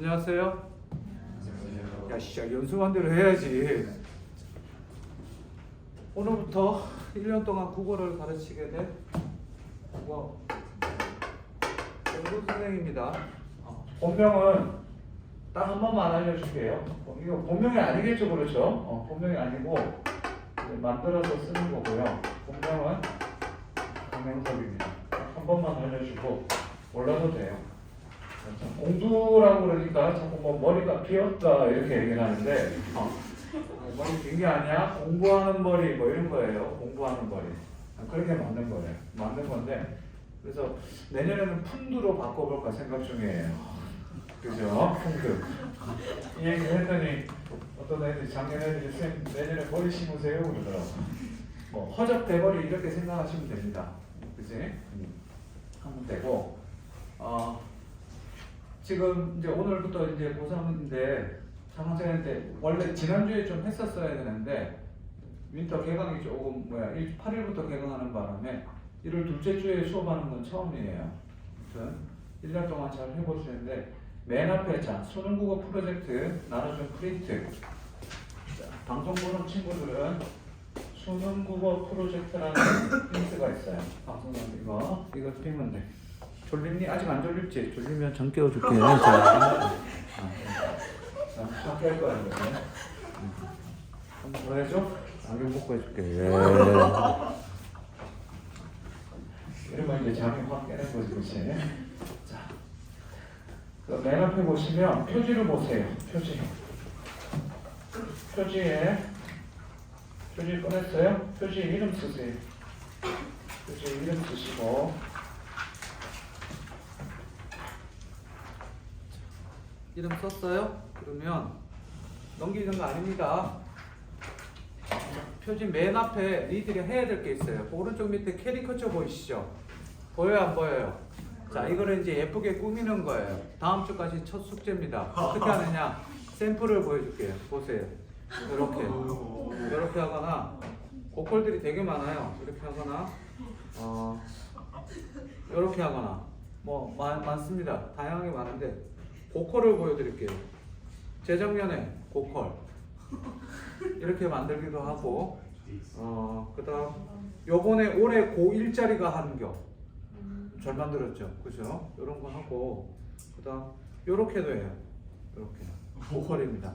안녕하세요. 야, 진짜 연습한 대로 해야지. 오늘부터 1년 동안 국어를 가르치게 될 국어 연구 선생입니다. 본명은 딱 한 번만 알려줄게요. 이거 본명이 아니겠죠, 그렇죠? 본명이 아니고 만들어서 쓰는 거고요. 본명은 강명섭입니다. 한 번만 알려주고 몰라도 돼요. 공부라고 그러니까 자꾸 뭐 머리가 비었다 이렇게 얘기를 하는데 머리 빈 게 아니야. 공부하는 머리 뭐 이런 거예요. 공부하는 머리. 그렇게 만든 거예요. 만든 건데 그래서 내년에는 푼두로 바꿔볼까 생각 중이에요. 그죠? 푼두. 이 얘기 했더니 어떤 애들이 작년 애들이 쌤 내년에 머리 심으세요 그러더라고. 뭐 허접 대머리 이렇게 생각하시면 됩니다. 그지? 하면 되고 지금 이제 오늘부터 이제 고3인데 3학년인데 원래 지난주에 좀 했었어야 되는데 윈터 개강이 조금 8일부터 개강하는 바람에 1월 둘째 주에 수업하는 건 처음이에요. 아무튼 1년 동안 잘 해보시는데 맨 앞에 자 수능국어 프로젝트 나눠준 프린트. 자, 방송 보는 친구들은 수능국어 프로젝트라는 프린트가 있어요. 방송은 이거 피면 돼. 졸립니? 아직 안 졸립지? 졸리면 전 깨워줄게. 자, 전 깨울 거야. 한번 더 해줘? 안경 벗고 해줄게. 이러면 이제 잠이 확 깨는 거지, 그치? 자, 맨 앞에 보시면 표지를 보세요. 표지. 표지 꺼냈어요? 표지 이름 쓰세요. 표지 이름 쓰시고 이름 썼어요? 그러면 넘기는 거 아닙니다. 표지 맨 앞에 니들이 해야 될 게 있어요. 오른쪽 밑에 캐리커처 보이시죠? 보여요, 안 보여요? 자, 이거를 이제 예쁘게 꾸미는 거예요. 다음 주까지 첫 숙제입니다. 어떻게 하느냐? 샘플을 보여줄게요. 보세요. 이렇게 하거나 고퀄들이 되게 많아요. 이렇게 하거나 이렇게 하거나 뭐 많습니다. 다양하게 많은데 고퀄을 보여드릴게요. 재작년에 고퀄 이렇게 만들기도 하고 그 다음 요번에 올해 고1짜리가 하는 잘 만들었죠. 그죠? 이런 거 하고 그 다음 요렇게도 해요. 이렇게 고퀄입니다.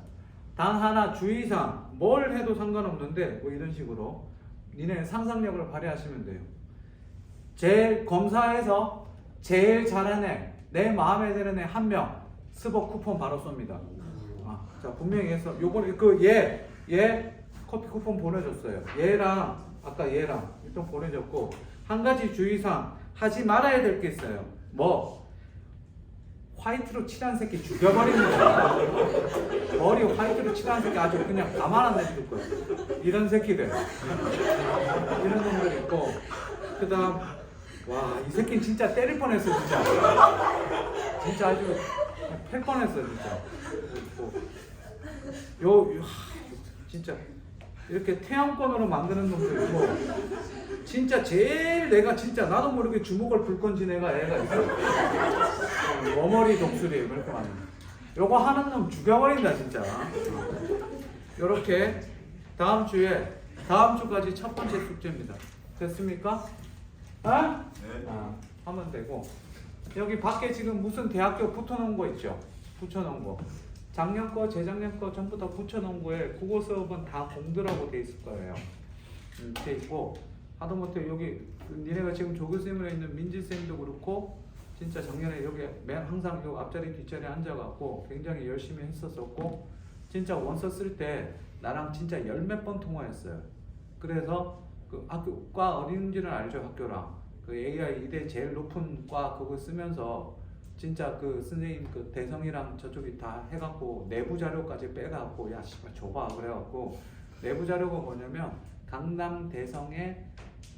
단 하나 주의사항 뭘 해도 상관없는데 뭐 이런 식으로 니네 상상력을 발휘하시면 돼요. 제일 검사에서 제일 잘하는 애, 내 마음에 드는 애 한 명 스벅 쿠폰 바로 쏩니다. 자, 분명히 해서 요번에 얘 커피 쿠폰 보내줬어요. 얘랑 아까 얘랑 일단 보내줬고 한 가지 주의사항 하지 말아야 될 게 있어요. 뭐 화이트로 칠한 새끼 죽여버립니다. 머리 화이트로 칠한 새끼 아주 그냥 가만 안 내줄 거예요. 이런 새끼들 이런 놈들 있고 그 다음 와 이 새끼는 진짜 때릴 뻔했어 진짜 아주 팰 뻔했어 진짜. 진짜 이렇게 태양권으로 만드는 놈들 있고 진짜 제일 내가 진짜 나도 모르게 주먹을 불 건진 애가 있어. 머머리 독수리 그렇게 만든 요거 하는 놈 죽여버린다 진짜. 요렇게 다음 주까지 첫 번째 숙제입니다. 됐습니까? 네. 하면 되고 여기 밖에 지금 무슨 대학교 붙여놓은 거 있죠? 붙여놓은 거 작년 거, 재작년 거 전부 다 붙여놓은 거에 국어 수업은 다 공들하고 돼 있을 거예요. 돼 있고 하다못해 여기 니네가 지금 조교쌤으로 있는 민지쌤도 그렇고 진짜 작년에 여기 항상 요 앞자리 뒷자리에 앉아갖고 굉장히 열심히 했었었고 진짜 원서 쓸 때 나랑 진짜 열 몇 번 통화했어요. 그래서 그 학교과 어딘지는 알죠. 학교랑 그 AI 이대 제일 높은 과 그거 쓰면서 진짜 그 선생님 그 대성이랑 저쪽이 다 해갖고 내부 자료까지 빼갖고 야 씨발 줘봐 그래갖고 내부 자료가 뭐냐면 강남 대성에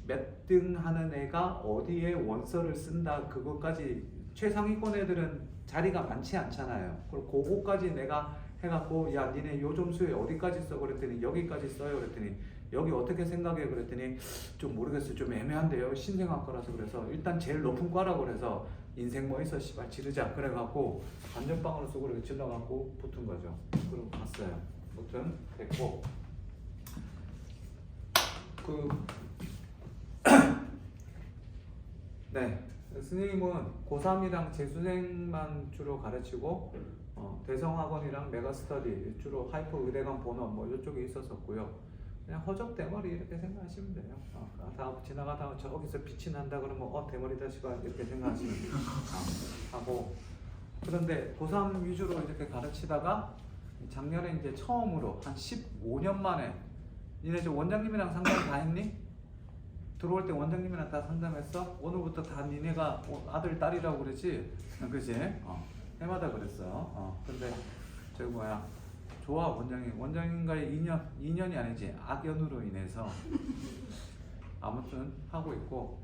몇 등 하는 애가 어디에 원서를 쓴다 그것까지 최상위권 애들은 자리가 많지 않잖아요. 그리고 그거까지 내가 해갖고 야 니네 요 점수에 어디까지 써 그랬더니 여기까지 써요 그랬더니 여기 어떻게 생각해 그랬더니 좀 모르겠어요 좀 애매한데요 신생학과라서 그래서 일단 제일 높은 과라고 그래서 인생 뭐 있어 씨발 지르자 그래갖고 안전빵으로 쓰고 이렇게 질러갖고 붙은 거죠. 그리고 갔어요. 아무튼 됐고 네, 스님은 고3이랑 재수생만 주로 가르치고 대성학원이랑 메가스터디 주로 하이퍼 의대관 본원 뭐 이쪽에 있었었고요. 그냥 허접 대머리 이렇게 생각하시면 돼요. 다음 지나가다가 저기서 빛이 난다 그러면 대머리다 시발 이렇게 생각하시면 돼요. 하고 그런데 고3 위주로 이렇게 가르치다가 작년에 이제 처음으로 한 15년 만에 니네 저 원장님이랑 상담 다 했니? 들어올 때 원장님이랑 다 상담했어? 오늘부터 다 니네가 아들 딸이라고 그러지? 그지? 해마다 그랬어. 근데 저기 뭐야 좋아 원장님과의 인연이 아니지 악연으로 인해서 아무튼 하고 있고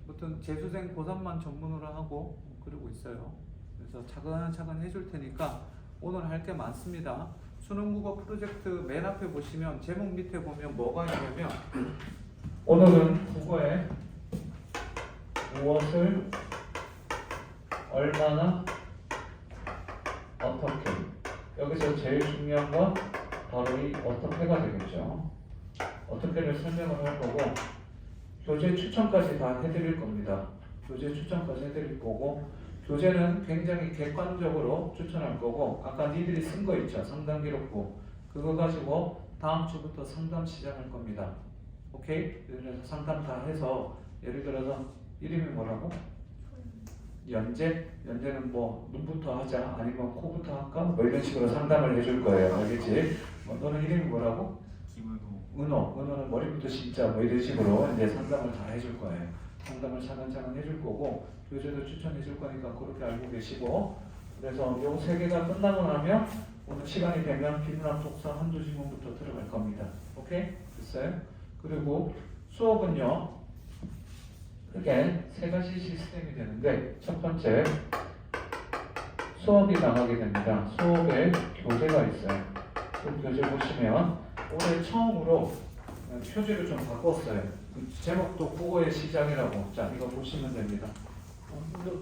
아무튼 재수생 고3만 전문으로 하고 그러고 있어요. 그래서 차근차근 해줄 테니까 오늘 할 게 많습니다. 수능국어 프로젝트 맨 앞에 보시면 제목 밑에 보면 뭐가 있냐면 오늘은 국어에 무엇을 얼마나 어떻게 여기서 제일 중요한 건 바로 이 어떻게가 되겠죠. 어떻게를 설명을 할 거고 교재 추천까지 다 해드릴 겁니다. 교재 추천까지 해드릴 거고 교재는 굉장히 객관적으로 추천할 거고 아까 니들이 쓴 거 있죠. 상담 기록부 그거 가지고 다음 주부터 상담 시작할 겁니다. 오케이? 그래서 상담 다 해서 예를 들어서 이름이 뭐라고? 연재? 연재는 뭐 눈부터 하자 아니면 코부터 할까? 뭐 이런 식으로 상담을 해줄 거예요. 알겠지? 너는 이름이 뭐라고? 김은호. 은호는 머리부터 진짜 뭐 이런 식으로 이제 상담을 다 해줄 거예요. 상담을 차근차근 해줄 거고 교재도 추천해 줄 거니까 그렇게 알고 계시고 그래서 요 세 개가 끝나고 나면 오늘 시간이 되면 비문학 독서 한두 지문부터 들어갈 겁니다. 오케이? 됐어요? 그리고 수업은요 크게 세 가지 시스템이 되는데 첫 번째 수업이 나가게 됩니다. 수업에 교재가 있어요. 그 교재 보시면 올해 처음으로 표지를 좀 바꿨어요. 그 제목도 국어의 시작이라고. 자 이거 보시면 됩니다.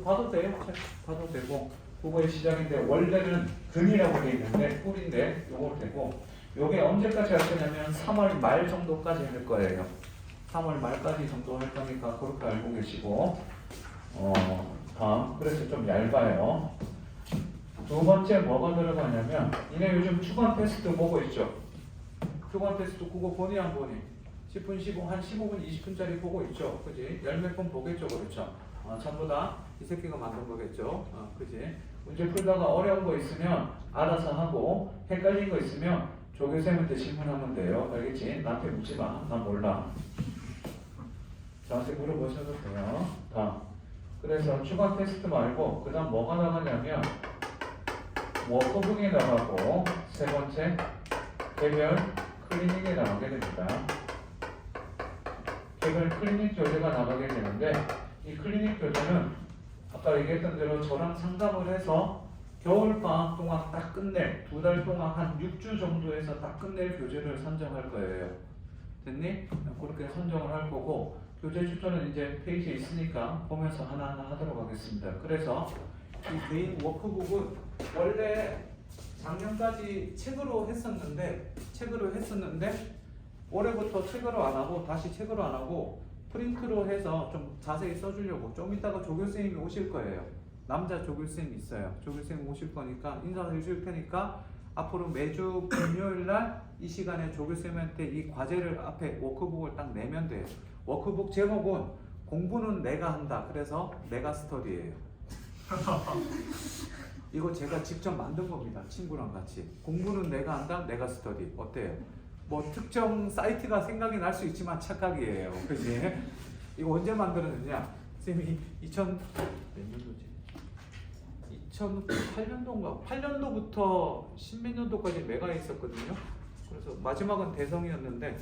봐도 돼요. 봐도 되고 국어의 시작인데 원래는 근이라고 되어 있는데 꿀인데 요거 되고 요게 언제까지 할 거냐면 3월 말 정도까지 할 거예요. 3월 말까지 정도 할 거니까 그렇게 알고 계시고 다음 그래서 좀 얇아요. 두 번째 뭐가 들어가냐면 이네 요즘 주간 테스트 보고 있죠. 주간 테스트 국어 보니 안 보니? 10분, 15분, 한 15분, 20분짜리 보고 있죠. 그지? 열 몇 번 보겠죠. 그렇죠? 전부 다 이 새끼가 만든 거겠죠. 그지? 문제 풀다가 어려운 거 있으면 알아서 하고 헷갈린 거 있으면 조교쌤한테 질문하면 돼요. 알겠지? 나한테 묻지 마. 난 몰라. 저한테 물어보셔도 돼요. 그래서 주간 테스트 말고 그 다음 뭐가 나가냐면 워크북이 나가고 세 번째 개별 클리닉이 나가게 됩니다. 개별 클리닉 교재가 나가게 되는데 이 클리닉 교재는 아까 얘기했던 대로 저랑 상담을 해서 겨울방학 동안 딱 끝낼 2달 동안 한 6주 정도에서 딱 끝낼 교재를 선정할 거예요. 됐니? 그렇게 선정을 할 거고 교재 추천은 이제 페이지에 있으니까 보면서 하나하나 하도록 하겠습니다. 그래서 이 개인 워크북은 원래 작년까지 책으로 했었는데 올해부터 책으로 안 하고 다시 책으로 안 하고 프린트로 해서 좀 자세히 써주려고 좀 이따가 조교쌤이 오실 거예요. 남자 조교쌤이 있어요. 조교쌤이 오실 거니까 인사해 줄 테니까 앞으로 매주 금요일날 이 시간에 조교쌤한테 이 과제를 앞에 워크북을 딱 내면 돼요. 워크북 제목은 공부는 내가 한다. 그래서 내가 스터디예요. 이거 제가 직접 만든 겁니다. 친구랑 같이. 공부는 내가 한다. 내가 스터디. 어때요? 뭐 특정 사이트가 생각이 날 수 있지만 착각이에요. 그지? 이거 언제 만들었느냐? 쌤이 몇 년도지? 2008년도인가? 8년도부터 십몇 년도까지 메가에 있었거든요. 그래서 마지막은 대성이었는데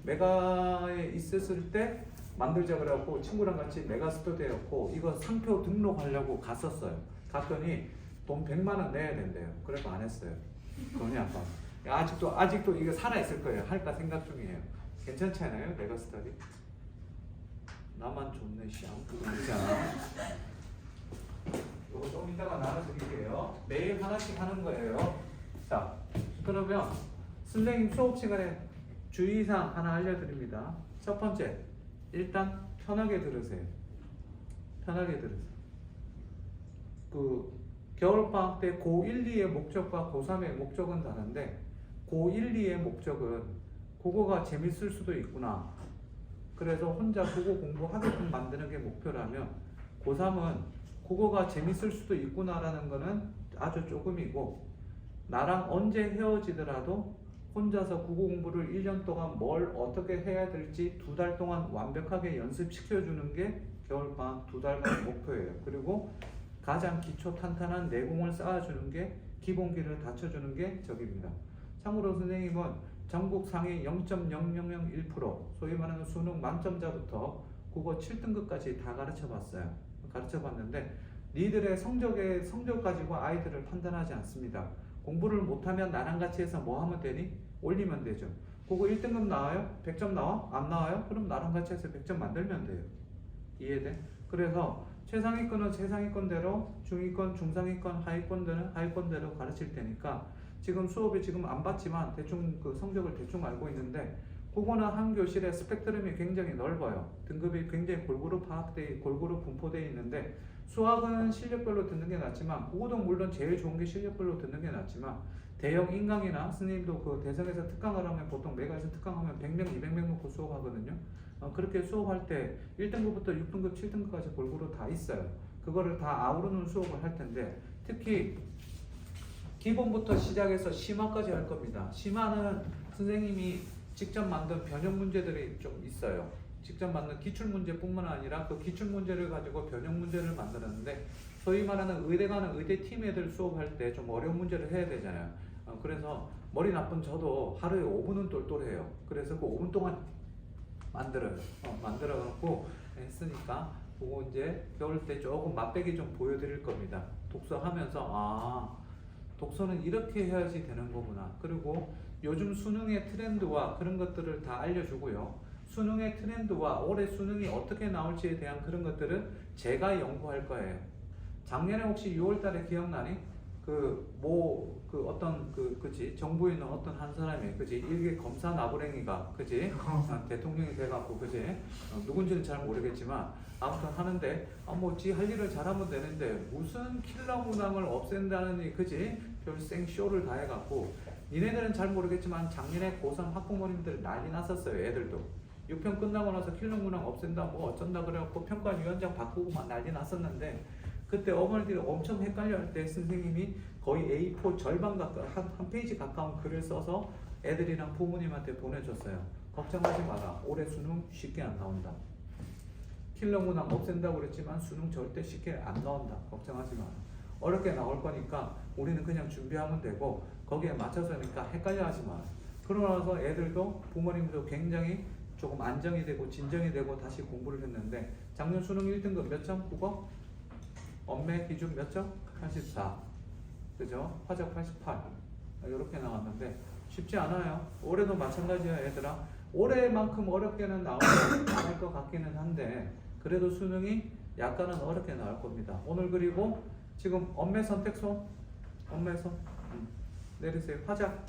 메가에 있었을 때 만들자 그래갖고 친구랑 같이 메가 스터디였고 이거 상표 등록하려고 갔었어요. 갔더니 돈 100만 원 내야 된대요. 그래서 안 했어요. 돈이 안 빠. 아직도 이거 살아 있을 거예요. 할까 생각 중이에요. 괜찮지 않아요? 메가 스터디? 나만 좋네 씨 아무것도 모르잖아. 그거 좀 이따가 나눠드릴게요. 매일 하나씩 하는 거예요. 자, 그러면 선생님 수업 시간에 주의사항 하나 알려드립니다. 첫 번째, 일단 편하게 들으세요. 편하게 들으세요. 그 겨울방학 때 고1, 2의 목적과 고3의 목적은 다른데 고1, 2의 목적은 국어가 재밌을 수도 있구나. 그래서 혼자 국어 공부하게끔 만드는 게 목표라면 고3은 국어가 재밌을 수도 있구나라는 거는 아주 조금이고 나랑 언제 헤어지더라도 혼자서 국어 공부를 1년 동안 뭘 어떻게 해야 될지 2달 동안 완벽하게 연습시켜주는 게 겨울방학 2달간 목표예요. 그리고 가장 기초 탄탄한 내공을 쌓아주는 게 기본기를 갖춰주는 게 저기입니다. 참고로 선생님은 전국 상위 0.0001% 소위 말하는 수능 만점자부터 국어 7등급까지 다 가르쳐봤어요. 가르쳐봤는데 니들의 성적 가지고 아이들을 판단하지 않습니다. 공부를 못하면 나랑 같이 해서 뭐 하면 되니? 올리면 되죠. 그거 1등급 나와요? 100점 나와? 안 나와요? 그럼 나랑 같이 해서 100점 만들면 돼요. 이해돼? 그래서 최상위권은 최상위권대로, 중위권, 중상위권, 하위권들은 하위권대로 가르칠 테니까 지금 수업에 지금 안 봤지만 대충 그 성적을 대충 알고 있는데 그거는 한 교실의 스펙트럼이 굉장히 넓어요. 등급이 굉장히 골고루 분포되어 있는데 수학은 실력별로 듣는 게 낫지만 국어도 물론 제일 좋은 게 실력별로 듣는 게 낫지만 대형 인강이나 선생님도 그 대성에서 특강을 하면 보통 메가에서 특강하면 100명, 200명 놓고 수업하거든요. 그렇게 수업할 때 1등급부터 6등급, 7등급까지 골고루 다 있어요. 그거를 다 아우르는 수업을 할 텐데 특히 기본부터 시작해서 심화까지 할 겁니다. 심화는 선생님이 직접 만든 변형 문제들이 좀 있어요. 직접 만든 기출문제뿐만 아니라 그 기출문제를 가지고 변형 문제를 만들었는데 소위 말하는 의대 가는 의대팀 애들 수업할 때 좀 어려운 문제를 해야 되잖아요. 그래서 머리 나쁜 저도 하루에 5분은 똘똘해요. 그래서 그 5분 동안 만들어갖고 했으니까 그거 이제 겨울 때 조금 맛배기 좀 보여드릴 겁니다. 독서하면서 독서는 이렇게 해야지 되는 거구나. 그리고 요즘 수능의 트렌드와 그런 것들을 다 알려주고요. 수능의 트렌드와 올해 수능이 어떻게 나올지에 대한 그런 것들은 제가 연구할 거예요. 작년에 혹시 6월달에 기억나니? 그지 정부에 있는 어떤 한 사람이 그지 일개 검사 나부랭이가 그지 대통령이 돼갖고 그지 누군지는 잘 모르겠지만 아무튼 하는데 지 할 일을 잘하면 되는데 무슨 킬러 문항을 없앤다느니 그지 별생 쇼를 다 해갖고 니네들은 잘 모르겠지만 작년에 고3 학부모님들 난리 났었어요. 애들도 6편 끝나고 나서 킬러 문항 없앤다 뭐 어쩐다 그래갖고 평가위원장 바꾸고 막 난리 났었는데 그때 어머니들이 엄청 헷갈려 할 때 선생님이 거의 A4 절반 가까운 한 페이지 가까운 글을 써서 애들이랑 부모님한테 보내줬어요. 걱정하지 마라. 올해 수능 쉽게 안 나온다. 킬러 문항 없앤다고 그랬지만 수능 절대 쉽게 안 나온다. 걱정하지 마라. 어렵게 나올 거니까 우리는 그냥 준비하면 되고 거기에 맞춰서니까 헷갈려 하지 마라. 그러고 나서 애들도 부모님도 굉장히 조금 안정이 되고 진정이 되고 다시 공부를 했는데 작년 수능 1등급 몇 점? 국어? 엄매 기준 몇 점? 84. 그죠? 화적 88. 이렇게 나왔는데 쉽지 않아요. 올해도 마찬가지야 얘들아. 올해만큼 어렵게는 나오지 않을 것 같기는 한데 그래도 수능이 약간은 어렵게 나올 겁니다. 오늘 그리고 지금 엄매 선택소 내리세요. 화적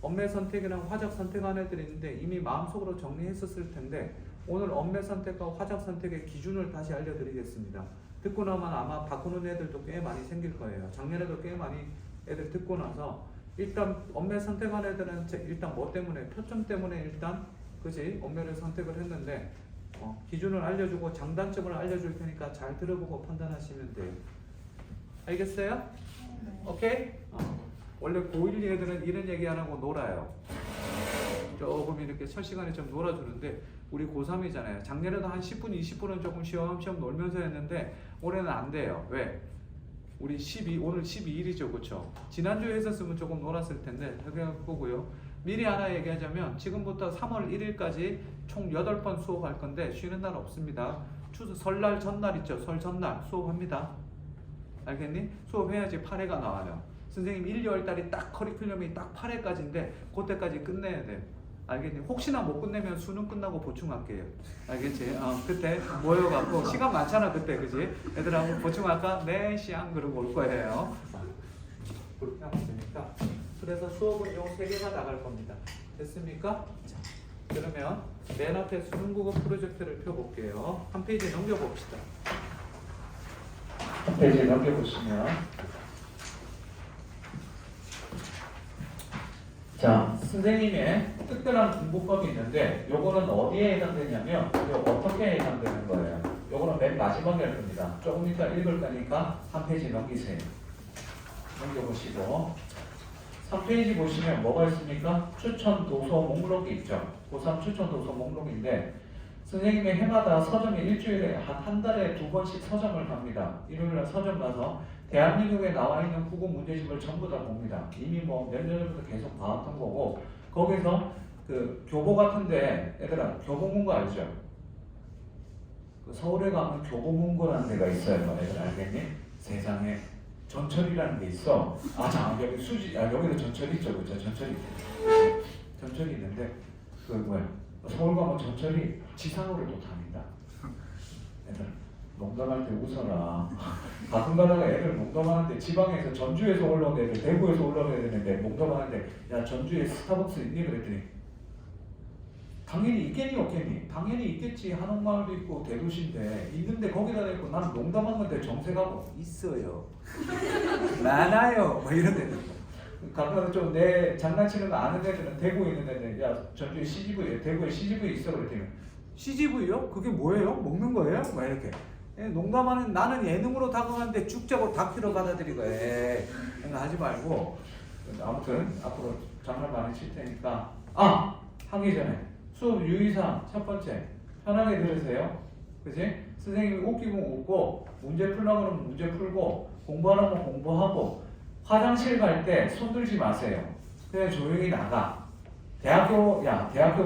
엄매 선택이랑 화적 선택한 애들이 있는데 이미 마음속으로 정리했었을 텐데 오늘 엄매 선택과 화적 선택의 기준을 다시 알려드리겠습니다. 듣고 나면 아마 바꾸는 애들도 꽤 많이 생길 거예요. 작년에도 꽤 많이 애들 듣고 나서 일단 엄매 선택한 애들은 일단 뭐 때문에 표점 때문에 일단 그지 엄매를 선택을 했는데 기준을 알려주고 장단점을 알려줄 테니까 잘 들어보고 판단하시면 돼요. 알겠어요? 네. 오케이? 원래 고1, 2 애들은 이런 얘기 안 하고 놀아요. 조금 이렇게 첫 시간에 좀 놀아주는데 우리 고3이잖아요. 작년에도 한 10분, 20분은 조금 쉬엄쉬엄 놀면서 했는데 올해는 안 돼요. 왜? 우리 오늘 12일이죠. 그쵸? 지난주에 했었으면 조금 놀았을 텐데 그게 거고요. 미리 하나 얘기하자면 지금부터 3월 1일까지 총 8번 수업할 건데 쉬는 날 없습니다. 설날 전날 있죠? 설 전날 수업합니다. 알겠니? 수업해야지 8회가 나와요. 선생님 1, 2월 달이 딱 커리큘럼이 딱 8회까지인데 그때까지 끝내야 돼. 알겠니? 혹시나 못 끝내면 수능 끝나고 보충할게요. 알겠지? 그때 모여갖고 시간 많잖아 그때, 그지? 애들하고 보충할까? 네, 시안 그러고 올 거예요. 그렇게 하면 되니까. 그래서 수업은 요 3개가 나갈 겁니다. 됐습니까? 자, 그러면 맨 앞에 수능국어 프로젝트를 펴볼게요. 한 페이지 넘겨봅시다. 한 페이지 넘겨보시면, 자, 선생님의 특별한 공부법이 있는데 요거는 어디에 해당되냐면 요 어떻게 해당되는 거예요. 요거는 맨 마지막에 할 겁니다. 조금 이따 읽을 거니까 한 페이지 넘기세요. 넘겨보시고 3페이지 보시면 뭐가 있습니까? 추천 도서 목록이 있죠. 고3 추천 도서 목록인데 선생님의 해마다 서점에 일주일에 한 달에 2번씩 서점을 갑니다. 일요일날 서점 가서 대한민국에 나와 있는 국어 문제집을 전부 다 봅니다. 이미 뭐 몇 년 전부터 계속 봐왔던 거고 거기서 그 교보 같은데 얘들아 교보문고 알죠? 그 서울에 가면 교보문고라는 데가 있어요. 애들 알겠니? 세상에 전철이라는 게 있어. 자 여기 여기도 전철이 있죠, 그렇죠? 전철이 있는데 그 뭐야? 서울 가면 전철이 지상으로 또 다닌다. 애들 농담할 때 웃어라. 가끔 가다가 애들 농담하는데 지방에서 전주에서 올라온 애들 대구에서 올라온 애들인데 농담하는데 야 전주에 스타벅스 있니? 그랬더니 당연히 있겠니 없겠니? 당연히 있겠지. 한옥마을도 있고 대도시인데 있는데 거기다 대고 나는 농담한 건데 정색하고 있어요. 많아요. 뭐 이런 데들. 가끔 좀 내 장난치는 거 아는 애들은 대구에 있는 애들 야 전주에 CGV 대구에 CGV 있어 그랬더니 CGV요? 그게 뭐예요? 먹는 거예요? 막 이렇게 농담하는 나는 예능으로 다가가는데 죽자고 다큐로 받아들이고 하지 말고 아무튼 앞으로 장난 많이 칠 테니까 하기 전에 수업 유의사항 첫 번째 편하게 들으세요. 그치? 선생님이 웃기면 웃고 문제 풀라고 그러면 문제 풀고 공부하라면 공부하고 화장실 갈 때 손 들지 마세요. 그냥 조용히 나가. 대학교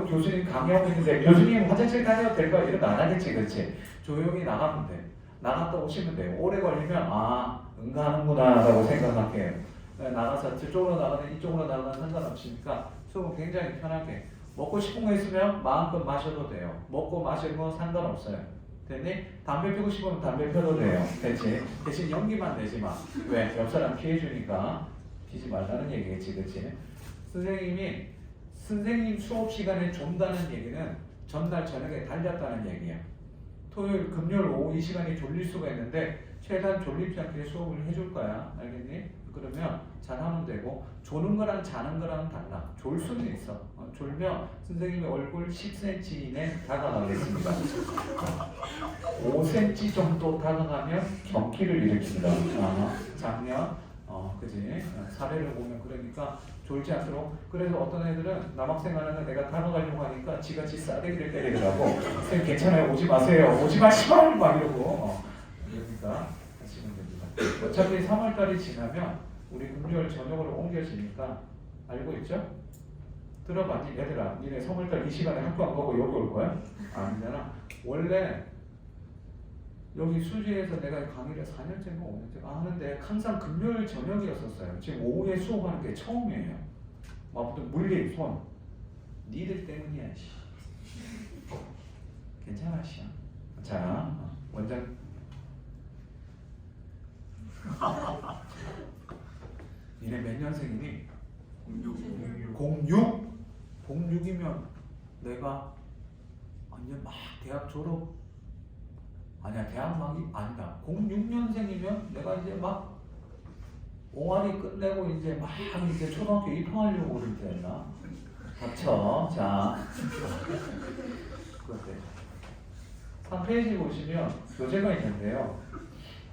교수님 강의하고 있는데 교수님 화장실 다녀도 될까? 이런 거 안 하겠지, 그렇지? 조용히 나가면 돼. 나갔다 오시면 돼요. 오래 걸리면 응가하는구나 라고 생각할게요. 나가서 저쪽으로 나가든 이쪽으로 나가든 상관없으니까 수업은 굉장히 편하게 먹고 싶은 거 있으면 마음껏 마셔도 돼요. 먹고 마시는 건 상관없어요. 됐니? 담배 피우고 싶으면 담배 펴도 돼요. 됐지? 대신 연기만 내지 마. 왜? 옆 사람 피해주니까 피지 말라는 얘기겠지, 그치? 선생님 수업 시간에 존다는 얘기는 전날 저녁에 달렸다는 얘기야. 토요일, 금요일 오후 이 시간이 졸릴 수가 있는데 최대한 졸리지 않게 수업을 해줄 거야. 알겠니? 그러면 잘하면 되고 조는 거랑 자는 거랑은 달라. 졸 수는 있어. 졸면 선생님의 얼굴 10cm 이내 다가가겠습니다. 5cm 정도 다가가면 경기를 일으킵니다. 작년 그지? 사례를 보면 그러니까 졸지 않도록. 그래서 어떤 애들은 남학생 하나는 내가 다가가려고 하니까 지같이 싸대기를 때리더라고. 선생님 괜찮아요. 오지 마세요. 오지 마시오. 막 이러고 그러니까 하시면 됩니다. 어차피 3월달이 지나면 우리 금요일 저녁으로 옮겨지니까 알고 있죠? 들어봤니? 얘들아 니네 3월달 이 시간에 학교 안 가고 여기 올 거야? 아니잖아. 원래 여기 수지에서 내가 강의를 4년째인가 5년째 하는데 항상 금요일 저녁이었었어요. 지금 오후에 수업하는 게 처음이에요. 아무튼 물리 손 니들 때문이야. 괜찮아 시야. 자 원장 니네 몇 년생이니? 06? 06이면 내가 완전 막 대학 졸업 아니야 대학 막이 아니다. 06년생이면 내가 이제 막 옹알이 끝내고 이제 막 이제 초등학교 입학하려고 그럴 때였나? 닥쳐. 자 그때 3페이지 보시면 교재가 있는데요.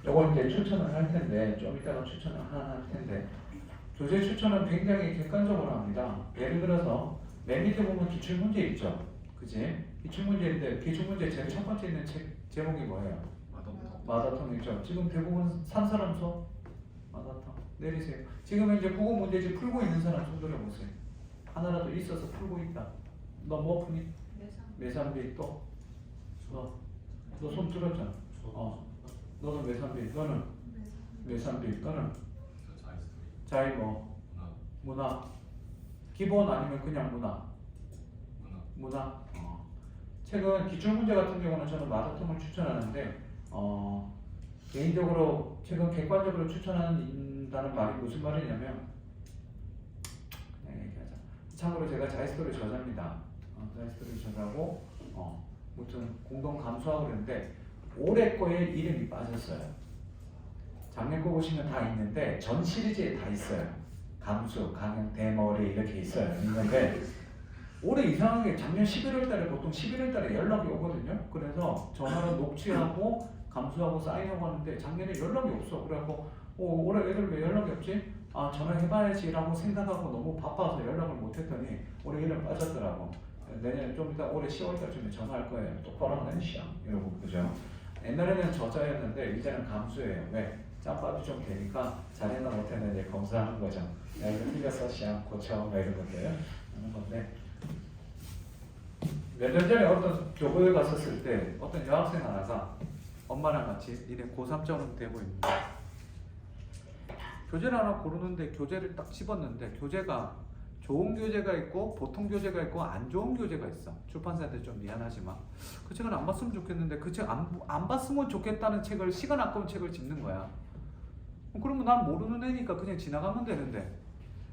요거 이제 추천을 할 텐데 좀 이따가 추천을 하나 할 텐데 교재 추천은 굉장히 객관적으로 합니다. 예를 들어서 맨 밑에 보면 기출문제 있죠. 그지? 기출문제인데 기출문제 제일 첫 번째 있는 책 제목이 뭐예요? 마다통이죠. 지금 대부분 산 사람 손? 마다통 내리세요. 지금 이제 국어 문제집 풀고 있는 사람 손 들어보세요. 하나라도 있어서 풀고 있다. 너 뭐 푸니? 매산비 또? 너 손 들었잖아. 너는 매산비, 너는 매산비, 너는 자이 뭐 문화 기본 아니면 그냥 문화 문학. 책은 기출문제 같은 경우는 저는 마더통을 추천하는데 개인적으로 책은 객관적으로 추천한다는 말이 무슨 말이냐면 그냥 얘기하자. 참고로 제가 자이스토리 저자입니다. 자이스토리 저자고 무튼 공동 감수하고 그러는데 올해 거에 이름이 빠졌어요. 작년 거 보시면 다 있는데 전 시리즈에 다 있어요. 감수, 강형, 대머리 이렇게 있어요. 있는데 올해 이상하게 작년 11월 달에 보통 11월 달에 연락이 오거든요. 그래서 전화로 녹취하고 감수하고 사인하고 하는데 작년에 연락이 없어. 그래갖고 올해 애들 왜 연락이 없지? 전화해봐야지 라고 생각하고 너무 바빠서 연락을 못했더니 올해 이름 빠졌더라고. 내년에 좀 이따 올해 10월 달쯤에 전화할 거예요. 똑바로 하는 시험 이러고. 그죠? 옛날에는 저자였는데 이제는 감수예요. 왜? 짬밥이 좀 되니까 잘했나 못했나 이제 검사하는 거죠. 야 이거 틀렸어 시험 고쳐 뭐 이런 것들 하는 건데 몇 년 전에 어떤 교보에 갔었을 때 어떤 여학생 하나가 엄마랑 같이 니네 고3점은 되고 있는데 교재를 하나 고르는데 교재를 딱 집었는데 교재가 좋은 교재가 있고 보통 교재가 있고 안 좋은 교재가 있어. 출판사한테 좀 미안하지만 그 책은 안 봤으면 좋겠는데 그 책 안 봤으면 좋겠다는 책을 시간 아까운 책을 집는 거야. 그러면 난 모르는 애니까 그냥 지나가면 되는데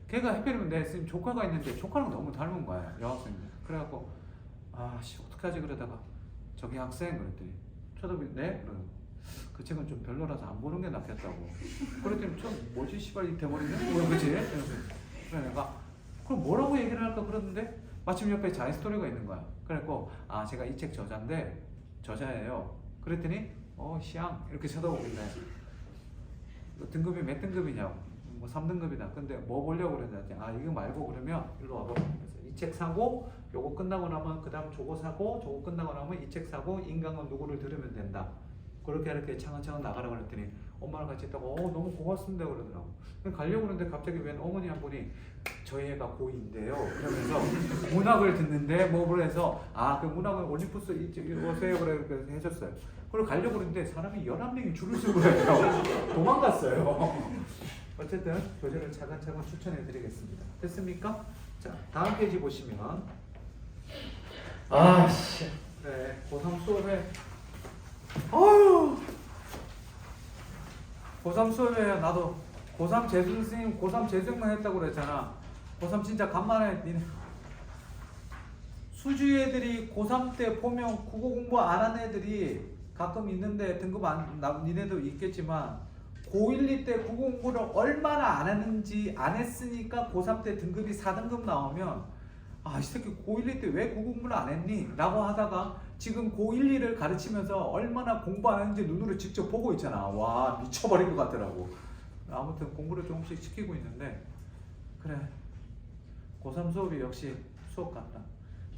걔가 해필이면 내 선생님 조카가 있는데 조카랑 너무 닮은 거야 여학생들. 그래갖고 아씨 어떡하지 그러다가 저기 학생 그랬더니 쳐다보니 네? 그러고 그 책은 좀 별로라서 안 보는 게 낫겠다고. 그랬더니 저 뭐지 씨발 이 대머리는? 뭐야 그치? 그래 내가 그럼 뭐라고 얘기를 할까 그러는데 마침 옆에 자이스토리가 있는 거야. 그래갖고 제가 이 책 저자예요. 그랬더니 시앙 이렇게 쳐다보길래 등급이 몇 등급이냐고. 뭐 3등급이다. 근데 뭐 보려고 그랬더니 이거 말고 그러면 일로 와봐. 그래서 이 책 사고 요거 끝나고 나면 그 다음 저거 사고 저거 끝나고 나면 이 책 사고 인강은 누구를 들으면 된다. 그렇게 이렇게 차근차근 나가라 그랬더니 엄마랑 같이 있다가 너무 고맙습니다 그러더라고. 가려고 그러는데 갑자기 웬 어머니 한 분이 저희 애가 고2인데요 그러면서 문학을 듣는데 뭐 해서 그 문학은 올림푸스 오세요 그래 해줬어요. 그걸 가려고 그러는데 사람이 11명이 줄을 서고 그래요. 도망갔어요. 어쨌든 교재를 차근차근 추천해 드리겠습니다. 됐습니까? 자 다음 페이지 보시면 네, 고3 수업에 고3 수업에 나도 고3 재수 선생님 고3 재수만 했다고 그랬잖아. 고3 진짜 간만에 수주 애들이 고3 때 보면 국어 공부 안 한 애들이 가끔 있는데 등급 니네도 있겠지만 고1, 2 때 국어 공부를 얼마나 안 했는지 안 했으니까 고3 때 등급이 4등급 나오면 이 새끼 고1, 2 때 왜 국어 공부를 안 했니? 라고 하다가 지금 고1, 2를 가르치면서 얼마나 공부 안 했는지 눈으로 직접 보고 있잖아. 와 미쳐버린 것 같더라고. 아무튼 공부를 조금씩 시키고 있는데 그래 고3 수업이 역시 수업 같다.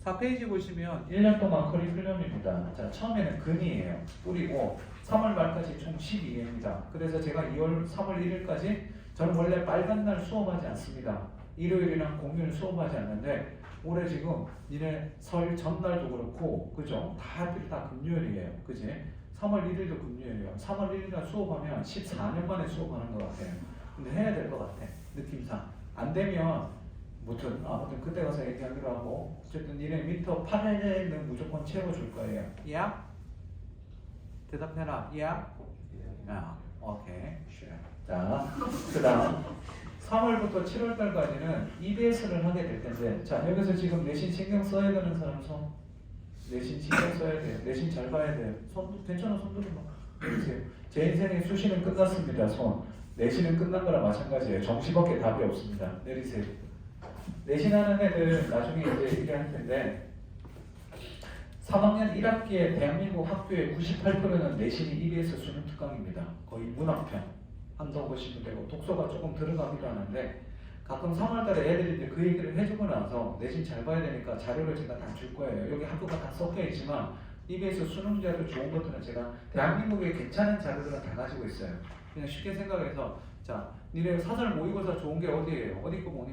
4페이지 보시면 1년 동안 커리큘럼입니다. 자 처음에는 근이에요. 뿌리고 3월 말까지 총 12회입니다. 그래서 제가 3월 1일까지 저는 원래 빨간 날 수업하지 않습니다. 일요일이랑 공휴일 수업하지 않는데 올해 지금 니네 설 전날도 그렇고 그죠? 다 금요일이에요. 그지? 3월 1일도 금요일이에요. 3월 1일날 수업하면 14년 만에 수업하는 것 같아요. 근데 해야 될 것 같아. 느낌상. 안 되면 아무튼 그때 가서 얘기하기로 하고 어쨌든 니네 미터 8회는 무조건 채워줄 거예요. 야? 대답해라. 야? 오케이. 자, 그 다음 3월부터 7월달까지는 EBS를 하게 될 텐데 자 여기서 지금 내신 신경 써야 되는 사람 손. 내신 신경 써야 돼요. 내신 잘 봐야 돼요. 손 괜찮아 손 들어봐. 내리세요. 제 인생의 수시는 끝났습니다. 손. 내신은 끝난 거랑 마찬가지예요. 정시밖에 답이 없습니다. 내리세요. 내신하는 애들 나중에 이제 얘기할 텐데 3학년 1학기에 대한민국 학교의 98%는 내신이 EBS 수능 특강입니다. 거의 문학편 한다고 보시면 되고 독서가 조금 들어가기도 하는데 가끔 3월달에 애들이 이제 그 얘기를 해주고 나서 내신 잘 봐야 되니까 자료를 제가 다 줄 거예요. 여기 학교가 다 섞여 있지만 EBS 수능 자료 좋은 것들은 제가 대한민국에 괜찮은 자료들은 다 가지고 있어요. 그냥 쉽게 생각해서 자 니네 사설 모의고사 좋은 게 어디예요? 어디 거 보니?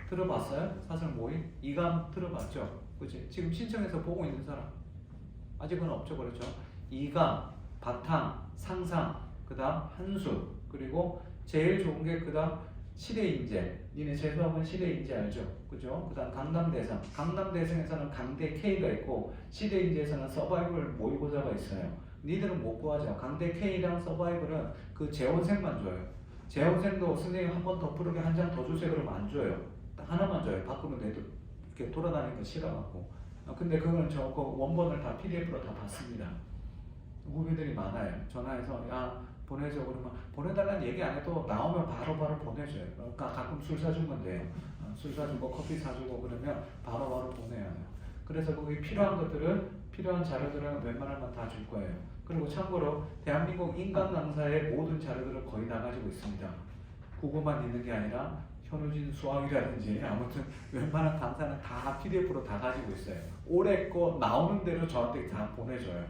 들어봤어요? 사설 모의? 이감 들어봤죠? 그치? 지금 신청해서 보고 있는 사람 아직은 없죠. 그렇죠? 이감, 바탕, 상상, 그 다음 한수 그리고 제일 좋은 게 그 다음 시대인재. 니네 재수학은 시대인재 알죠? 그죠? 그 다음 강남대상. 강남대상에서는 강대 K가 있고 시대인재에서는 서바이벌 모의고사가 있어요. 니들은 못 구하죠. 강대 K랑 서바이벌은 그 재원생만 줘요. 재원생도 선생님 한 번 더 푸르게 한 장 더 주세요 그러면 안 줘요. 하나만 줘요. 바꾸면 애들 이렇게 돌아다니는 거 싫어갖고. 근데 그건 저 그 원본을 다 PDF로 다 받습니다. 후배들이 많아요. 전화해서 야 보내줘 그러면 보내달라는 얘기 안 해도 나오면 바로바로 보내줘요. 그러니까 가끔 술 사주면 돼요. 술 사주고 커피 사주고 그러면 바로바로 보내야 해요. 그래서 거기 필요한 것들은 필요한 자료들은 웬만하면 다 줄 거예요. 그리고 참고로 대한민국 인간 강사의 모든 자료들을 거의 다 가지고 있습니다. 국어만 있는 게 아니라 현우진 수학이라든지 아무튼 웬만한 강사는 다 PDF로 다 가지고 있어요. 올해 거 나오는 대로 저한테 다 보내줘요.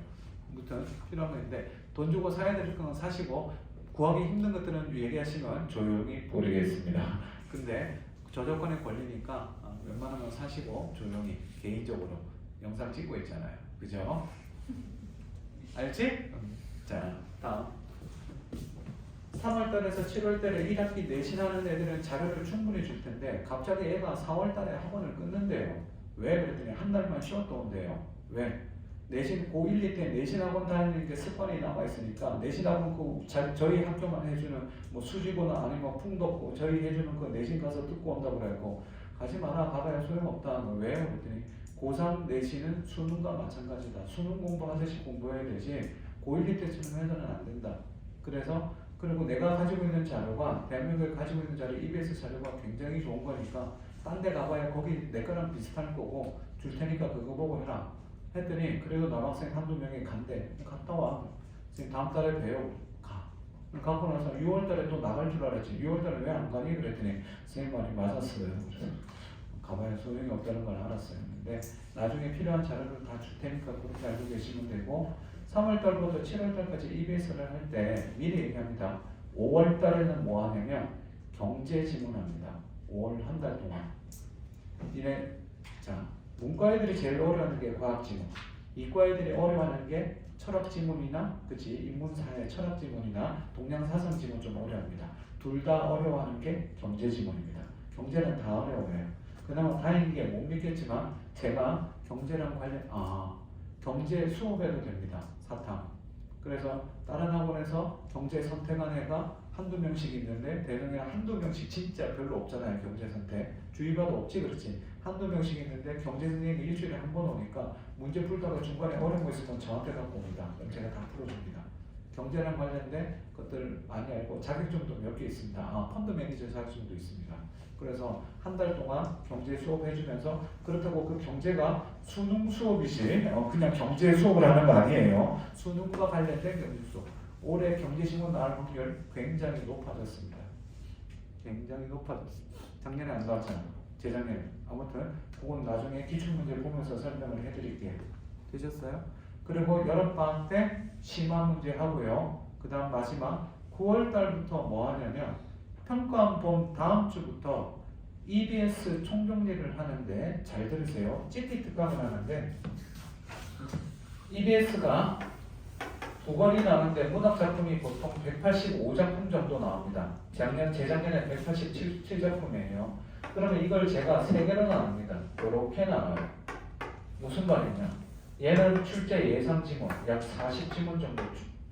아무튼 필요한 건데 돈 주고 사야 될 거는 사시고 구하기 힘든 것들은 얘기하시면 조용히 보내겠습니다. 근데 저작권에 걸리니까 웬만하면 사시고 조용히 개인적으로 영상 찍고 있잖아요. 그죠? 알지? 자 다음 3월달에서 7월달에 1학기 내신하는 애들은 자료를 충분히 줄 텐데 갑자기 애가 4월달에 학원을 끊는데요. 왜? 그랬더니 한 달만 쉬었다 온대요. 왜? 내신 고1, 2 때 내신 학원 다니는 게 습관이 남아 있으니까 내신 학원 저희 학교만 해주는 뭐 수지고나 아니면 풍덕고 저희 해주는 그 내신 가서 듣고 온다고 그래고 가지 마라 가봐야 소용없다. 왜? 그랬더니 고3 내신은 수능과 마찬가지다. 수능 공부하듯이 공부해야 되지 고1, 2 때처럼 해서는 안 된다. 그래서 그리고 내가 가지고 있는 자료가 대한민국에 가지고 있는 자료 EBS 자료가 굉장히 좋은 거니까 딴 데 가봐야 거기 내 거랑 비슷할 거고 줄 테니까 그거 보고 해라 했더니 그래도 남학생 한두 명이 간대. 갔다 와. 지금 다음 달에 봬요. 가. 가고 나서 6월 달에 또 나갈 줄 알았지. 6월 달에 왜 안 가니? 그랬더니 선생님 말이 맞았어요. 그래서 가봐야 소용이 없다는 걸 알았어요. 근데 나중에 필요한 자료를 다 줄 테니까 그렇게 알고 계시면 되고 3월달부터 7월달까지 EBS를 할 때 미리 얘기합니다. 5월달에는 뭐 하냐면 경제 지문합니다. 5월 한 달 동안. 이래 자 문과 애들이 제일 어려워하는 게 과학 지문. 이과 애들이 어려워하는 게 철학 지문이나 그치 인문사회 철학 지문이나 동양사상 지문 좀 어려워합니다. 둘 다 어려워하는 게 경제 지문입니다. 경제는 다 어려워해요. 그나마 다행인 게 못 믿겠지만 제가 경제랑 관련 경제 수업해도 됩니다. 사탐. 그래서 다른 학원에서 경제 선택한 애가 한두 명씩 있는데 대중에 한두 명씩 진짜 별로 없잖아요. 경제 선택. 주의봐도 없지 그렇지. 한두 명씩 있는데 경제 선생님이 일주일에 한 번 오니까 문제 풀다가 중간에 어려운 거 있으면 저한테 갖고 옵니다. 그럼 제가 다 풀어줍니다. 경제랑 관련된 것들 많이 알고 자격증도 몇 개 있습니다. 펀드 매니저 자격증도 있습니다. 그래서 한 달 동안 경제 수업 해주면서 그렇다고 그 경제가 수능 수업이지 그냥 경제 수업을 하는 거 아니에요. 수능과 관련된 경제 수업. 올해 경제신문 나올 확률 굉장히 높아졌습니다. 굉장히 높아졌습니다. 작년에 안 나왔잖아요. 재작년에. 아무튼 그건 나중에 기출문제 보면서 설명을 해드릴게요. 되셨어요? 그리고 여름방학 때 심화 문제 하고요. 그 다음 마지막 9월달부터 뭐 하냐면 평가원 다음 주부터 EBS 총정리를 하는데 잘 들으세요. 찌띠 특강을 하는데 EBS가 두 권이 나오는데 문학 작품이 보통 185작품 정도 나옵니다. 재작년에 187작품이에요. 그러면 이걸 제가 3개로 나눕니다. 이렇게 나와요. 무슨 말이냐? 얘는 출제 예상 지문 약 40지문 정도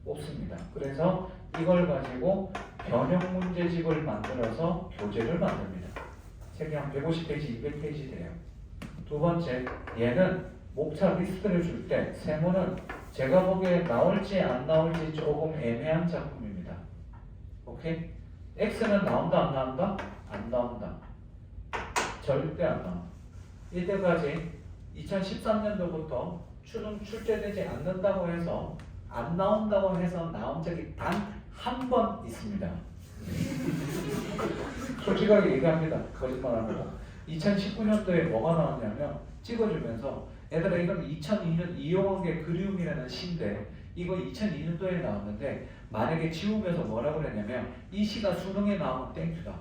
뽑습니다. 그래서 이걸 가지고 변형 문제집을 만들어서 교재를 만듭니다. 책이 한 150페이지, 200페이지 돼요. 두 번째, 얘는 목차 리스트를 줄 때 세모는 제가 보기에 나올지 안 나올지 조금 애매한 작품입니다. 오케이? X는 나온다 안 나온다? 안 나온다. 절대 안 나온다. 이때까지 2013년도부터 출제되지 않는다고 해서 안 나온다고 해서 나온 적이 단 한 번 있습니다. 솔직하게 얘기합니다. 거짓말 안 하고 2019년도에 뭐가 나왔냐면 찍어주면서 얘들아 이건 2002년 이용원계 그리움이라는 시인데 이거 2002년도에 나왔는데 만약에 지우면서 뭐라고 그랬냐면 이 시가 수능에 나오면 땡큐다.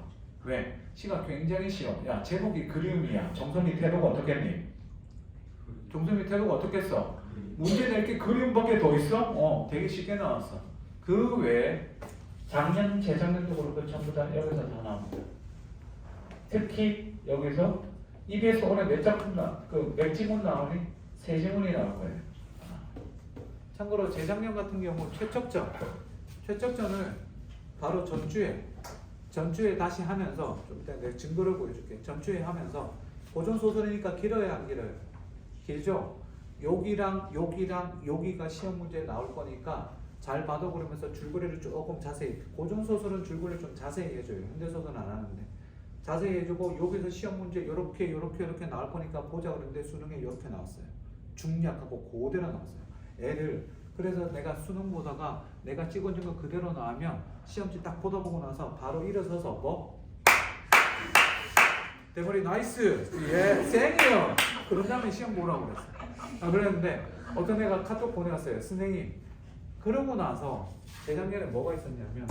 왜? 시가 굉장히 쉬워. 야 제목이 그리움이야. 정선미 태도가 어떻겠니? 정선미 태도가 어떻겠어? 문제 낼 게 그리움밖에 더 있어? 되게 쉽게 나왔어. 그 외에 작년, 재작년도 그렇고 전부 다 여기서 다 나옵니다. 특히 여기서 EBS 올해 몇 지문 나오니? 3지문이 나올 거예요. 참고로 재작년 같은 경우 최적전을 바로 전주에 다시 하면서 좀 이따 내가 증거를 보여줄게. 전주에 하면서 고전 소설이니까 길어요, 안 길어요? 길죠? 여기가 시험 문제에 나올 거니까 잘 봐도 그러면서 줄거리를 조금 자세히, 고전 소설은 줄거리를 좀 자세히 해줘요. 현대 소설은 안 하는데 자세히 해주고 여기서 시험 문제 요렇게 나올 거니까 보자 그랬는데 수능에 요렇게 나왔어요. 중약하고 그대로 나왔어요. 애들 그래서 내가 수능 보다가 내가 찍어준 거 그대로 나오면 시험지 딱 보다 보고 나서 바로 일어서서 뭐? 대머리 나이스! 예, 쌩이요! 그런 다음에 시험 보라고 그랬어요. 그랬는데 어떤 애가 카톡 보내왔어요. 선생님 그러고 나서 재작년에 뭐가 있었냐면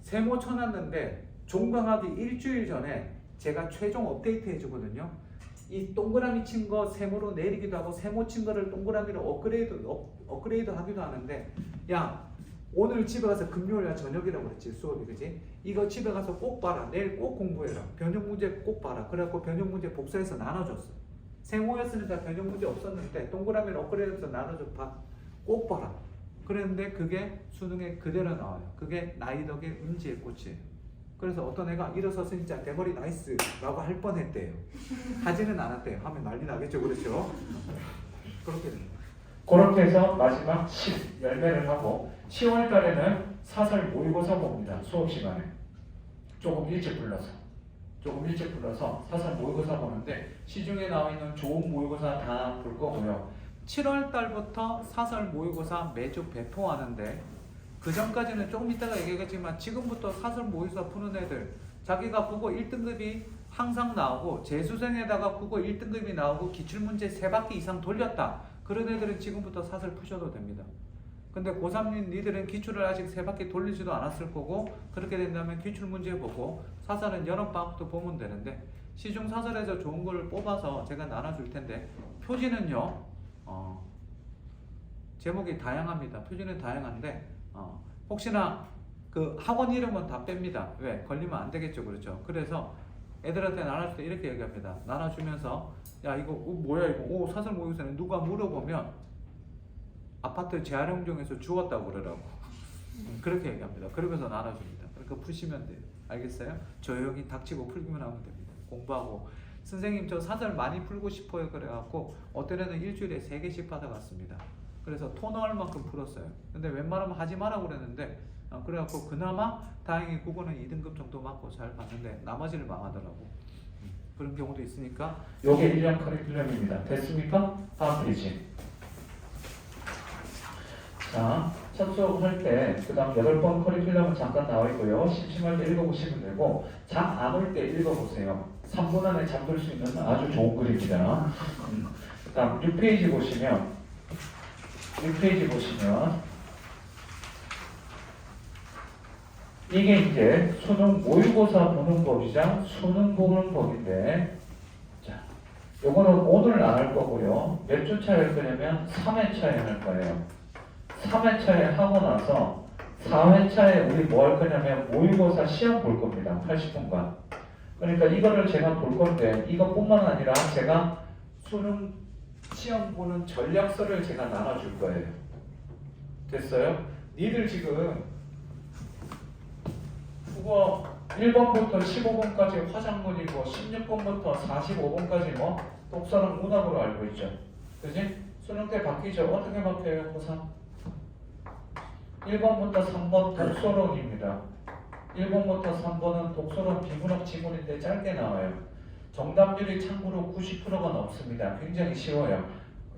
세모 쳐놨는데 종강하기 일주일 전에 제가 최종 업데이트 해주거든요. 이 동그라미 친 거 세모로 내리기도 하고 세모 친 거를 동그라미로 업그레이드 하기도 하는데 야 오늘 집에 가서 금요일날 저녁이라고 그랬지 수업이 그지? 이거 집에 가서 꼭 봐라. 내일 꼭 공부해라. 변형 문제 꼭 봐라. 그래갖고 변형 문제 복사해서 나눠줬어. 세모였으니까 변형 문제 없었는데 동그라미를 업그레이드해서 나눠줘 꼭 봐라. 그랬는데 그게 수능에 그대로 나와요. 그게 나이 덕의 운지의 꽃이에요. 그래서 어떤 애가 일어서서 진짜 대머리 나이스 라고 할 뻔했대요. 하지는 않았대요. 하면 난리 나겠죠. 그렇죠? 그렇게 됩니다. 그렇게 해서 마지막 10 열매를 하고 10월 달에는 사설 모의고사 봅니다. 수업 시간에 조금 일찍 불러서 사설 모의고사 보는데 시중에 나와 있는 좋은 모의고사 다 볼 거고요. 7월 달부터 사설 모의고사 매주 배포하는데 그 전까지는 조금 이따가 얘기하겠지만 지금부터 사설 모의고사 푸는 애들 자기가 국어 1등급이 항상 나오고 재수생에다가 국어 1등급이 나오고 기출문제 3바퀴 이상 돌렸다. 그런 애들은 지금부터 사설 푸셔도 됩니다. 근데 고3인 니들은 기출을 아직 3바퀴 돌리지도 않았을 거고 그렇게 된다면 기출문제 보고 사설은 여름방학도 보면 되는데 시중 사설에서 좋은 걸 뽑아서 제가 나눠줄 텐데 표지는요 제목이 다양합니다. 표지는 다양한데 혹시나 그 학원 이름은 다 뺍니다. 왜? 걸리면 안 되겠죠. 그렇죠? 그래서 애들한테 나눠줄 때 이렇게 얘기합니다. 나눠주면서 야 이거 뭐야 이거 사설 모의고사는 누가 물어보면 아파트 재활용정에서 주웠다고 그러라고 그렇게 얘기합니다. 그러면서 나눠줍니다. 그러니까 푸시면 돼요. 알겠어요? 조용히 닥치고 풀기만 하면 됩니다. 공부하고 선생님 저 사설 많이 풀고 싶어요 그래갖고 어떤 애는 일주일에 3개씩 받아갔습니다. 그래서 토 넣을 만큼 풀었어요. 근데 웬만하면 하지 마라고 그랬는데 그래갖고 그나마 다행히 국어는 2등급 정도 맞고 잘 봤는데 나머지를 망하더라고. 그런 경우도 있으니까 요게 1년 커리큘럼입니다. 됐습니까? 다음 페이지. 자, 첫 수업 할 때 그 다음 8번 커리큘럼은 잠깐 나와 있고요. 심심할 때 읽어보시면 되고 잠 안 올 때 읽어보세요. 3분 안에 잠들 수 있는 아주 좋은 글입니다. 그 다음 6페이지 보시면 이게 이제 수능 모의고사 보는 법이자 수능 보는 법인데 자, 요거는 오늘 안 할 거고요. 몇 주 차에 할 거냐면 3회차에 할 거예요. 3회차에 하고 나서 4회차에 우리 뭐 할 거냐면 모의고사 시험 볼 겁니다. 80분간. 그러니까 이거를 제가 볼 건데 이것뿐만 아니라 제가 수능 시험 보는 전략서를 제가 나눠줄 거예요. 됐어요? 니들 지금 국어 1번부터 15번까지 화작문이고 16번부터 45번까지 뭐 독서랑 문학으로 알고 있죠. 그지? 수능 때 바뀌죠. 어떻게 바뀌어요? 고3 1번부터 3번 독서론입니다. 1번부터 3번은 독서론 비문학 지문인데 짧게 나와요. 정답률이 참고로 90%가 넘습니다. 굉장히 쉬워요.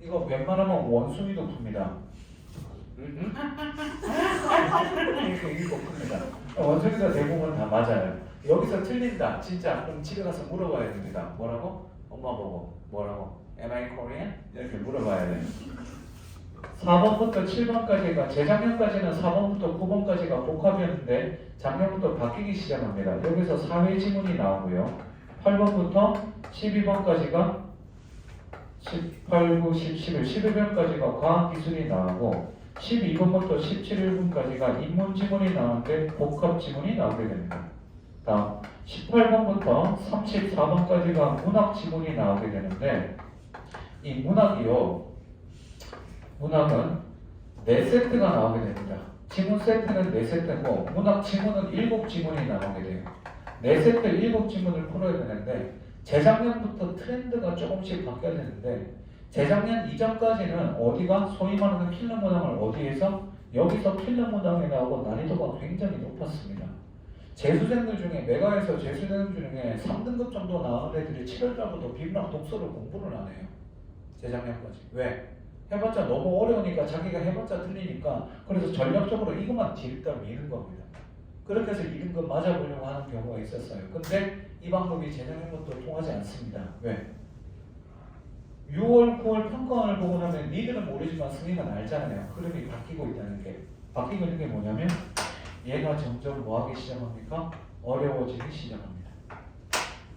이거 웬만하면 원숭이도 풉니다. 이거 풉니다. 원숭이도 대부분 다 맞아요. 여기서 틀린다. 진짜 그럼 집에 가서 물어봐야 됩니다. 뭐라고? 엄마 보고 뭐라고? Am I Korean? 이렇게 물어봐야 돼요. 4번부터 7번까지가 재작년까지는 4번부터 9번까지가 복합이었는데 작년부터 바뀌기 시작합니다. 여기서 4회 지문이 나오고요. 8번부터 12번까지가 18, 9, 10, 11, 11번까지가 과학기술이 나오고 12번부터 17, 1분까지가 인문 지문이 나오는데 복합 지문이 나오게 됩니다. 다음 18번부터 34번까지가 문학 지문이 나오게 되는데 이 문학이요. 문학은 4세트가 나오게 됩니다. 지문 세트는 4세트고 문학 지문은 7지문이 나오게 돼요. 4세트 7지문을 풀어야 되는데 재작년부터 트렌드가 조금씩 바뀌어야 되는데 재작년 이전까지는 어디가 소위 말하는 필름 문항을 어디에서 여기서 필름 문항이 나오고 난이도가 굉장히 높았습니다. 재수생들 중에 메가에서 재수생들 중에 3등급 정도 나온 애들이 7월달부터 비문학 독서를 공부를 안 해요. 재작년까지. 왜? 해봤자 너무 어려우니까 자기가 해봤자 틀리니까 그래서 전략적으로 이것만 뒤를 미는 겁니다. 그렇게 해서 2등급 맞아보려고 하는 경우가 있었어요. 근데 이 방법이 재작년부터 통하지 않습니다. 왜? 6월, 9월 평가원을 보고 나면 니들은 모르지만 승희는 알잖아요. 흐름이 바뀌고 있다는 게. 바뀌고 있는 게 뭐냐면 얘가 점점 뭐하기 시작합니까? 어려워지기 시작합니다.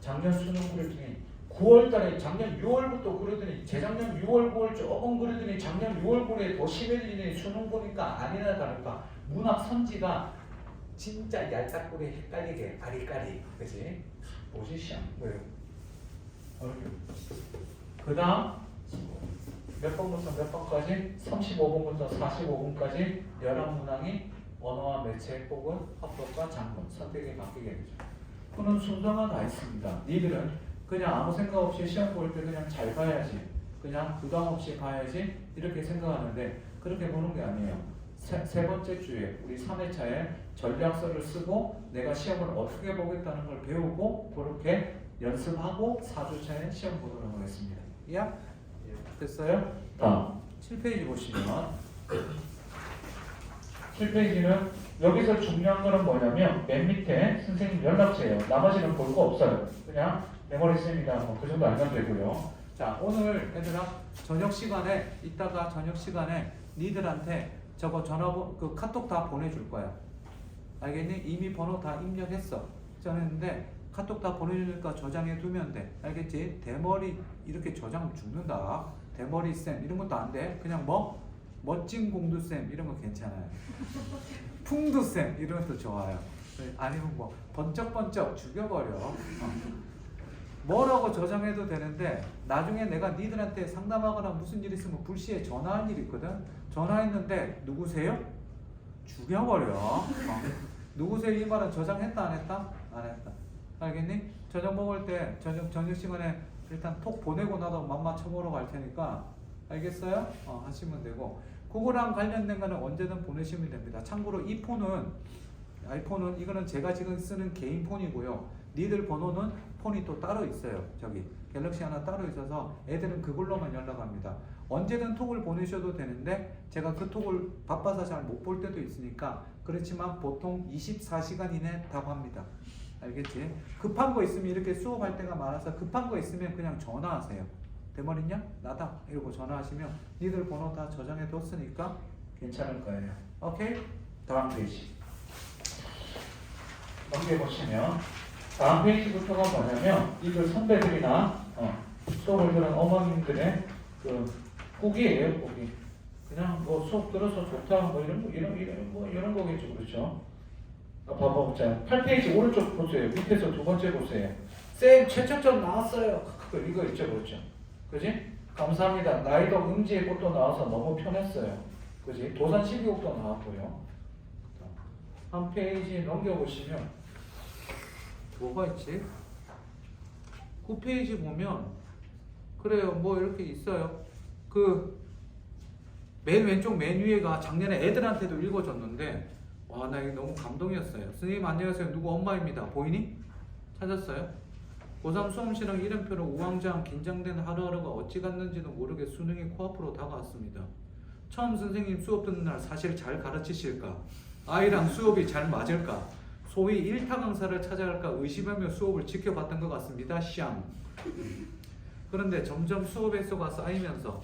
작년 수능 그랬더니 9월달에 작년 6월부터 그러더니 재작년 6월, 9월 조금 그러더니 작년 6월, 9월에 더 심해지니 수능 보니까 아니나 다를까 문학 선지가 진짜 얄딱구리 헷갈리게 아리까리 그치? 뭐지 시험? 왜요? 그 다음 몇 번부터 몇 번까지? 35번부터 45번까지 11문항이 언어와 매체 혹은 합법과 장문 선택이 바뀌게 되죠. 그런 순서가 다 있습니다. 니들은 그냥 아무 생각 없이 시험 볼 때 그냥 잘 봐야지 그냥 부담 없이 봐야지 이렇게 생각하는데 그렇게 보는 게 아니에요. 세 번째 주에 우리 3회차에 전략서를 쓰고 내가 시험을 어떻게 보겠다는 걸 배우고 그렇게 연습하고 4주차에 시험 보도록 하겠습니다. 야? 됐어요? 다음 7페이지 보시면 7페이지는 여기서 중요한 거는 뭐냐면 맨 밑에 선생님 연락처예요. 나머지는 볼 거 없어요. 그냥 메모리 쌤이다 뭐 그 정도 알면 되고요. 자 오늘 얘들아 저녁 시간에 이따가 저녁 시간에 니들한테 저거 전화번호 그 카톡 다 보내줄 거야. 알겠니? 이미 번호 다 입력했어. 전했는데 카톡 다 보내주니까 저장해 두면 돼. 알겠지? 대머리 이렇게 저장하면 죽는다. 대머리 쌤 이런 것도 안 돼. 그냥 뭐 멋진 공두 쌤 이런 거 괜찮아요. 풍두 쌤 이런 것도 좋아요. 아니면 뭐 번쩍번쩍 죽여버려. 뭐라고 저장해도 되는데 나중에 내가 니들한테 상담하거나 무슨 일 있으면 불시에 전화할 일이 있거든. 전화했는데 누구세요? 죽여버려. 누구세요? 이 말은 저장했다 안 했다? 안 했다. 알겠니? 저녁 먹을 때 저녁 시간에 일단 톡 보내고 나도 맘마 쳐보러 갈 테니까 알겠어요? 하시면 되고 그거랑 관련된 거는 언제든 보내시면 됩니다. 참고로 이 폰은 아이폰은 이거는 제가 지금 쓰는 개인 폰이고요. 니들 번호는 폰이 또 따로 있어요. 저기 갤럭시 하나 따로 있어서 애들은 그걸로만 연락합니다. 언제든 톡을 보내셔도 되는데 제가 그 톡을 바빠서 잘 못 볼 때도 있으니까 그렇지만 보통 24시간 이내 답합니다. 알겠지? 급한 거 있으면 이렇게 수업할 때가 많아서 급한 거 있으면 그냥 전화하세요. 대머리냐? 나다. 이러고 전화하시면 니들 번호 다 저장해 뒀으니까 괜찮을 거예요. 오케이? 다음 페이지 넘겨보시면 다음 페이지부터가 뭐냐면 이들 선배들이나 수업을 들은 어머님들의 그 꾸기예요. 꾸기. 그냥 뭐 수업 들어서 좋다 뭐 이런 거겠죠. 그렇죠? 봐보자. 8페이지 오른쪽 보세요. 밑에서 두 번째 보세요. 쌤 최초점 나왔어요. 이거 있죠. 그렇죠? 그지? 감사합니다. 나이도 음지의 꽃도 나와서 너무 편했어요. 그지? 도산 12곡도 나왔고요. 한 페이지 넘겨보시면 뭐가 있지? 9페이지 보면 그래요. 뭐 이렇게 있어요. 그 맨 왼쪽 맨 위에가 작년에 애들한테도 읽어줬는데 와 나 이거 너무 감동이었어요. 선생님 안녕하세요. 누구 엄마입니다. 보이니? 찾았어요? 고3 수험시랑 이름표로 우왕좌왕 긴장된 하루하루가 어찌 갔는지도 모르게 수능이 코앞으로 다가왔습니다. 처음 선생님 수업 듣는 날 사실 잘 가르치실까? 아이랑 수업이 잘 맞을까? 소위 일타 강사를 찾아갈까 의심하며 수업을 지켜봤던 것 같습니다. 샹. 그런데 점점 수업 횟수가 쌓이면서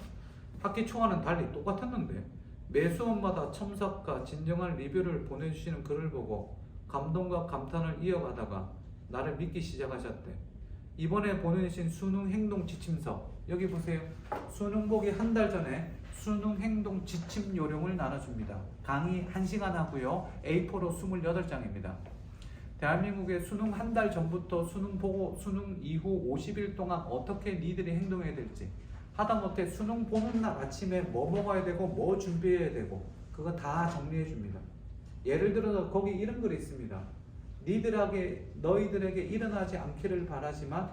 학기 초와는 달리 똑같았는데 매 수업마다 첨삭과 진정한 리뷰를 보내주시는 글을 보고 감동과 감탄을 이어가다가 나를 믿기 시작하셨대. 이번에 보내주신 수능 행동 지침서 여기 보세요. 수능 보기 한 달 전에 수능 행동 지침 요령을 나눠줍니다. 강의 1시간 하고요. A4로 28장입니다. 대한민국의 수능 한 달 전부터 수능 보고 수능 이후 50일 동안 어떻게 니들이 행동해야 될지, 하다못해 수능 보는 날 아침에 뭐 먹어야 되고 뭐 준비해야 되고 그거 다 정리해 줍니다. 예를 들어서 거기 이런 글이 있습니다. 너희들에게 일어나지 않기를 바라지만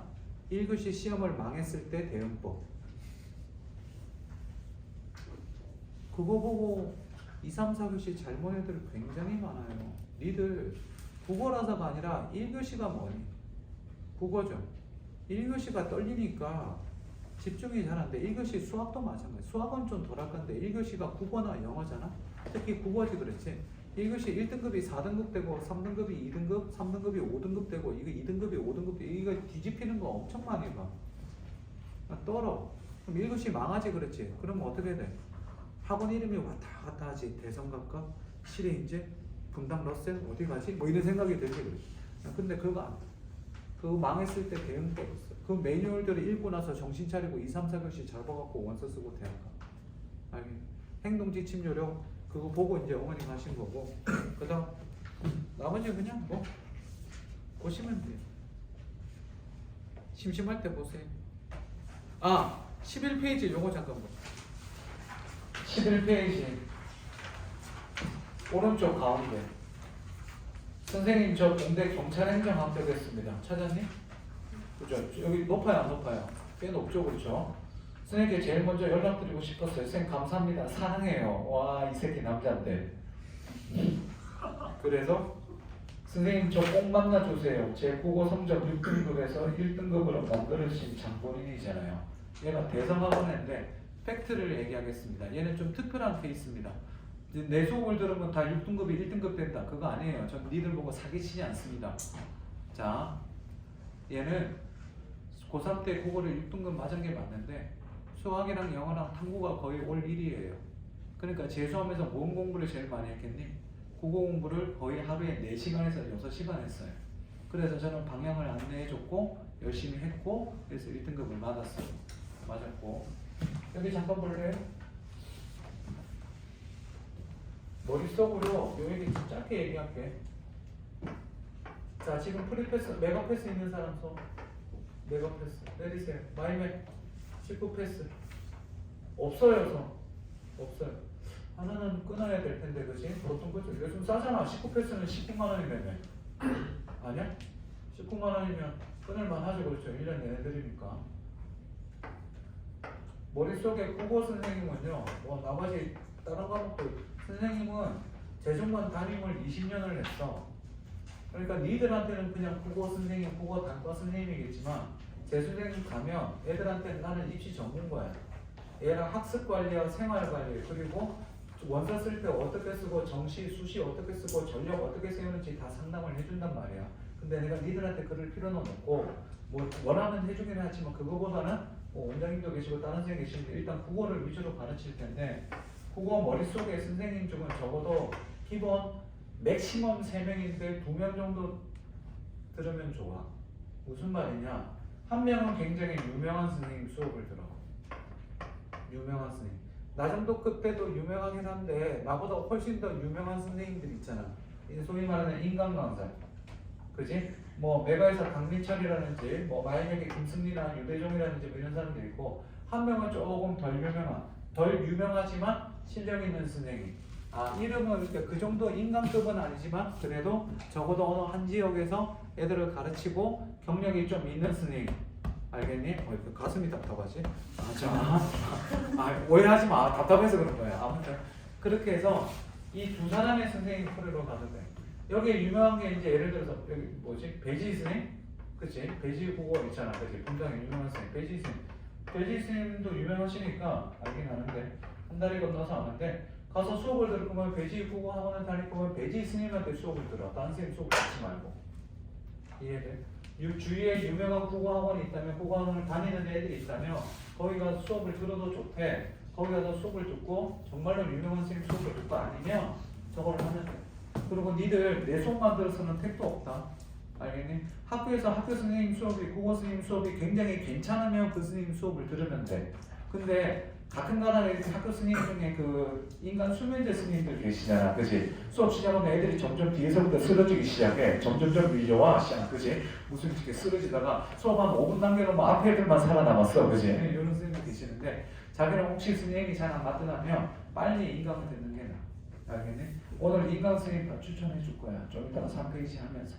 1교시 시험을 망했을 때 대응법. 그거 보고 2, 3, 4교시 잘 본 애들 굉장히 많아요. 니들 국어라서가 아니라 1교시가 뭐니? 국어죠. 1교시가 떨리니까 집중이 잘 안 돼. 1교시 수학도 마찬가지. 수학은 좀 덜할 건데 1교시가 국어나 영어잖아. 특히 국어지 그렇지. 1교시 1등급이 4등급 되고 3등급이 2등급, 3등급이 5등급 되고 이거 2등급이 5등급 되고 이거 뒤집히는 거 엄청 많이 봐. 떨어. 그럼 1교시 망하지 그렇지. 그러면 어떻게 돼? 학원 이름이 왔다 갔다 하지. 대성각과 실외인재, 분당 러셀 어디 가지? 뭐 이런 생각이 들지 그래. 근데 그거 안 돼. 그거 망했을 때 대응법 있어. 그 매뉴얼들을 읽고 나서 정신 차리고 2, 3, 4교시 잘 봐갖고 원서 쓰고 대학 가. 아니, 행동지침 요령 그거 보고 이제 어머니 가신 거고. 그다음 나머지 그냥 뭐 보시면 돼요. 심심할 때 보세요. 11페이지 요거 잠깐 봐. 11페이지 오른쪽 가운데. 선생님 저 공대 경찰행정 합격했습니다. 찾았니? 그죠? 여기 높아요 안 높아요? 꽤 높죠 그렇죠? 선생님께 제일 먼저 연락드리고 싶었어요. 선생님 감사합니다. 사랑해요. 와 이 새끼 남자인데. 그래서 선생님 저 꼭 만나주세요. 제 국어 성적 6등급에서 1등급으로 만들어주신 장본인이잖아요. 얘가 대성학원인데 팩트를 얘기하겠습니다. 얘는 좀 특별한 케이스입니다. 내 수업을 들으면 다 6등급이 1등급 된다. 그거 아니에요. 전 니들 보고 사기치지 않습니다. 자, 얘는 고3 때 국어를 6등급 맞은 게 맞는데 수학이랑 영어랑 탐구가 거의 올 1위예요. 그러니까 재수하면서 뭔 공부를 제일 많이 했겠니? 국어 공부를 거의 하루에 4시간에서 6시간 했어요. 그래서 저는 방향을 안내해줬고 열심히 했고 그래서 1등급을 맞았어요. 맞았고 여기 잠깐 볼래요? 머릿속으로 요 얘기 좀 짧게 얘기할게. 자 지금 프리패스, 메가패스 있는 사람 손. 메가패스 내리세요. 마이맥 19패스 없어요 손. 없어요. 하나는 끊어야 될 텐데 그치? 보통 그죠? 요즘 싸잖아. 19패스는 19만 원이라며. 아니야? 19만 원이면 끊을만 하죠 그렇죠? 1년 내내 드리니까. 머릿속에 국어 선생님은요 뭐 나머지 다른 과목도 선생님은 재중반 담임을 20년을 했어. 그러니까 니들한테는 그냥 국어 선생님, 국어 단과 선생님이겠지만 재수생님 가면 애들한테 나는 입시 전문가야. 얘랑 학습 관리와 생활 관리 그리고 원서 쓸 때 어떻게 쓰고 정시, 수시 어떻게 쓰고 전력 어떻게 세우는지 다 상담을 해준단 말이야. 근데 내가 니들한테 그럴 필요는 없고 뭐 원하면 해주긴 하지만 그거보다는 뭐 원장님도 계시고 다른 선생님 계시는데 일단 국어를 위주로 가르칠 텐데 국어 머릿속에 선생님 중은 적어도 기본 맥시멈 3명인데 2명 정도 들으면 좋아. 무슨 말이냐? 한 명은 굉장히 유명한 선생님 수업을 들어. 유명한 선생님. 나 정도 급 때도 유명하긴 한데 나보다 훨씬 더 유명한 선생님들 있잖아. 소위 말하는 인간 강사. 그지? 뭐 메가에서 강민철이라든지 뭐 마이맥의 김승리나 유대종이라든지 뭐 이런 사람들이 있고 한 명은 조금 덜 유명하지만 실력 있는 선생님. 이름은 그 정도 인간급은 아니지만 그래도 적어도 어느 한 지역에서 애들을 가르치고 경력이 좀 있는 선생님. 알겠니? 가슴이 답답하지? 오해하지 마. 답답해서 그런 거야. 아무튼 그렇게 해서 이 두 사람의 선생님 프로로 가도 돼. 여기에 유명한 게 이제 예를 들어서 여기 뭐지? 배지 선생님? 그치? 배지 국어 있잖아. 그치? 분당에 유명한 선생님. 배지 선생님. 배지 선생님도 유명하시니까 알긴 아는데 한 다리 건너서 아는데 가서 수업을 들을 거면 배지 국어 학원을 다닐 거면 배지 스님한테 수업을 들어. 다른 선생님 수업 듣지 말고. 이해돼? 주위에 유명한 국어 학원이 있다면 국어 학원을 다니는 애들이 있다면 거기 가서 수업을 들어도 좋대. 거기 가서 수업을 듣고 정말로 유명한 선생님 수업을 듣고 아니면 저걸 하면 돼. 그리고 니들 내 손만 들어서는 택도 없다. 알겠니? 학교에서 학교 선생님 수업이 국어 선생님 수업이 굉장히 괜찮으면 그 선생님 수업을 들으면 돼. 근데 가끔가다 학교 스님 중에 그 인간 수면제 스님들 계시잖아, 그지? 수업 시작하면 애들이 점점 뒤에서부터 쓰러지기 시작해. 점점점 밀려와, 그지? 무슨 이렇게 쓰러지다가 수업 한 5분 남겨놓으면 앞에 애들만 살아남았어, 그지? 이런 스님들 계시는데 자기는 혹시 스님이 잘 안 맞더라면 빨리 인강을 듣는 게 나아. 알겠니? 오늘 인강 스님 다 추천해 줄 거야. 좀 이따가 3페이지 하면서.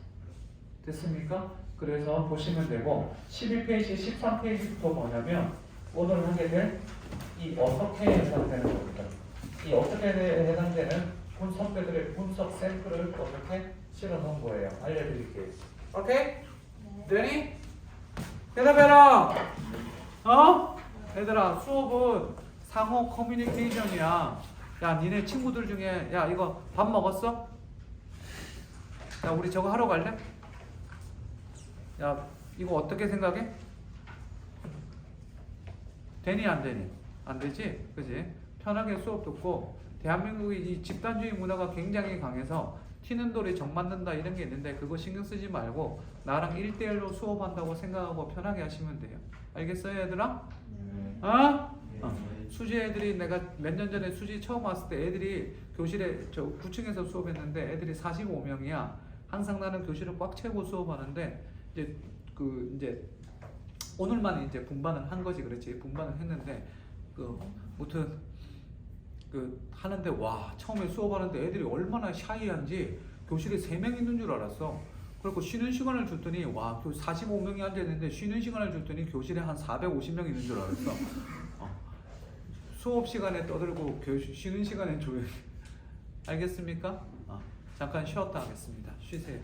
됐습니까? 그래서 보시면 되고 12페이지, 13페이지부터 뭐냐면 오늘 하게 될 이 어떻게 해당되는 겁니다. 이 어떻게 해당되는 선배들의 분석 샘플을 어떻게 실어 놓은 거예요. 알려드릴게요. 오케이? 되니? 대답해라. 어? 얘들아, 수업은 상호 커뮤니케이션이야. 야, 니네 친구들 중에 야, 이거 밥 먹었어? 야, 우리 저거 하러 갈래? 야, 이거 어떻게 생각해? 되니 안 되니? 안 되지? 그지? 편하게 수업 듣고 대한민국의 이 집단주의 문화가 굉장히 강해서 튀는 돌이 정 맞는다 이런 게 있는데 그거 신경 쓰지 말고 나랑 1대1로 수업한다고 생각하고 편하게 하시면 돼요. 알겠어요, 얘들아? 어? 수지 애들이 내가 몇 년 전에 수지 처음 왔을 때 애들이 교실에 저 9층에서 수업했는데 애들이 45명이야. 항상 나는 교실을 꽉 채우고 수업하는데 이제 오늘만 이제 분반은 한 거지, 그렇지? 분반은 했는데 무튼 하는데 와, 처음에 수업하는데 애들이 얼마나 샤이한지 교실에 3명 있는 줄 알았어. 그리고 쉬는 시간을 줬더니 와, 45명이 앉아 있는데 쉬는 시간을 줬더니 교실에 한 450명 있는 줄 알았어. 수업 시간에 떠들고 쉬는 시간에 조용히. 알겠습니까? 잠깐 쉬었다 하겠습니다. 쉬세요.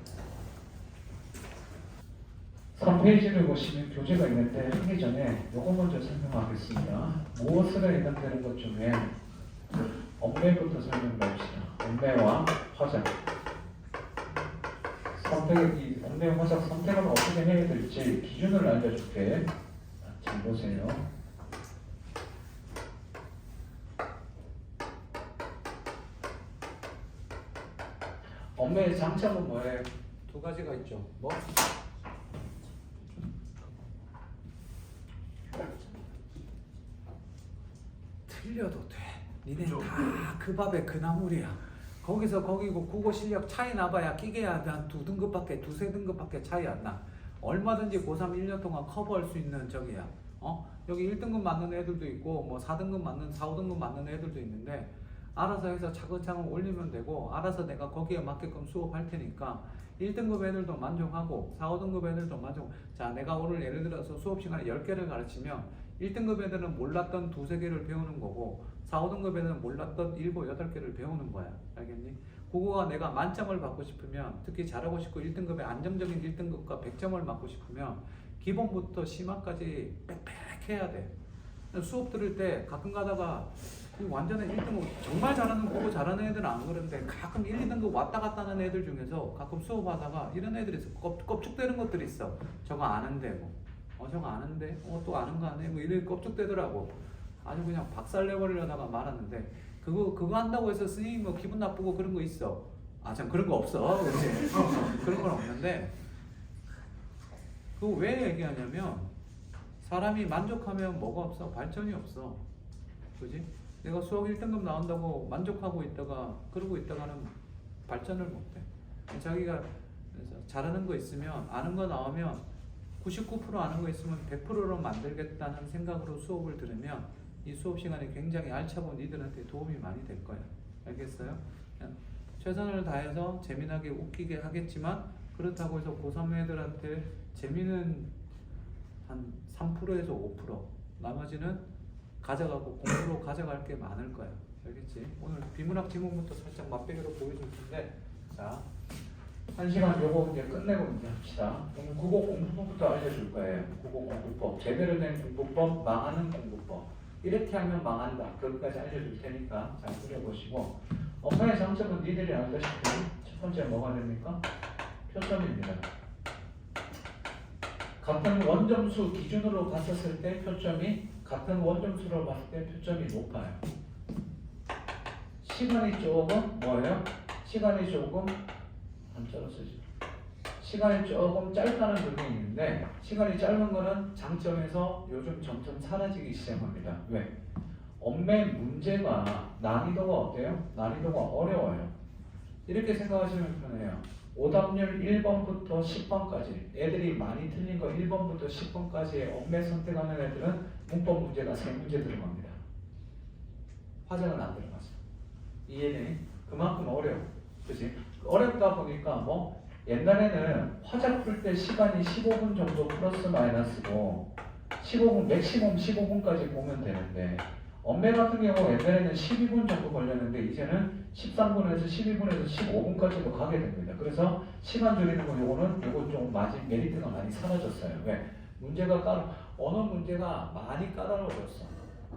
3페이지를 보시면 교재가 있는데 하기 전에 요거 먼저 설명하겠습니다. 무엇으로 해당되는 것 중에 엄매부터 설명해봅시다. 엄매와 화작. 이 엄매 화작 선택을 어떻게 해야 될지 기준을 알려줄게. 잘 보세요. 엄매의 장점은 뭐예요? 2가지가 있죠. 뭐? 틀려도 돼. 니네 다 그 밥에 그 나물이야. 거기서 거기고 국어 실력 차이 나봐야 끼게야 한 2등급밖에 2-3등급밖에 차이 안 나. 얼마든지 고3 1년 동안 커버할 수 있는 저기야. 여기 1등급 맞는 애들도 있고 뭐 4등급 맞는 4-5등급 맞는 애들도 있는데 알아서 해서 차근차근 올리면 되고 알아서 내가 거기에 맞게끔 수업할 테니까 1등급 애들도 만족하고 4-5등급 애들도 만족. 자, 내가 오늘 예를 들어서 수업 시간에 10개를 가르치면 1등급 애들은 몰랐던 2-3개를 배우는 거고 4-5등급 애들은 몰랐던 7-8개를 배우는 거야. 알겠니? 그거가 내가 만점을 받고 싶으면 특히 잘하고 싶고 1등급의 안정적인 1등급과 100점을 맞고 싶으면 기본부터 심화까지 빽빽해야 돼. 수업 들을 때 가끔 가다가 완전히 1등급 정말 잘하는 거고 잘하는 애들은 안 그런데 가끔 1-2등급 왔다 갔다 하는 애들 중에서 가끔 수업하다가 이런 애들이 있어. 껍죽대는 것들이 있어. 저거 아는데 뭐 저거 아는데 또 아는 거 아네 뭐 이런 껍죽대더라고. 아주 그냥 박살내버리려다가 말았는데 그거 한다고 해서 스님 뭐 기분 나쁘고 그런 거 있어. 참 그런 거 없어. 그렇지? 그런 건 없는데 그거 왜 얘기하냐면 사람이 만족하면 뭐가 없어? 발전이 없어. 그지? 내가 수학 1등급 나온다고 만족하고 있다가 그러고 있다가는 발전을 못해. 자기가 잘하는 거 있으면 아는 거 나오면 99% 아는 거 있으면 100%로 만들겠다는 생각으로 수업을 들으면 이 수업 시간이 굉장히 알차고 니들한테 도움이 많이 될 거야. 알겠어요? 최선을 다해서 재미나게 웃기게 하겠지만 그렇다고 해서 고3 애들한테 재미는 한 3%에서 5%, 나머지는 가져가고 공부로 가져갈 게 많을 거야. 알겠지? 오늘 비문학 지문부터 살짝 맛배기로 보여줄 텐데, 자, 1시간 요거 이제 끝내고 이제 합시다. 오늘 국어 공부법부터 알려줄 거예요. 국어 공부법, 제대로 된 공부법, 망하는 공부법. 이렇게 하면 망한다. 그것까지 알려줄 테니까 잘 그려보시고. 엄마의 장점은 니들이 알다시피 첫 번째 뭐가 됩니까? 표점입니다. 같은 원점수 기준으로 봤었을 때 표점이 같은 원점수로 봤을 때 표점이 높아요. 시간이 조금 뭐예요? 시간이 조금 한자로 쓰죠. 시간이 조금 짧다는 부분이 있는데 시간이 짧은 거는 장점에서 요즘 점점 사라지기 시작합니다. 왜? 엄매 문제가 난이도가 어때요? 난이도가 어려워요. 이렇게 생각하시면 편해요. 오답률 1번부터 10번까지 애들이 많이 틀린 거 1번부터 10번까지의 엄매 선택하는 애들은 문법 문제가 3문제 들어갑니다. 화장은 안 들어가죠. 이해되니? 그만큼 어려워. 그치? 어렵다 보니까 뭐 옛날에는 화작 풀 때 시간이 15분 정도 플러스 마이너스고 15분 맥시멈 15분까지 보면 되는데 엄매 같은 경우 옛날에는 12분 정도 걸렸는데 이제는 13분에서 12분에서 15분까지도 가게 됩니다. 그래서 시간 줄이는 거 요거 좀 메리트가 많이 사라졌어요. 왜? 언어 문제가 많이 까다로워졌어.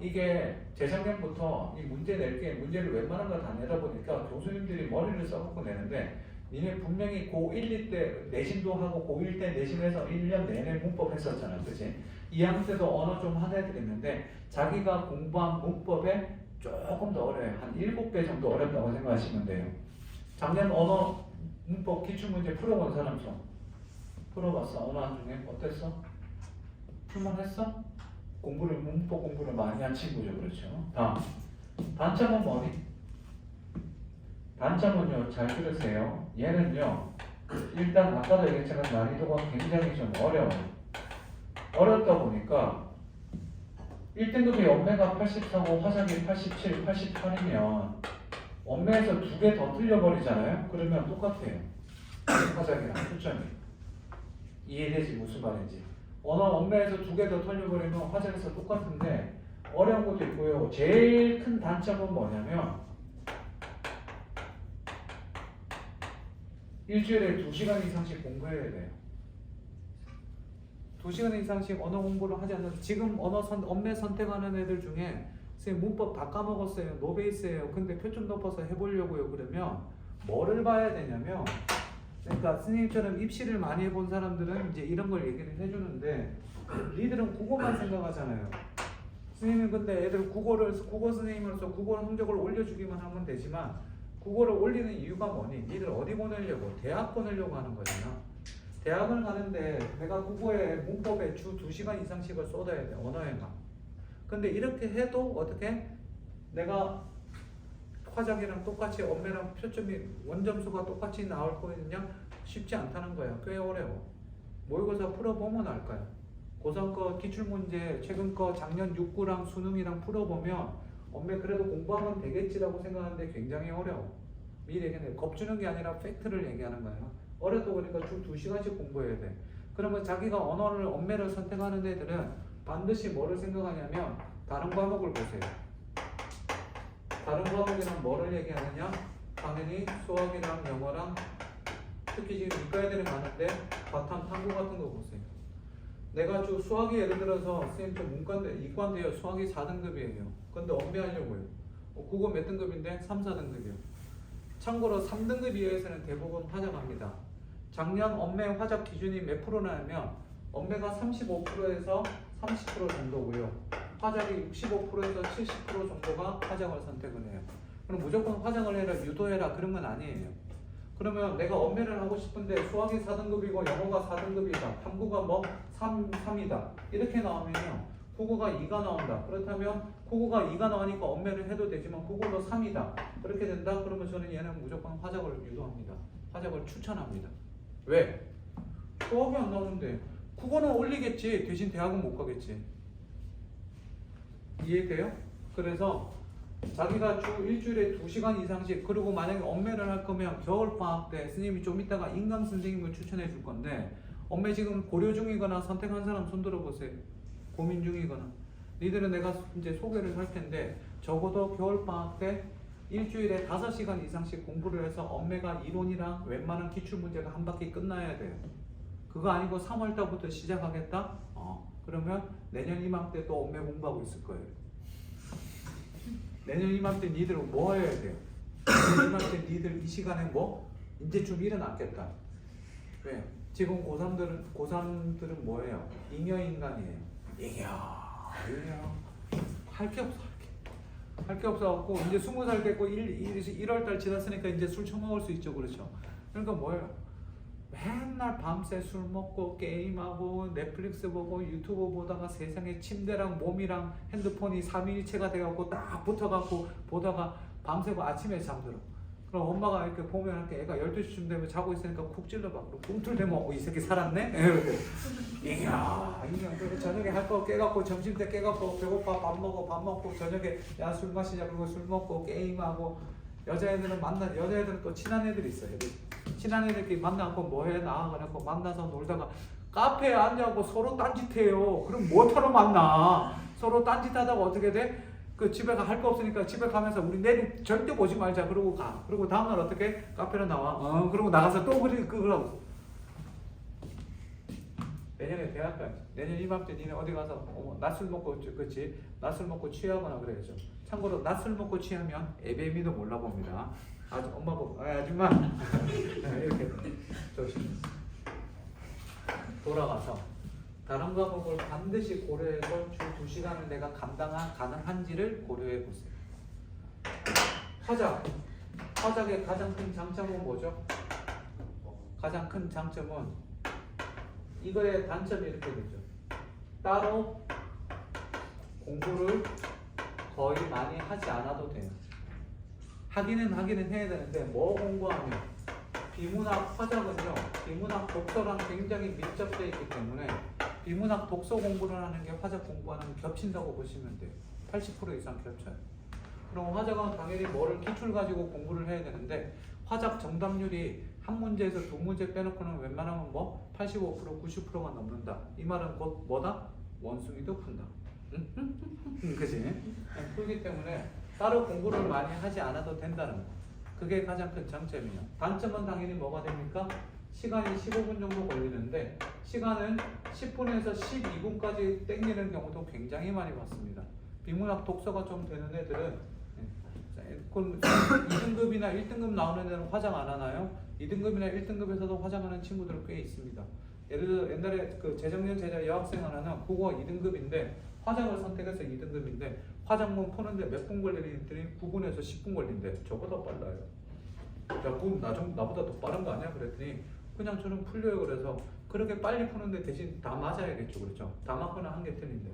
이게 재작년부터 이 문제 문제를 웬만한 거 다 내다 보니까 교수님들이 머리를 써갖고 내는데 니네 분명히 고1 때 내신도 하고 고1 때 내신에서 1년 내내 문법 했었잖아. 그치? 2학년 때도 언어 좀 한 애들 있는데 자기가 공부한 문법에 조금 더 어려워요. 한 7배 정도 어렵다고 생각하시면 돼요. 작년 언어 문법 기출문제 풀어본 사람 좀 풀어봤어? 언어 한 중에 어땠어? 풀만했어? 문법 공부를 많이 한 친구죠. 그렇죠? 다음 단점은 뭐니? 단점은요, 잘 들으세요. 얘는요, 일단 아까도 얘기했지만 난이도가 굉장히 좀 어려워요. 어렵다 보니까 1등급이 엄매가 84고 화작이 87, 88이면 엄매에서 2개 더 틀려버리잖아요? 그러면 똑같아요. 화작이랑 초점이. 이해되지? 무슨 말인지. 엄매에서 2개 더 틀려버리면 화작에서 똑같은데 어려운 것도 있고요. 제일 큰 단점은 뭐냐면 일주일에 2시간 이상씩 공부해야 돼요. 2시간 이상씩 언어 공부를 하지 않는 지금 엄매 선택하는 애들 중에 선생님 문법 다 까먹었어요. 노베이스예요. 근데 표준 높아서 해보려고요. 그러면 뭐를 봐야 되냐면 그러니까 선생님처럼 입시를 많이 해본 사람들은 이제 이런 걸 얘기를 해주는데 니들은 국어만 생각하잖아요. 선생님은 근데 애들 국어 선생님으로서 국어 성적을 올려주기만 하면 되지만 국어를 올리는 이유가 뭐니? 니들 어디 보내려고? 대학 보내려고 하는 거잖아. 대학을 가는데 내가 국어에 문법에 주 2시간 이상씩을 쏟아야 돼. 언어에만. 근데 이렇게 해도 어떻게? 내가 화작이랑 똑같이 엄매랑 표점이 원점수가 똑같이 나올 거냐? 쉽지 않다는 거야. 꽤 어려워. 모의고사 풀어보면 알까요? 고3 거 기출문제 최근 거 작년 6구랑 수능이랑 풀어보면 엄매 그래도 공부하면 되겠지라고 생각하는데 굉장히 어려워. 미리 얘기하는 겁주는 게 아니라 팩트를 얘기하는 거예요. 어렵다 보니까 주 2시간씩 공부해야 돼. 그러면 자기가 엄매를 선택하는 애들은 반드시 뭐를 생각하냐면 다른 과목을 보세요. 다른 과목이랑 뭐를 얘기하느냐? 당연히 수학이랑 영어랑 특히 지금 이과 애들이 많은데 과탐, 탐구 같은 거 보세요. 내가 수학이 예를 들어서 선생님 저 문과인데 이과인데요. 수학이 4등급이에요. 근데 엄매하려고요. 국어 몇 등급인데? 3, 4등급이요. 참고로 3등급 이하에서는 대부분 화작합니다. 작년 엄매 화작 기준이 몇 프로냐면 엄매가 35%에서 30% 정도고요. 화작이 65%에서 70% 정도가 화작을 선택을 해요. 그럼 무조건 화작을 해라, 유도해라 그런 건 아니에요. 그러면 내가 엄매를 하고 싶은데 수학이 4등급이고 영어가 4등급이다. 탐구가 3이다. 이렇게 나오면요. 국어가 2가 나온다. 그렇다면 국어가 2가 나오니까 엄매를 해도 되지만 국어도 3이다. 그렇게 된다. 그러면 저는 얘는 무조건 화작을 유도합니다. 화작을 추천합니다. 왜? 수학이 안 나오는데 국어는 올리겠지. 대신 대학은 못 가겠지. 이해돼요? 그래서 자기가 주 일주일에 2시간 이상씩 그리고 만약에 엄매를 할 거면 겨울방학 때 스님이 좀 이따가 인강 선생님을 추천해 줄 건데 엄매 지금 고려 중이거나 선택한 사람 손 들어보세요. 고민 중이거나 니들은 내가 이제 소개를 할 텐데 적어도 겨울방학 때 일주일에 5시간 이상씩 공부를 해서 엄매가 이론이랑 웬만한 기출문제가 한 바퀴 끝나야 돼요. 그거 아니고 3월달부터 시작하겠다? 그러면 내년 이맘때 또 엄매 공부하고 있을 거예요. 내년 이맘때 니들 뭐 해야 돼요? 내년 이맘때 니들 이 시간에 이제 좀 일어났겠다. 왜? 지금 고3들은 뭐예요? 잉여인간이에요. 할 게 없어. 할 게 없어갖고 이제 20살 됐고 1월달 지났으니까 이제 술 처먹을 수 있죠. 그렇죠? 그러니까 뭐예요? 맨날 밤새 술 먹고 게임하고 넷플릭스 보고 유튜브 보다가 세상에 침대랑 몸이랑 핸드폰이 삼위일체가 돼갖고 딱 붙어갖고 보다가 밤새고 아침에 잠들어. 그럼 엄마가 이렇게 보면 이렇게 애가 12시쯤 되면 자고 있으니까 쿡 찔러봐. 그럼 꿈틀대면 이 새끼 살았네? 이렇게. 이야, 그리고 저녁에 할 거 깨갖고 점심 때 깨갖고 배고파 밥 먹고 저녁에 야 술 마시자 그러고 술 먹고 게임하고 여자애들은 또 친한 애들이 있어요. 친한 애들끼리 만나고 뭐해 나가고 만나서 놀다가 카페에 앉아갖고 서로 딴짓해요. 그럼 뭐하러 만나? 서로 딴짓하다가 어떻게 돼? 그 집에 할 거 없으니까 집에 가면서 우리 내일 절대 보지 말자 그러고 가. 그리고 다음날 어떻게? 카페로 나와. 그러고 나가서 또 그러고. 내년에 대학 가야지. 내년 이맘때 니네 어디 가서 낮술 먹고 그치? 낮술 먹고 취하거나 그래야죠. 참고로 낮술 먹고 취하면 애배미도 몰라봅니다. 아주 엄마 보고 아줌마 이렇게 조심. 돌아가서 다른 과목을 반드시 고려해서 주 2시간을 내가 가능한지를 고려해 보세요. 화작의 가장 큰 장점은 뭐죠? 가장 큰 장점은 이거의 단점이 이렇게 되죠. 따로 공부를 거의 많이 하지 않아도 돼요. 하기는 해야 되는데 뭐 공부하면 비문학 화작은요. 비문학 독서랑 굉장히 밀접되어 있기 때문에 비문학 독서 공부를 하는 게 화작 공부하는 겹친다고 보시면 돼요. 80% 이상 겹쳐요. 그럼 화작은 당연히 뭐를 기출 가지고 공부를 해야 되는데 화작 정답률이 한 문제에서 두 문제 빼놓고는 웬만하면 뭐 85% 90%가 넘는다. 이 말은 곧 뭐다? 원숭이도 푼다. 그치? 풀기 때문에 따로 공부를 많이 하지 않아도 된다는 거. 그게 가장 큰 장점이에요. 단점은 당연히 뭐가 됩니까? 시간이 15분 정도 걸리는데 시간은 10분에서 12분까지 땡기는 경우도 굉장히 많이 봤습니다. 비문학 독서가 좀 되는 애들은 그럼 2등급이나 1등급 나오는 애들은 화장 안 하나요? 2등급이나 1등급에서도 화장하는 친구들 꽤 있습니다. 예를 들어 옛날에 그 재작년 제자 여학생 하나는 국어 2등급인데 화장을 선택해서 2등급인데 화장문 푸는데 몇 분 걸리더니 9분에서 10분 걸린대. 저보다 빨라요. 야, 그럼 나보다 더 빠른 거 아니야? 그랬더니 그냥 저는 풀려요. 그래서 그렇게 빨리 푸는데 대신 다 맞아야겠죠. 그렇죠? 다 맞거나 한 개 틀린대요.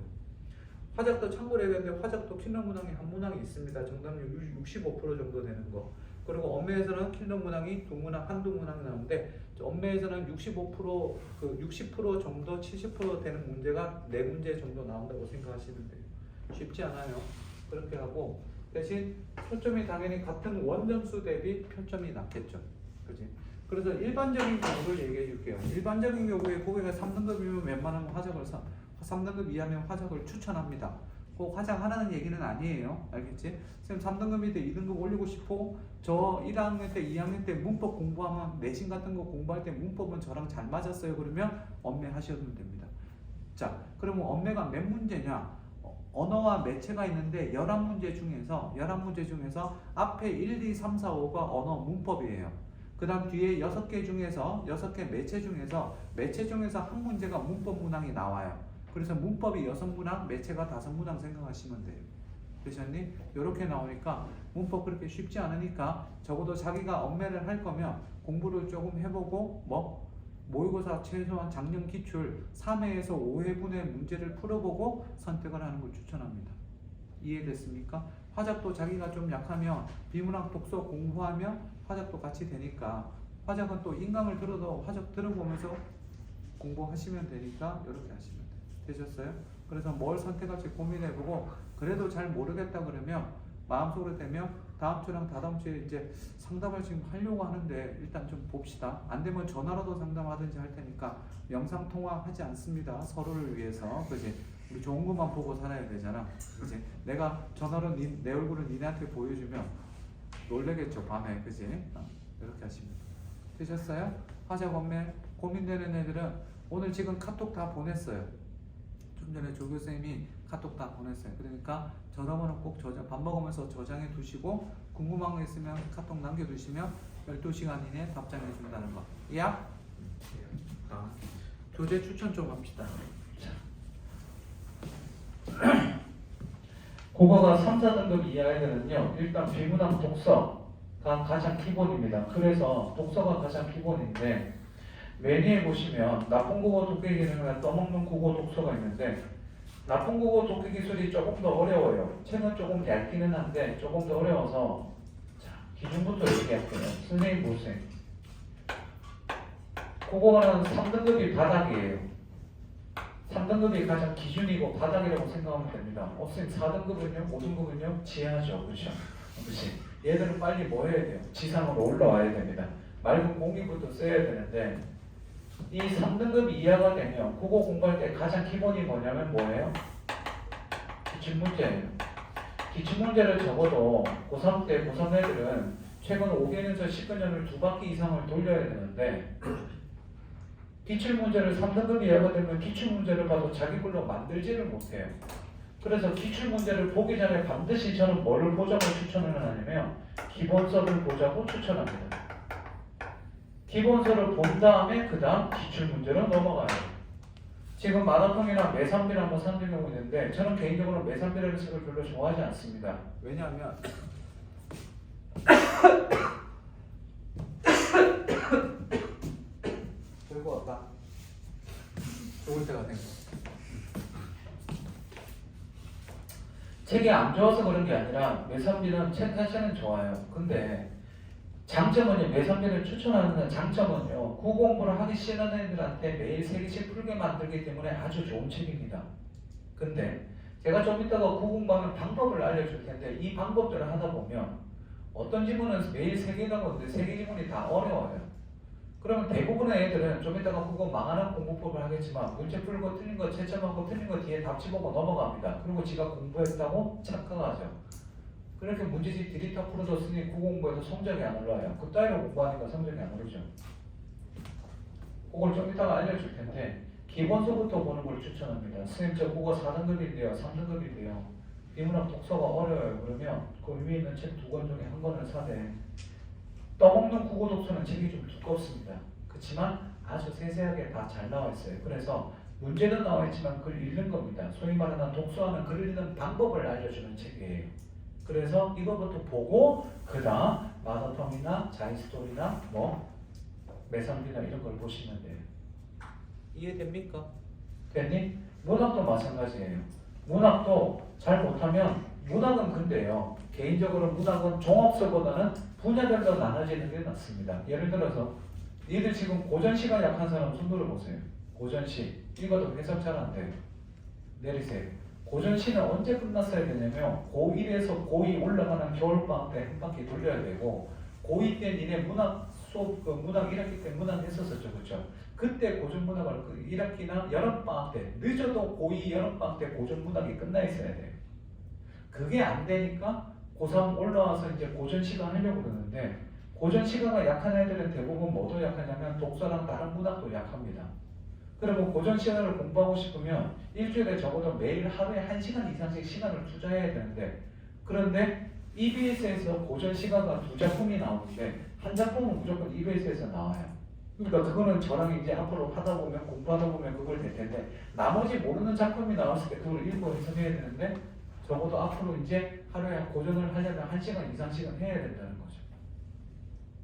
화작도 참고로 해야겠는데 화작도 킬러 문항이 한 문항이 있습니다. 정답률 65% 정도 되는 거. 그리고 엄매에서는 킬러 문항이 한두 문항 나오는데 엄매에서는 60% 정도 70% 되는 문제가 4문제 정도 나온다고 생각하시면 돼요. 쉽지 않아요. 그렇게 하고 대신 표점이 당연히 같은 원점수 대비 표점이 낮겠죠. 그지? 그래서 일반적인 경우를 얘기해 줄게요. 일반적인 경우에 고객가 3등급이면 웬만하면 화작을 3등급 이하면 화작을 추천합니다. 꼭 화장하라는 얘기는 아니에요. 알겠지? 선생님 3등급인데 2등급 올리고 싶어? 저 1학년 때 2학년 때 문법 공부하면 내신 같은 거 공부할 때 문법은 저랑 잘 맞았어요. 그러면 엄매 하셔도 됩니다. 자, 그러면 엄매가 몇 문제냐? 언어와 매체가 있는데 11문제 중에서 앞에 1, 2, 3, 4, 5가 언어 문법이에요. 그 다음 뒤에 6개 중에서 6개 매체 중에서 한 문제가 문법 문항이 나와요. 그래서 문법이 6문항, 매체가 5문항 생각하시면 돼요. 되셨니? 이렇게 나오니까 문법 그렇게 쉽지 않으니까 적어도 자기가 엄매를 할 거면 공부를 조금 해보고 모의고사 최소한 작년 기출 3회에서 5회분의 문제를 풀어보고 선택을 하는 걸 추천합니다. 이해됐습니까? 화작도 자기가 좀 약하면 비문학 독서 공부하면 화작도 같이 되니까 화작은 또 인강을 들어도 화작 들어보면서 공부하시면 되니까 이렇게 하시면 돼요. 되셨어요? 그래서 뭘 선택할지 고민해보고 그래도 잘 모르겠다 그러면 마음속으로 되면 다음 주랑 다다음 주에 이제 상담을 지금 하려고 하는데 일단 좀 봅시다. 안 되면 전화로도 상담하든지 할 테니까 영상 통화하지 않습니다. 서로를 위해서. 그지? 우리 좋은 것만 보고 살아야 되잖아. 그지? 내가 전화로 내 얼굴을 니네한테 보여주면 놀래겠죠, 밤에. 그지? 이렇게 하시면 되셨어요? 화작 엄매 고민되는 애들은 오늘 지금 카톡 다 보냈어요. 좀 전에 조교쌤이 카톡 다 보냈어요. 그러니까 전화번호 꼭 밥 먹으면서 저장해 두시고 궁금한 거 있으면 카톡 남겨두시면 12시간 이내에 답장해 준다는 거. 야? 교재 추천 좀 합시다. 국어가 3, 4등급 이하 애들은요, 일단 비문학 독서가 가장 기본입니다. 그래서 독서가 가장 기본인데 메뉴에 보시면 나쁜 국어 독해 기능이나 떠먹는 국어 독서가 있는데 나쁜 국어 독해 기술이 조금 더 어려워요. 책은 조금 얇기는 한데 조금 더 어려워서 자, 기준부터 얘기할게요. 선생님 보세요. 국어는 3등급이 바닥이에요. 3등급이 가장 기준이고 바닥이라고 생각하면 됩니다. 선생님 4등급은요? 5등급은요? 지하죠. 그렇죠? 그렇지. 얘들은 빨리 뭐 해야 돼요? 지상으로 올라와야 됩니다. 맑은 공기부터 써야 되는데 이 3등급 이하가 되면 국어 공부할 때 가장 기본이 뭐냐면 뭐예요? 기출문제예요. 기출문제를 적어도 고3 때 고3 애들은 최근 5개년에서 10개년을 2바퀴 이상을 돌려야 되는데 기출문제를 3등급 이하가 되면 기출문제를 봐도 자기 걸로 만들지를 못해요. 그래서 기출문제를 보기 전에 반드시 저는 뭐를 보자고 추천을 하냐면 기본서를 보자고 추천합니다. 기본서를 본 다음에 그 다음 기출문제로 넘어가요. 지금 마라톤이나 매산비랑 뭐 산비라고 있는데 저는 개인적으로 매산비라는 책을 별로 좋아하지 않습니다. 왜냐하면 들고 왔다. 죽을 때가 된 거. 책이 안 좋아서 그런 게 아니라 매산비는 책 자체는 좋아요. 근데 장점은요, 매산비를 추천하는 장점은요, 국어공부를 하기 싫은 애들한테 매일 3개씩 풀게 만들기 때문에 아주 좋은 책입니다. 근데 제가 좀 이따가 국어공부하는 방법을 알려줄 텐데 이 방법들을 하다 보면 어떤 지문은 매일 3개 나오는데 3개 지문이 다 어려워요. 그러면 대부분의 애들은 좀 이따가 국어 망하는 공부법을 하겠지만 문제 풀고 틀린 거 채점하고 틀린 거 뒤에 답지 보고 넘어갑니다. 그리고 지가 공부했다고 착각하죠. 그렇게 문제집 디리타 풀어줬으니 국어 공부에서 성적이 안 올라요. 그따위로 공부하니까 성적이 안 오르죠. 그걸 좀 이따가 알려줄 텐데 기본서부터 보는 걸 추천합니다. 선생님 저 국어 4등급인데요. 3등급인데요. 비문학 독서가 어려워요. 그러면 그 위에 있는 책 2권 중에 한 권을 사되 떠먹는 국어 독서는 책이 좀 두껍습니다. 그렇지만 아주 세세하게 다 잘 나와 있어요. 그래서 문제는 나와 있지만 글 읽는 겁니다. 소위 말하는 독서하는 글 읽는 방법을 알려주는 책이에요. 그래서 이거부터 보고 그 다음 마더텅이나 자이스토리나 뭐 매산비나 이런 걸 보시면 돼요. 이해됩니까? 됐니? 문학도 마찬가지예요. 문학도 잘 못하면 문학은 근데요. 개인적으로 문학은 종합서보다는 분야별로 나눠지는 게 낫습니다. 예를 들어서 니들 지금 고전시가 약한 사람 손 들어보세요. 고전시 읽어도 해석 잘 안 돼요. 내리세요. 고전시는 언제 끝났어야 되냐면 고1에서 고2 올라가는 겨울방학 때 한 바퀴 돌려야 되고 고2 때 니네 문학 수업 문학 1학기 때 문학 했었었죠. 그렇죠? 그때 고전문학을 1학기나 여름방학 때 늦어도 고2 여름방학 때 고전문학이 끝나 있어야 돼요. 그게 안 되니까 고3 올라와서 이제 고전시간 하려고 그러는데 고전시간가 약한 애들은 대부분 뭐도 약하냐면 독서랑 다른 문학도 약합니다. 그리고 고전 시간을 공부하고 싶으면 일주일에 적어도 매일 하루에 1시간 이상씩 시간을 투자해야 되는데 그런데 EBS에서 고전 시간과 2작품이 나오는데 한 작품은 무조건 EBS에서 나와요. 그러니까 그거는 저랑 이제 앞으로 하다 보면 공부하다 보면 그걸 될 텐데 나머지 모르는 작품이 나왔을 때 그걸 읽고 해석해야 되는데 적어도 앞으로 이제 하루에 고전을 하려면 1시간 이상씩은 해야 된다는 거죠.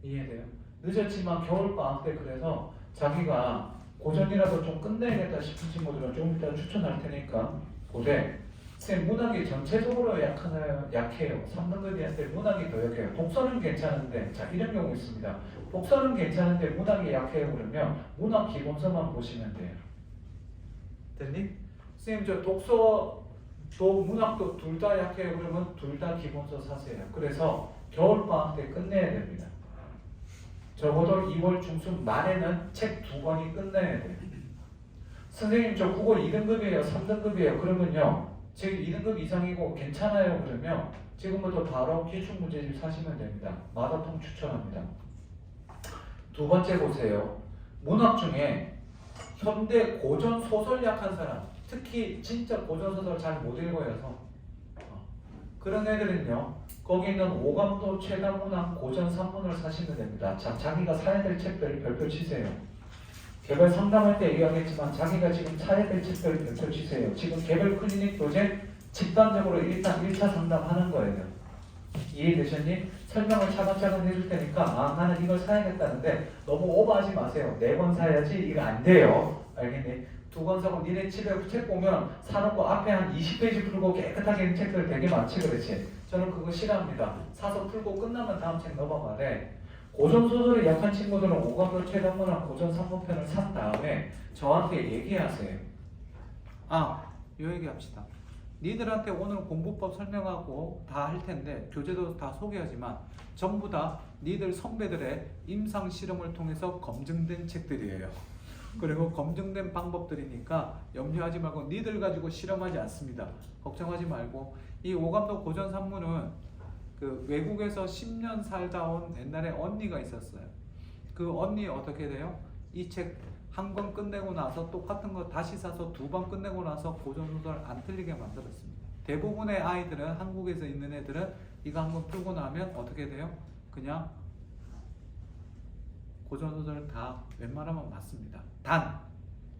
이해돼요? 늦었지만 겨울방학 때 그래서 자기가 고전이라도 좀 끝내야겠다 싶은 친구들은 좀 이따 추천할 테니까 고대 쌤 문학이 전체적으로 약해요. 3등급이한테 문학이 더 약해요. 독서는 괜찮은데 자 이런 경우 있습니다. 독서는 괜찮은데 문학이 약해요. 그러면 문학 기본서만 보시면 돼요. 됐니? 쌤 저 독서도 문학도 둘 다 약해요. 그러면 둘 다 기본서 사세요. 그래서 겨울방학 때 끝내야 됩니다. 적어도 2월 중순 말에는 책 2권이 끝나야 돼요. 선생님 저 국어 2등급이에요. 3등급이에요. 그러면요. 지금 2등급 이상이고 괜찮아요. 그러면 지금부터 바로 기출문제집 사시면 됩니다. 마더텅 추천합니다. 두 번째 보세요. 문학 중에 현대 고전 소설 약한 사람 특히 진짜 고전 소설 잘 못 읽어서 그런 애들은요. 거기 있는 오감도 최단문학 고전 3문을 사시면 됩니다. 자, 자기가 사야 될 책들 별표 치세요. 개별 상담할 때 얘기하겠지만 자기가 지금 사야 될 책들 별표 치세요. 지금 개별 클리닉 프로젝트 집단적으로 일단 1차 상담하는 거예요. 이해되셨니? 설명을 차근차근 해줄 테니까 나는 이걸 사야겠다는데 너무 오버하지 마세요. 4권 사야지 이거 안 돼요. 알겠니? 2권 사고 니네 집에 책 보면 사놓고 앞에 한 20페이지 풀고 깨끗하게 있는 책들 되게 많지 그렇지? 저는 그거 싫어합니다. 사서 풀고 끝나면 다음 책 넘어가야 돼. 고전소설이 약한 친구들은 오감도 최단문학 고전 3부편을 산 다음에 저한테 얘기하세요. 요 얘기 합시다. 니들한테 오늘 공부법 설명하고 다 할 텐데 교재도 다 소개하지만 전부 다 니들 선배들의 임상 실험을 통해서 검증된 책들이에요. 그리고 검증된 방법들이니까 염려하지 말고 니들 가지고 실험하지 않습니다. 걱정하지 말고 이 오감도 고전 산문은 그 외국에서 10년 살다 온 옛날에 언니가 있었어요. 그 언니 어떻게 돼요? 이 책 한 권 끝내고 나서 똑같은 거 다시 사서 2번 끝내고 나서 고전소설 안 틀리게 만들었습니다. 대부분의 아이들은 한국에서 있는 애들은 이거 한 번 풀고 나면 어떻게 돼요? 그냥 고전소설 다 웬만하면 맞습니다. 단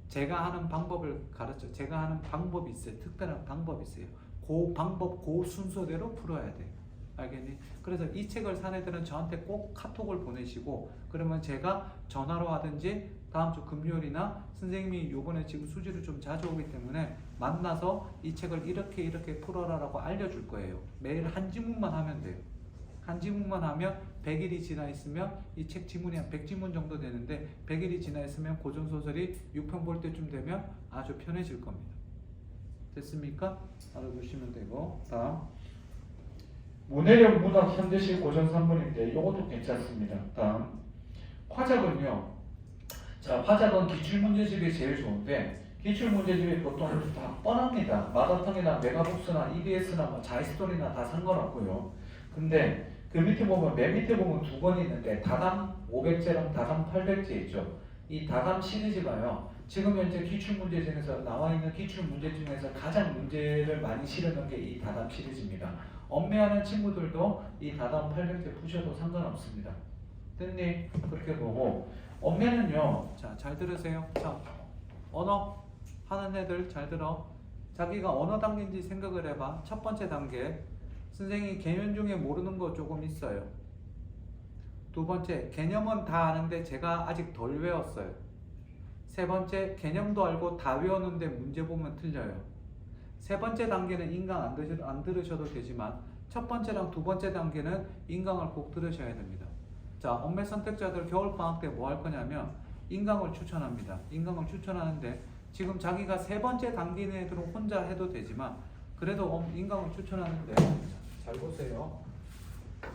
제가 하는 방법을 가르쳐 제가 하는 방법이 있어요. 특별한 방법이 있어요. 그 방법 그 순서대로 풀어야 돼. 알겠니? 그래서 이 책을 산 애들은 저한테 꼭 카톡을 보내시고 그러면 제가 전화로 하든지 다음 주 금요일이나 선생님이 요번에 지금 수지를 좀 자주 오기 때문에 만나서 이 책을 이렇게 풀어라라고 알려줄 거예요. 매일 한 지문만 하면 돼요. 한 지문만 하면 100일이 지나 있으면 이 책 지문이 한 100지문 정도 되는데 100일이 지나 있으면 고전소설이 6편 볼 때쯤 되면 아주 편해질 겁니다. 됐습니까? 알아두시면 되고 다음 문해력 문학 현대식 고전 산문인데 이것도 괜찮습니다. 다음 화작은요. 자, 화작은 기출문제집이 제일 좋은데 기출문제집이 보통 다 뻔합니다. 마더텅이나 메가북스나 EBS나 뭐 자이스토리나 다 상관없고요. 근데 그 밑에 보면 맨 밑에 보면 2권이 있는데 다감 500제랑 다감 800제 있죠. 이 다감 시리즈가요. 지금 현재 기출문제 중에서 나와 있는 기출문제 중에서 가장 문제를 많이 실어놓은 게 이 다감 시리즈입니다. 엄매하는 친구들도 이 다감 800제 푸셔도 상관없습니다. 됐니? 그렇게 보고 엄매는요. 자, 잘 들으세요. 자, 언어 하는 애들 잘 들어. 자기가 어느 단계인지 생각을 해봐. 첫 번째 단계 선생님이 개념 중에 모르는 거 조금 있어요. 두 번째 개념은 다 아는데 제가 아직 덜 외웠어요. 세 번째 개념도 알고 다 외웠는데 문제 보면 틀려요. 세 번째 단계는 인강 안 들으셔도 되지만 첫 번째랑 두 번째 단계는 인강을 꼭 들으셔야 됩니다. 자, 엄매 선택자들 겨울방학 때 뭐 할 거냐면 인강을 추천합니다. 인강을 추천하는데 지금 자기가 세 번째 단계 애들은 혼자 해도 되지만 그래도 인강을 추천하는데 잘 보세요.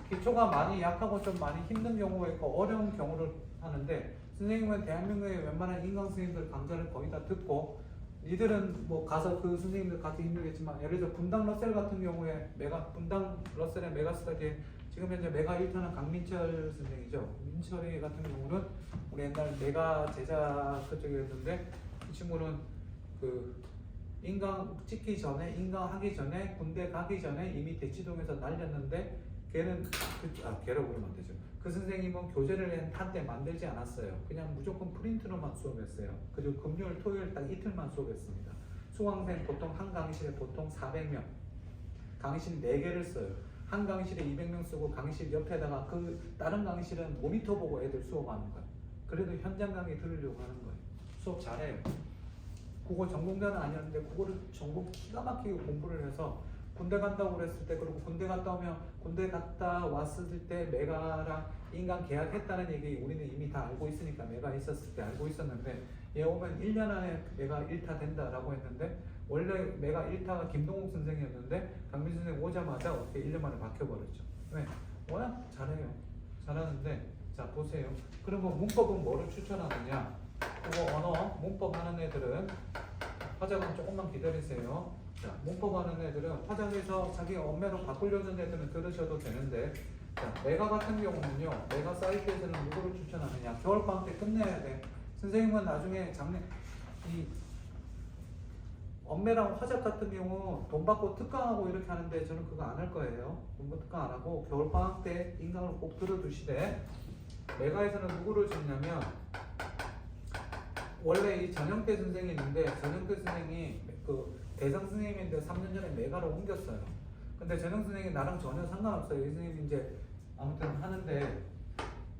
기초가 많이 약하고 좀 많이 힘든 경우가 있고 어려운 경우를 하는데 선생님은 대한민국의 웬만한 인강 선생님들 강좌를 거의 다 듣고 니들은 뭐 가서 그 선생님들 같이 힘들겠지만 예를 들어 분당 러셀 같은 경우에 분당 러셀의 메가스터디에 지금 현재 메가 1타는 강민철 선생이죠. 민철이 같은 경우는 우리 옛날 메가 제자 그쪽이었는데 이 친구는 그 인강 찍기 전에 인강 하기 전에 군대 가기 전에 이미 대치동에서 날렸는데 걔는 걔라고 그러면 안 되죠. 그 선생님은 교재를 한때 만들지 않았어요. 그냥 무조건 프린트로만 수업했어요. 그리고 금요일 토요일 딱 이틀만 수업했습니다. 수강생 보통 한 강의실에 보통 400명 강의실 4개를 써요. 한 강의실에 200명 쓰고 강의실 옆에다가 그 다른 강의실은 모니터 보고 애들 수업하는 거예요. 그래도 현장 강의 들으려고 하는 거예요. 수업 잘해요. 국어 전공자는 아니었는데 국어를 전공 기가 막히게 공부를 해서 군대 간다고 그랬을 때 그리고 군대 갔다 오면 군대 갔다 왔을 때 메가랑 인강 계약했다는 얘기 우리는 이미 다 알고 있으니까 메가 있었을 때 알고 있었는데 얘 오면 1년 안에 메가 1타 된다라고 했는데 원래 메가 1타가 김동욱 선생이었는데 강민 선생 오자마자 어떻게 1년 만에 바뀌어버렸죠. 왜? 워낙 잘해요. 잘하는데 자 보세요. 그러면 문법은 뭐를 추천하느냐? 국어 언어 문법 하는 애들은 화작은 조금만 기다리세요. 자, 문법 하는 애들은 화작에서 자기 엄매로 바꾸려는 애들은 들으셔도 되는데 자, 메가 같은 경우는요. 메가 사이트에서는 누구를 추천하느냐? 겨울방학 때 끝내야 돼. 선생님은 나중에 이 엄매랑 화작 같은 경우 돈 받고 특강하고 이렇게 하는데 저는 그거 안 할 거예요. 돈 받고 특강 안 하고 겨울방학 때 인강을 꼭 들어두시되 메가에서는 누구를 주냐면 원래 이 전영태 선생이 있는데 전영태 선생이 그 대성 선생님인데 3년 전에 메가로 옮겼어요. 근데 전영 선생이 나랑 전혀 상관없어요. 이 선생님이 이제 아무튼 하는데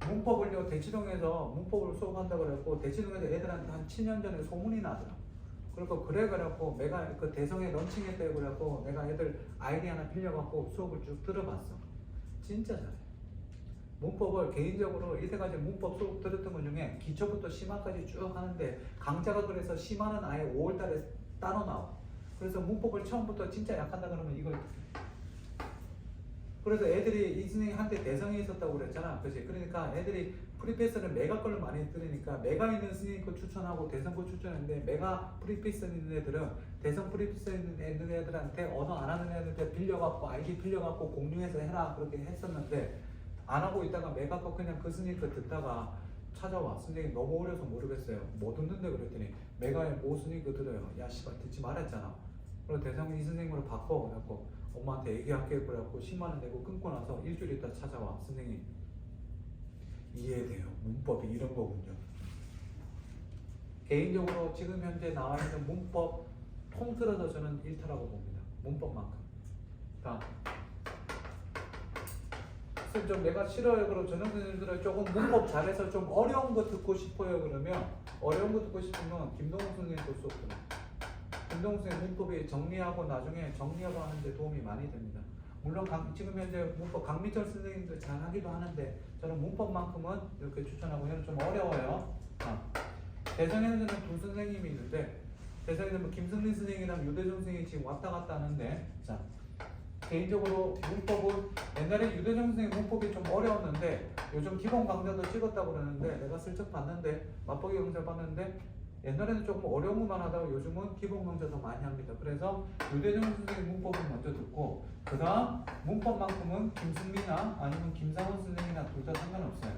문법을요 대치동에서 문법을 수업한다고 그랬고 대치동에서 애들한테 한 7년 전에 소문이 나더라. 그리고 그래갖고 내가 그 대성에 런칭했다고 그래갖고 내가 애들 아이디 하나 빌려갖고 수업을 쭉 들어봤어. 진짜 잘해. 문법을 개인적으로 이때까지 문법 수업 들었던 것 중에 기초부터 심화까지 쭉 하는데 강좌가 그래서 심화는 아예 5월달에 따로 나와. 그래서 문법을 처음부터 진짜 약한다 그러면 이걸 그래서 애들이 이 선생님한테 대성에 있었다고 그랬잖아. 그치? 그러니까 애들이 프리패스는 메가 걸로 많이 들으니까 메가 있는 선생님 거 추천하고 대성 거 추천했는데 메가 프리패스 있는 애들은 대성 프리패스 있는 애들한테 언어 안 하는 애들한테 빌려갖고 아이디 빌려갖고 공유해서 해라 그렇게 했었는데 안 하고 있다가 메가 거 그냥 그 선생님 거 듣다가 찾아와. 선생님 너무 어려서 모르겠어요. 뭐 듣는데 그랬더니 메가의 모 선생님 거 들어요. 야 씨발 듣지 말았잖아. 그래서 대성이 이 선생님으로 바꿔. 그래갖고 엄마한테 얘기할게. 그래갖고 10만원 내고 끊고 나서 일주일 있다 찾아와. 선생님 이해돼요. 문법이 이런 거군요. 개인적으로 지금 현재 나와 있는 문법 통틀어서 저는 1타라고 봅니다. 문법만큼. 다. 좀 내가 싫어요. 그럼 전형선생님들은 조금 문법 잘해서 좀 어려운 거 듣고 싶어요. 그러면 어려운 거 듣고 싶으면 김동욱 선생님 볼 수 없구나. 김동욱 선생님 문법이 정리하고 나중에 정리하고 하는데 도움이 많이 됩니다. 물론 지금 현재 문법 강민철 선생님도 잘 하기도 하는데 저는 문법만큼은 이렇게 추천하고 얘는 좀 어려워요. 대성에는 두 선생님이 있는데 대성에는 뭐 김승린 선생님이랑 유대종 선생님이 지금 왔다 갔다 하는데 자 개인적으로 문법은 옛날에 유대종 선생님 문법이 좀 어려웠는데 요즘 기본 강좌도 찍었다고 그러는데 내가 슬쩍 봤는데 맛보기 강좌 봤는데 옛날에는 조금 어려운 것만 하다가 요즘은 기본 강좌 더 많이 합니다. 그래서 유대종 선생님 문법을 먼저 듣고 그 다음 문법만큼은 김승민이나 아니면 김상원 선생님이나 둘 다 상관없어요.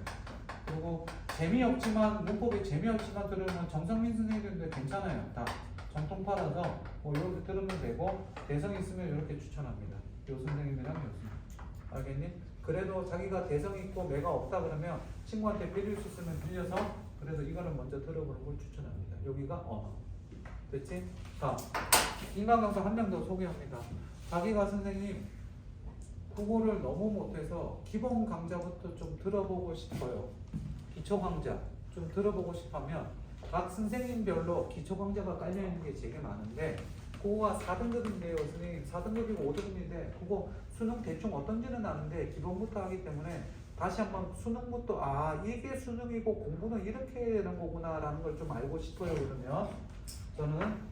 그리고 재미없지만 문법이 재미없지만 들으면 정성민 선생님도 괜찮아요. 다 정통파라서 뭐 이렇게 들으면 되고 대성 있으면 이렇게 추천합니다. 요 선생님이랑 요 선생님. 알겠니? 그래도 자기가 대성 있고 매가 없다 그러면 친구한테 빌릴 수 있으면 빌려서 그래서 이거는 먼저 들어보는 걸 추천합니다. 여기가 언어. 됐지? 자, 인간 강사 한 명 더 소개합니다. 자기가 선생님 국어를 너무 못해서 기본 강좌부터 좀 들어보고 싶어요. 기초 강좌 좀 들어보고 싶으면 각 선생님별로 기초 강좌가 깔려있는 게 되게 많은데 국어가 4등급인데요. 선생님 4등급이고 5등급인데 그거 수능 대충 어떤지는 아는데 기본부터 하기 때문에 다시 한번 수능부터 아 이게 수능이고 공부는 이렇게 하는 거구나 라는 걸 좀 알고 싶어요. 그러면 저는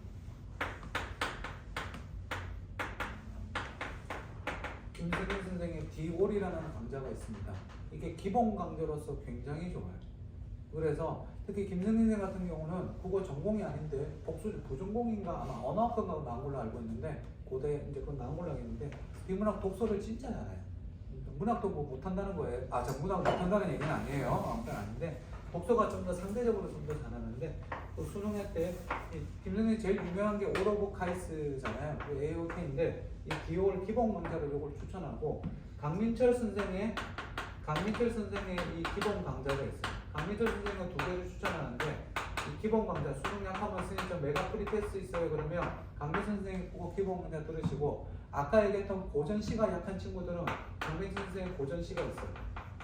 김승민 선생의 디올이라는 강좌가 있습니다. 이게 기본 강좌로서 굉장히 좋아요. 그래서 특히 김승민 선생 같은 경우는 국어 전공이 아닌데 부전공인가 아마 언어학과가 나온 걸로 알고 있는데 고대 이제 그건 나온 걸로 알고 있는데 비문학 독서를 진짜 잘해요. 문학도 뭐 못한다는 거예요. 아, 저 문학 못한다는 얘기는 아니에요. 아무튼 아닌데 독서가 좀 더 상대적으로 좀 더 잘하는데 또 수능할 때 김선생이 제일 유명한 게 올 오브 카이스잖아요. 그 AOK인데 이 디올 기본 강좌를 이걸 추천하고 강민철 선생의 이 기본 강좌가 있어요. 강민철 선생은 두 개를 추천하는데 이 기본 강좌 수능 약하면 스님 좀 메가 프리패스 있어요. 그러면 강민철 선생님 그거 기본 강좌 들으시고 아까 얘기했던 고전시가 약한 친구들은 강민철 선생님 고전시가 있어요.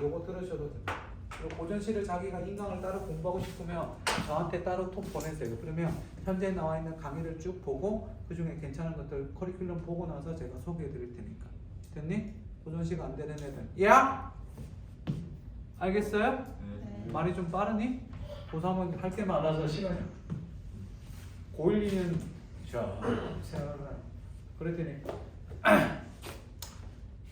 요거 들으셔도 됩니다. 그리고 고전시를 자기가 인강을 따로 공부하고 싶으면 저한테 따로 톡 보내세요. 그러면 현재 나와 있는 강의를 쭉 보고 그 중에 괜찮은 것들 커리큘럼 보고 나서 제가 소개해 드릴 테니까. 됐니? 고전시가 안 되는 애들. 야! 알겠어요? 네. 말이 좀 빠르니? 고3은 할 게 많아서 시간이 고1, 2는 자 그랬더니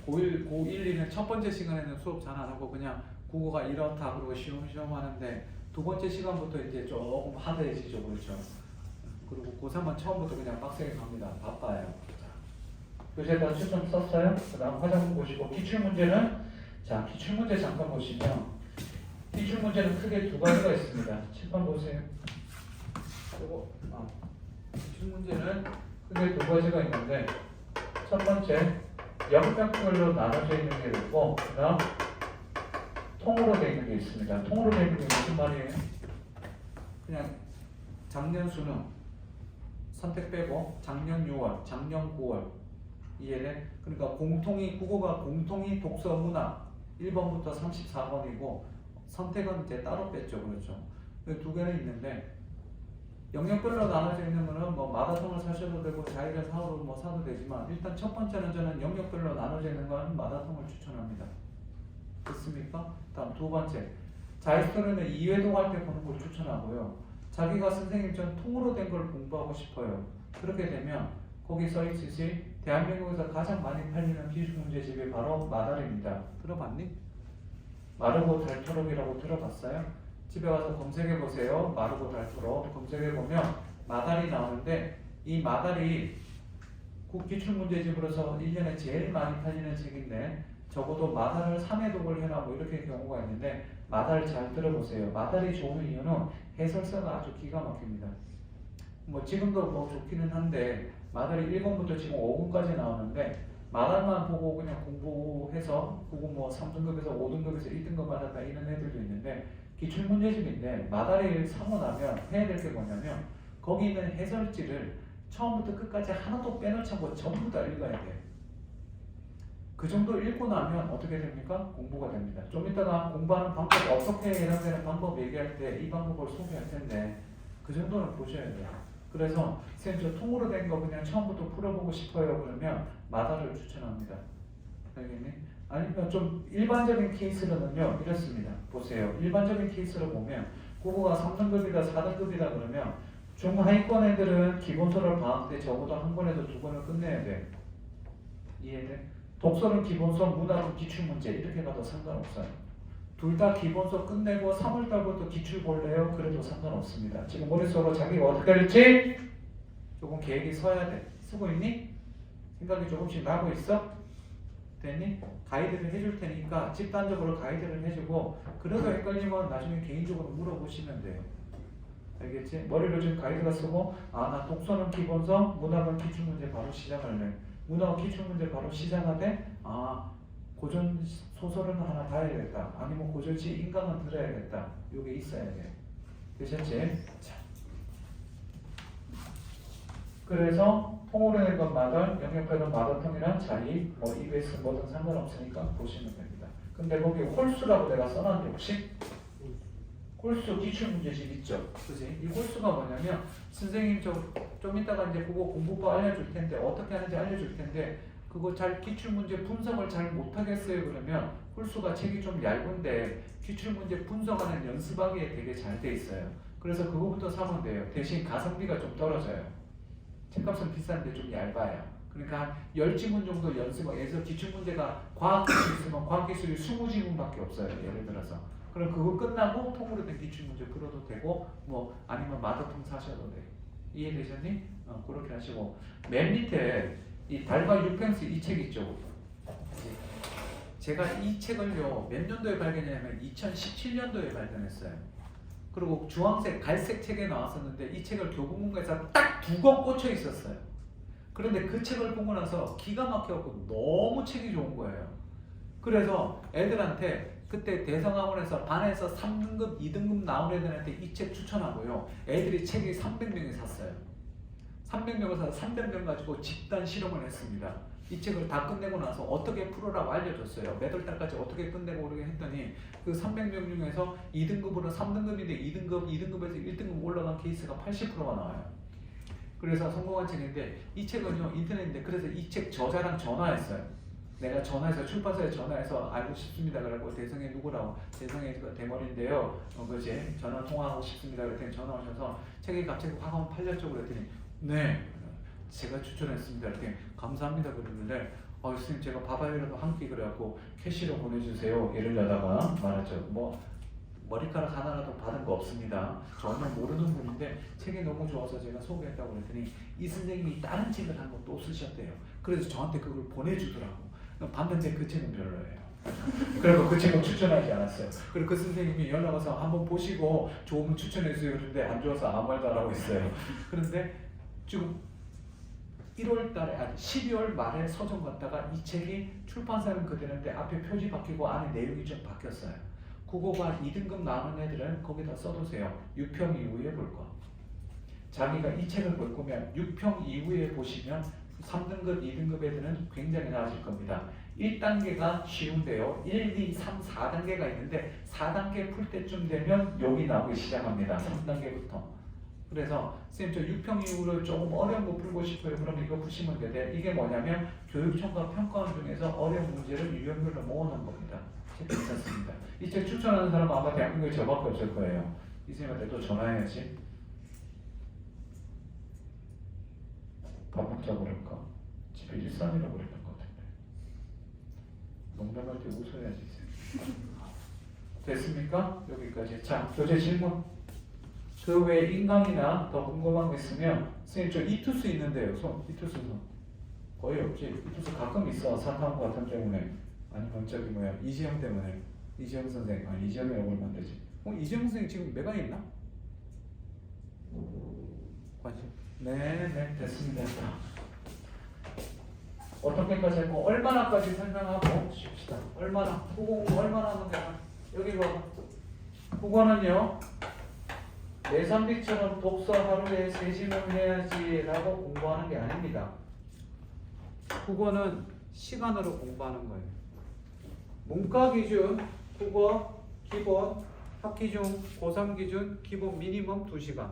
고1, 2는 첫 번째 시간에는 수업 잘 안 하고 그냥 국어가 이렇다 그러고 시험시험 하는데 두 번째 시간부터 이제 조금 하드해지죠. 그렇죠? 그리고 고3은 처음부터 그냥 빡세게 갑니다. 바빠요. 요새다 추천 썼어요? 그 다음 화장 보시고 기출문제는 자 기출문제 잠깐 보시면 기출문제는 크게 두 가지가 있습니다. 칠판 보세요. 요거 기출문제는 크게 두 가지가 있는데 첫 번째 영역별로 나눠져 있는 게 있고 그 다음 통으로 되어 있는 게 있습니다. 통으로 되어 있는 게 무슨 말이에요? 그냥 작년 수능 선택 빼고 작년 6월, 작년 9월 이해돼? 그러니까 공통이 국어가 공통이 독서 문화 1번부터 34번이고 선택은 이제 따로 뺐죠. 그렇죠. 두 개는 있는데 영역별로 나눠져 있는 거는 뭐 마다통을 사셔도 되고 자기가 사오로 뭐 사도 되지만 일단 첫 번째는 저는 영역별로 나눠져 있는 건 마다통을 추천합니다. 됐습니까? 다음 두 번째, 자유스토리는 2회동 할 때 보는 걸 추천하고요. 자기가 선생님처럼 통으로 된 걸 공부하고 싶어요. 그렇게 되면 거기 써있듯이 대한민국에서 가장 많이 팔리는 기술문제집이 바로 마달입니다. 들어봤니? 마르고 닳도록이라고 들어봤어요? 집에 가서 검색해 보세요. 마르고 닳도록 검색해 보면 마달이 나오는데 이 마달이 기출문제집으로서 1년에 제일 많이 팔리는 책인데 적어도 마달을 3회독을 해라 뭐 이렇게 경우가 있는데 마달 잘 들어보세요. 마달이 좋은 이유는 해설서가 아주 기가 막힙니다. 뭐 지금도 뭐 좋기는 한데 마달이 1권부터 지금 5권까지 나오는데 마달만 보고 그냥 공부해서 그거 뭐 3등급에서 5등급에서 1등급 받았다 이런 애들도 있는데 기출문제집인데 마달을 사고 나면 해야 될 게 뭐냐면 거기 있는 해설지를 처음부터 끝까지 하나도 빼놓지 않고 전부 다 읽어야 돼. 그 정도 읽고 나면 어떻게 됩니까? 공부가 됩니다. 좀 이따가 공부하는 방법, 어떻게 해당되는 방법 얘기할 때 이 방법을 소개할 텐데 그 정도는 보셔야 돼요. 그래서 선생님 저 통으로 된 거 그냥 처음부터 풀어보고 싶어요 그러면 마달을 추천합니다. 알겠니? 아니면 좀 일반적인 케이스로는요 이렇습니다. 보세요. 일반적인 케이스로 보면 국어가 3등급이다 4등급이다 그러면 중하위권 애들은 기본서를 방학 때 적어도 한 권에서 두 권을 끝내야 돼. 이해돼? 독서는 기본서, 문학은 기출문제 이렇게 가도 상관없어요. 둘 다 기본서 끝내고 3월달부터 기출 볼래요? 그래도 상관없습니다. 지금 머릿속으로 자기가 어떻게 할지 조금 계획이 서야 돼. 쓰고 있니? 생각이 조금씩 나고 있어? 됐니? 가이드를 해줄 테니까 집단적으로 가이드를 해주고 그래도 헷갈리면 나중에 개인적으로 물어보시면 돼요. 알겠지? 머리로 지금 가이드가 쓰고 아 나 독서는 기본서, 문학은 기출문제 바로 시작할래. 문학 기출문제 바로 시작하되 아 고전 소설은 하나 봐야겠다. 아니면 고전시 인강은 들어야겠다. 요게 있어야 돼. 되셨지? 자. 그래서 통으로 된 건 마달, 영역별은 마달통이랑 자리, 뭐 EBS 뭐든 상관없으니까 보시면 됩니다. 근데 거기 홀수라고 내가 써놨는데 혹시? 홀수 기출문제집 있죠? 그지? 이 홀수가 뭐냐면 선생님 좀 이따가 이제 그거 공부법 알려줄 텐데 어떻게 하는지 알려줄 텐데 그거 잘 기출문제 분석을 잘 못하겠어요 그러면 홀수가 책이 좀 얇은데 기출문제 분석하는 연습하기에 되게 잘 돼 있어요. 그래서 그거부터 사면 돼요. 대신 가성비가 좀 떨어져요. 책값은 비싼데 좀 얇아요. 그러니까 한 10지문 정도 연습해서 기출문제가 과학기술 있으면 과학기술이 20지문밖에 없어요. 예를 들어서. 그럼 그거 끝나고 통으로 된 기출문제 풀어도 되고 뭐 아니면 마더통 사셔도 돼요. 이해되셨니? 그렇게 하시고 맨 밑에 이 달과 육펜스 이 책 있죠. 제가 이 책을요 몇 년도에 발견했냐면 2017년도에 발견했어요. 그리고 주황색, 갈색 책에 나왔었는데 이 책을 교보문고에서 딱 2권 꽂혀 있었어요. 그런데 그 책을 보고 나서 기가 막혀갖고 너무 책이 좋은 거예요. 그래서 애들한테 그때 대성학원에서 반에서 3등급, 2등급 나온 애들한테 이 책 추천하고요. 애들이 책이 300명이 샀어요. 300명을 사서 300명 가지고 집단 실험을 했습니다. 이 책을 다 끝내고 나서 어떻게 풀어라고 알려줬어요. 몇 월 달까지 어떻게 끝내고 그러게 했더니 그 300명 중에서 2등급으로 3등급인데 2등급에서 1등급 올라간 케이스가 80%가 나와요. 그래서 성공한 책인데 이 책은요 인터넷인데 그래서 이 책 저자랑 전화했어요. 내가 전화해서 출판사에 전화해서 알고 싶습니다. 그래갖고 대성이 누구라고 대성이 대머리인데요. 그지 전화 통화하고 싶습니다. 그랬더니 전화 오셔서 책이 갑자기 확 하면 팔렸죠. 그랬더니 네 제가 추천했습니다. 그랬더니 감사합니다. 그러는데 선생님 제가 밥알이라도 한 끼 그래갖고 캐시로 보내주세요. 이러려다가 말했죠. 뭐 머리카락 하나라도 받은 거 없습니다. 전혀 모르는 분인데 책이 너무 좋아서 제가 소개했다고 그랬더니 이 선생님이 다른 책을 한 번 또 쓰셨대요. 그래서 저한테 그걸 보내주더라고. 봤는데 그 책은 별로예요. 그리고 그 책은 추천하지 않았어요. 그리고 그 선생님이 연락 와서 한번 보시고 좋으면 추천해주세요. 그런데 안 좋아서 아무 말도 안 하고 있어요. 그런데 지금 1월 달에, 12월 말에 서점 갔다가 이 책이 출판사는 그대로인데 앞에 표지 바뀌고 안에 내용이 좀 바뀌었어요. 국어가 2등급 나오는 애들은 거기다 써두세요. 6평 이후에 볼 거. 자기가 이 책을 볼 거면 6평 이후에 보시면 3등급, 2등급 애들은 굉장히 나아질 겁니다. 1단계가 쉬운데요. 1, 2, 3, 4단계가 있는데 4단계 풀 때쯤 되면 여기 나오기 시작합니다. 3단계부터. 그래서 선생님 저 6평 이후로 조금 어려운 거 풀고 싶어요. 그럼 이거 푸시면 되는데 이게 뭐냐면 교육청과 평가원 중에서 어려운 문제를 유형별로 모아놓은 겁니다. 괜찮습니다. 이 책 추천하는 사람은 아마 대한민국에 저밖에 없을 거예요. 이 선생님한테 또 전화해야지. 밥 먹자 그럴까? 집에 일산이라고 그랬던 것 같은데. 농담할 때 웃어야지. 됐습니까? 여기까지. 자, 교재 질문. 그 외에 인강이나 더 궁금한 거 있으면 선생님 저 이투스 있는데요. 이투스 손. 거의 없지. 이투스 가끔 있어. 사탕 같은 때문에. 아니면 저기 뭐야 이지영 때문에. 이지영 선생. 아니 이지영이라고 하면 안 되지. 이지영 선생 지금 매가 있나? 관심. 네, 됐습니다. 어떻게까지 했고 얼마나까지 설명하고 쉽시다. 얼마나 국어 얼마나 하면 되나? 여기 봐. 국어는요. 내삼비처럼 독서 하루에 3시간 해야지라고 공부하는 게 아닙니다. 국어는 시간으로 공부하는 거예요. 문과 기준 국어 기본 학기 중 고3 기준 기본 미니멈 2시간.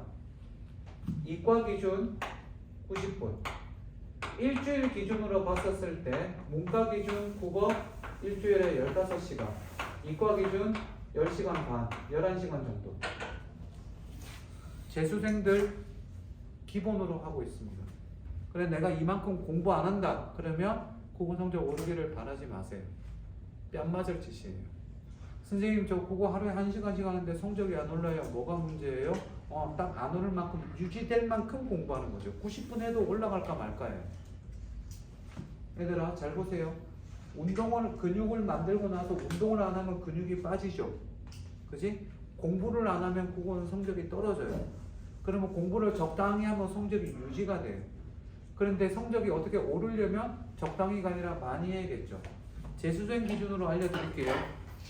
이과 기준 90분. 일주일 기준으로 봤었을 때 문과 기준 국어 일주일에 15시간, 이과 기준 10시간 반, 11시간 정도. 재수생들 기본으로 하고 있습니다. 그래 내가 이만큼 공부 안 한다 그러면 국어 성적 오르기를 바라지 마세요. 뺨 맞을 짓이에요. 선생님 저 국어 하루에 1시간씩 하는데 성적이 안 올라요. 뭐가 문제예요? 딱 안 오를 만큼 유지될 만큼 공부하는 거죠. 90분 해도 올라갈까 말까예요. 얘들아 잘 보세요. 운동을 근육을 만들고 나서 운동을 안 하면 근육이 빠지죠. 그지? 공부를 안 하면 국어는 성적이 떨어져요. 그러면 공부를 적당히 하면 성적이 유지가 돼요. 그런데 성적이 어떻게 오르려면 적당히가 아니라 많이 해야겠죠. 재수생 기준으로 알려드릴게요.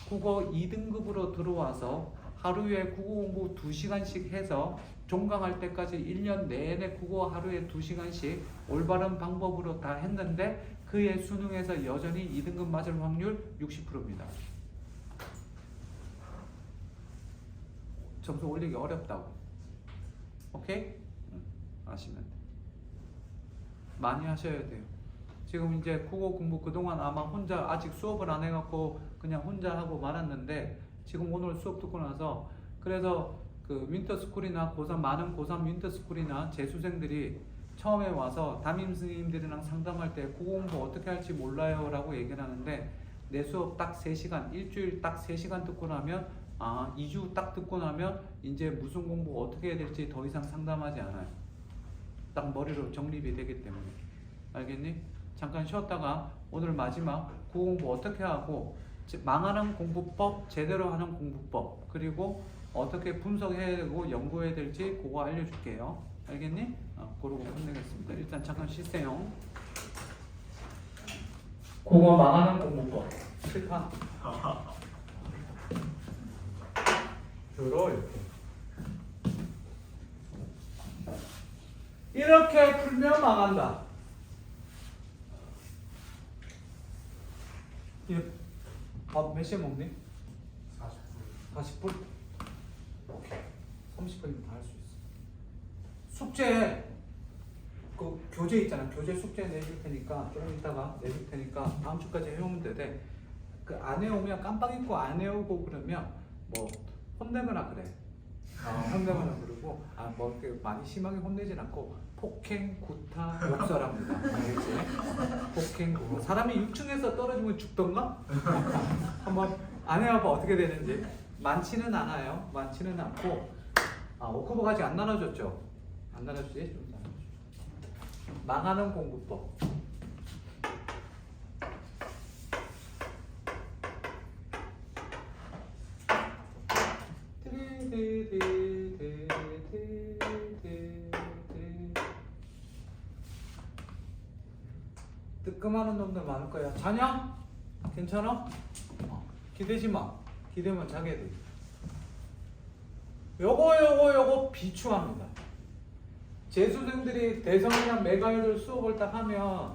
국어 2등급으로 들어와서 하루에 국어 공부 2시간씩 해서 종강할 때까지 1년 내내 국어 하루에 2시간씩 올바른 방법으로 다 했는데 그의 수능에서 여전히 2등급 맞을 확률 60%입니다. 점수 올리기 어렵다고. 오케이? 아시면 돼. 많이 하셔야 돼요. 지금 이제 국어 공부 그동안 아마 혼자 아직 수업을 안 해갖고 그냥 혼자 하고 말았는데 지금 오늘 수업 듣고 나서 그래서 그 윈터스쿨이나 고3 많은 고3 윈터스쿨이나 재수생들이 처음에 와서 담임 선생님들이랑 상담할 때 국어 공부 어떻게 할지 몰라요 라고 얘기를 하는데 내 수업 딱 3시간 일주일 딱 3시간 듣고 나면 2주 딱 듣고 나면 이제 무슨 공부 어떻게 해야 될지 더 이상 상담하지 않아요. 딱 머리로 정립이 되기 때문에. 알겠니? 잠깐 쉬었다가 오늘 마지막 국어 공부 어떻게 하고 망하는 공부법, 제대로 하는 공부법, 그리고 어떻게 분석해야 되고 연구해야 될지 그거 알려줄게요. 알겠니? 그러고 끝내겠습니다. 일단 잠깐 쉬세요. 국어 망하는 공부법. 칠판. 들어 이렇게 풀면 망한다. 밥 몇 시에 먹니? 40분? 오케이. 30분이면 다 할 수 있어. 숙제 그 교재 있잖아. 교재 숙제 내줄 테니까 조금 이따가 내줄 테니까 다음 주까지 해오면 되대. 그 안 해오면 깜빡 잊고 안 해오고 그러면 뭐 혼내거나 그래. 혼내거나 그러고 뭐 이렇게 많이 심하게 혼내진 않고 폭행, 구타, 욕설합니다. 알겠지? 폭행, 구타. 사람이 6층에서 떨어지면 죽던가? 한번 안 해봐봐 어떻게 되는지. 많지는 않아요. 많지는 않고 워크북 아직 안 나눠줬죠? 안 나눠주지? 좀 나눠줘. 망하는 공부법. 뜨끔하는 놈들 많을 거야. 자냐? 괜찮아? 기대지 마. 기대면 자게 돼. 요거 비추합니다. 재수생들이 대성이랑 메가이들 수업을 딱 하면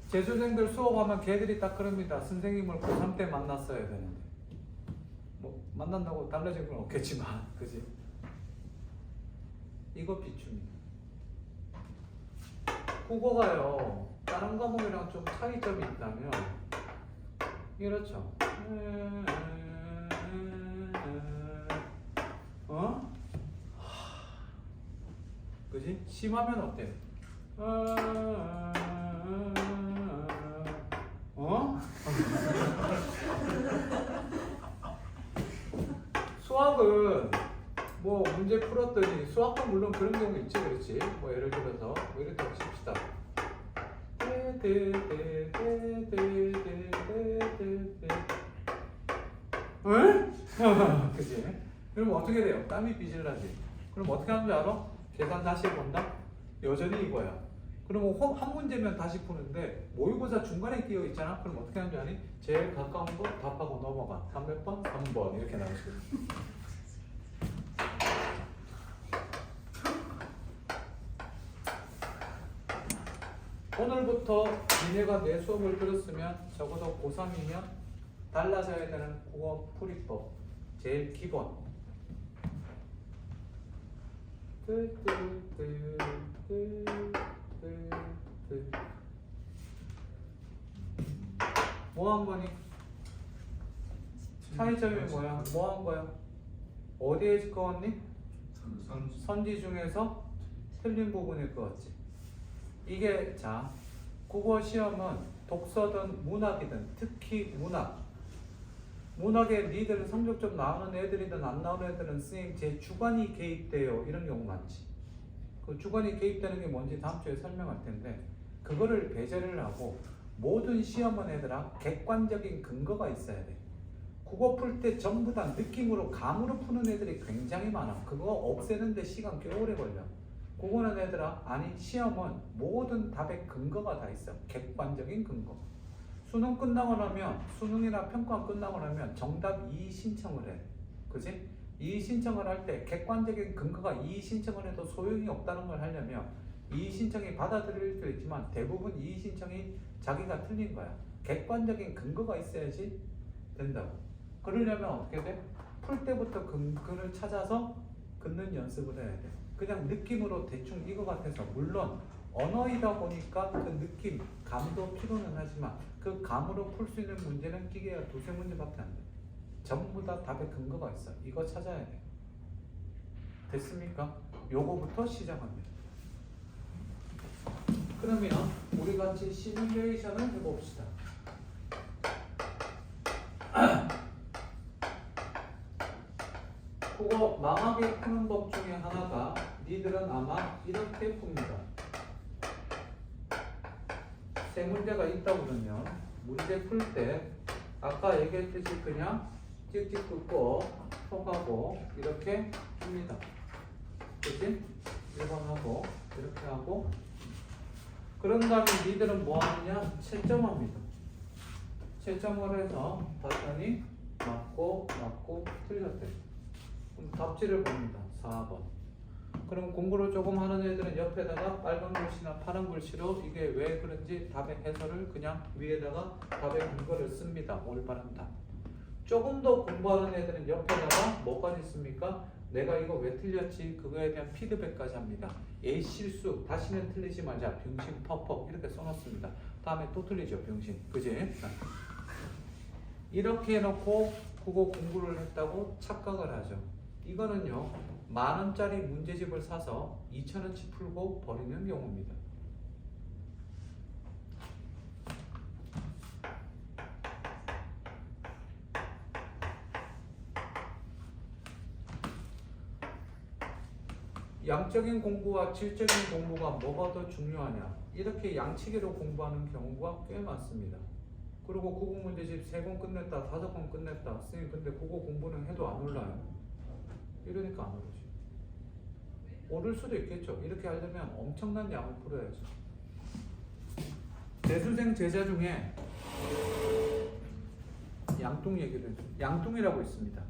재수생들 수업하면 걔들이 딱 그럽니다. 선생님을 고3 때 만났어야 되는데 뭐 만난다고 달라진 건 없겠지만 그지? 이거 비춥니다. 국어가요 다른 과목이랑 좀 차이점이 있다면 이렇죠. 어? 그지? 심하면 어때? 어? 수학은 뭐 문제 풀었더니 수학도 물론 그런 경우 있지 그렇지? 뭐 예를 들어서 뭐 이렇게 칩시다. 응? 그지? 그럼 어떻게 돼요? 땀이 삐질나지. 그럼 어떻게 하는 줄 알아? 계산 다시 해본다? 여전히 이거야. 그럼 한 문제면 다시 푸는데 모의고사 중간에 끼어 있잖아? 그럼 어떻게 하는 줄 아니? 제일 가까운 거 답하고 넘어가. 300번? 3번 이렇게 나오시고. 오늘부터 니네가 내 수업을 들었으면 적어도 고3이면 달라져야 되는 국어 풀이법 제일 기본 뭐 한 거니? 차이점이 뭐야? 뭐 한 거야? 어디에 끄었니? 선지 중에서 틀린 부분일 것 같지? 이게 자 국어 시험은 독서든 문학이든 특히 문학에 니들 성적 좀 나오는 애들이든 안 나오는 애들은 선생님 제 주관이 개입돼요 이런 경우 많지. 그 주관이 개입되는 게 뭔지 다음 주에 설명할 텐데 그거를 배제를 하고 모든 시험은 애들아 객관적인 근거가 있어야 돼. 국어 풀 때 전부 다 느낌으로 감으로 푸는 애들이 굉장히 많아. 그거 없애는데 시간 꽤 오래 걸려. 그거는 애들아 아니 시험은 모든 답에 근거가 다 있어. 객관적인 근거. 수능 끝나고 나면 수능이나 평가 끝나고 나면 정답 이의 신청을 해. 그지? 이의 신청을 할 때 객관적인 근거가 이의 신청을 해도 소용이 없다는 걸 하려면 이의 신청이 받아들일 수도 있지만 대부분 이의 신청이 자기가 틀린 거야. 객관적인 근거가 있어야지 된다고. 그러려면 어떻게 돼? 풀 때부터 근거를 찾아서 긋는 연습을 해야 돼. 그냥 느낌으로 대충 이거 같아서 물론 언어이다 보니까 그 느낌, 감도 필요는 하지만 그 감으로 풀 수 있는 문제는 기계가 두세 문제밖에 안 돼. 전부 다 답에 근거가 있어. 이거 찾아야 돼. 됐습니까? 요거부터 시작합니다. 그러면 우리 같이 시뮬레이션을 해봅시다. 그거 망하게 푸는 법 중에 하나가 니들은 아마 이렇게 풉니다. 세 문제가 있다 그러면 문제 풀 때 아까 얘기했듯이 그냥 찍찍 긋고 통하고 이렇게 풉니다. 그치? 1번 하고 이렇게 하고 그런 다음에 니들은 뭐 하느냐? 채점합니다. 채점을 해서 봤더니 맞고 틀렸대. 그럼 답지를 봅니다. 4번. 그럼 공부를 조금 하는 애들은 옆에다가 빨간 글씨나 파란 글씨로 이게 왜 그런지 답의 해설을 그냥 위에다가 답의 근거를 씁니다. 올바른 답. 조금 더 공부하는 애들은 옆에다가 뭐가 있습니까? 내가 이거 왜 틀렸지? 그거에 대한 피드백까지 합니다. A 실수, 다시는 틀리지 말자, 병신, 퍽퍽 이렇게 써놨습니다. 다음에 또 틀리죠, 병신. 그지? 이렇게 해놓고 국어 공부를 했다고 착각을 하죠. 이거는요, 10,000원짜리 문제집을 사서 2,000원치 풀고 버리는 경우입니다. 양적인 공부와 질적인 공부가 뭐가 더 중요하냐? 이렇게 양치기로 공부하는 경우가 꽤 많습니다. 그리고 국어 문제집 3권 끝냈다, 5권 끝냈다. 선생님 근데 국어 공부는 해도 안 올라요. 이러니까 안 오르지. 오를 수도 있겠죠. 이렇게 하려면 엄청난 양을 풀어야죠. 재수생 제자 중에 양뚱 얘기를 해줘. 양뚱이라고 있습니다.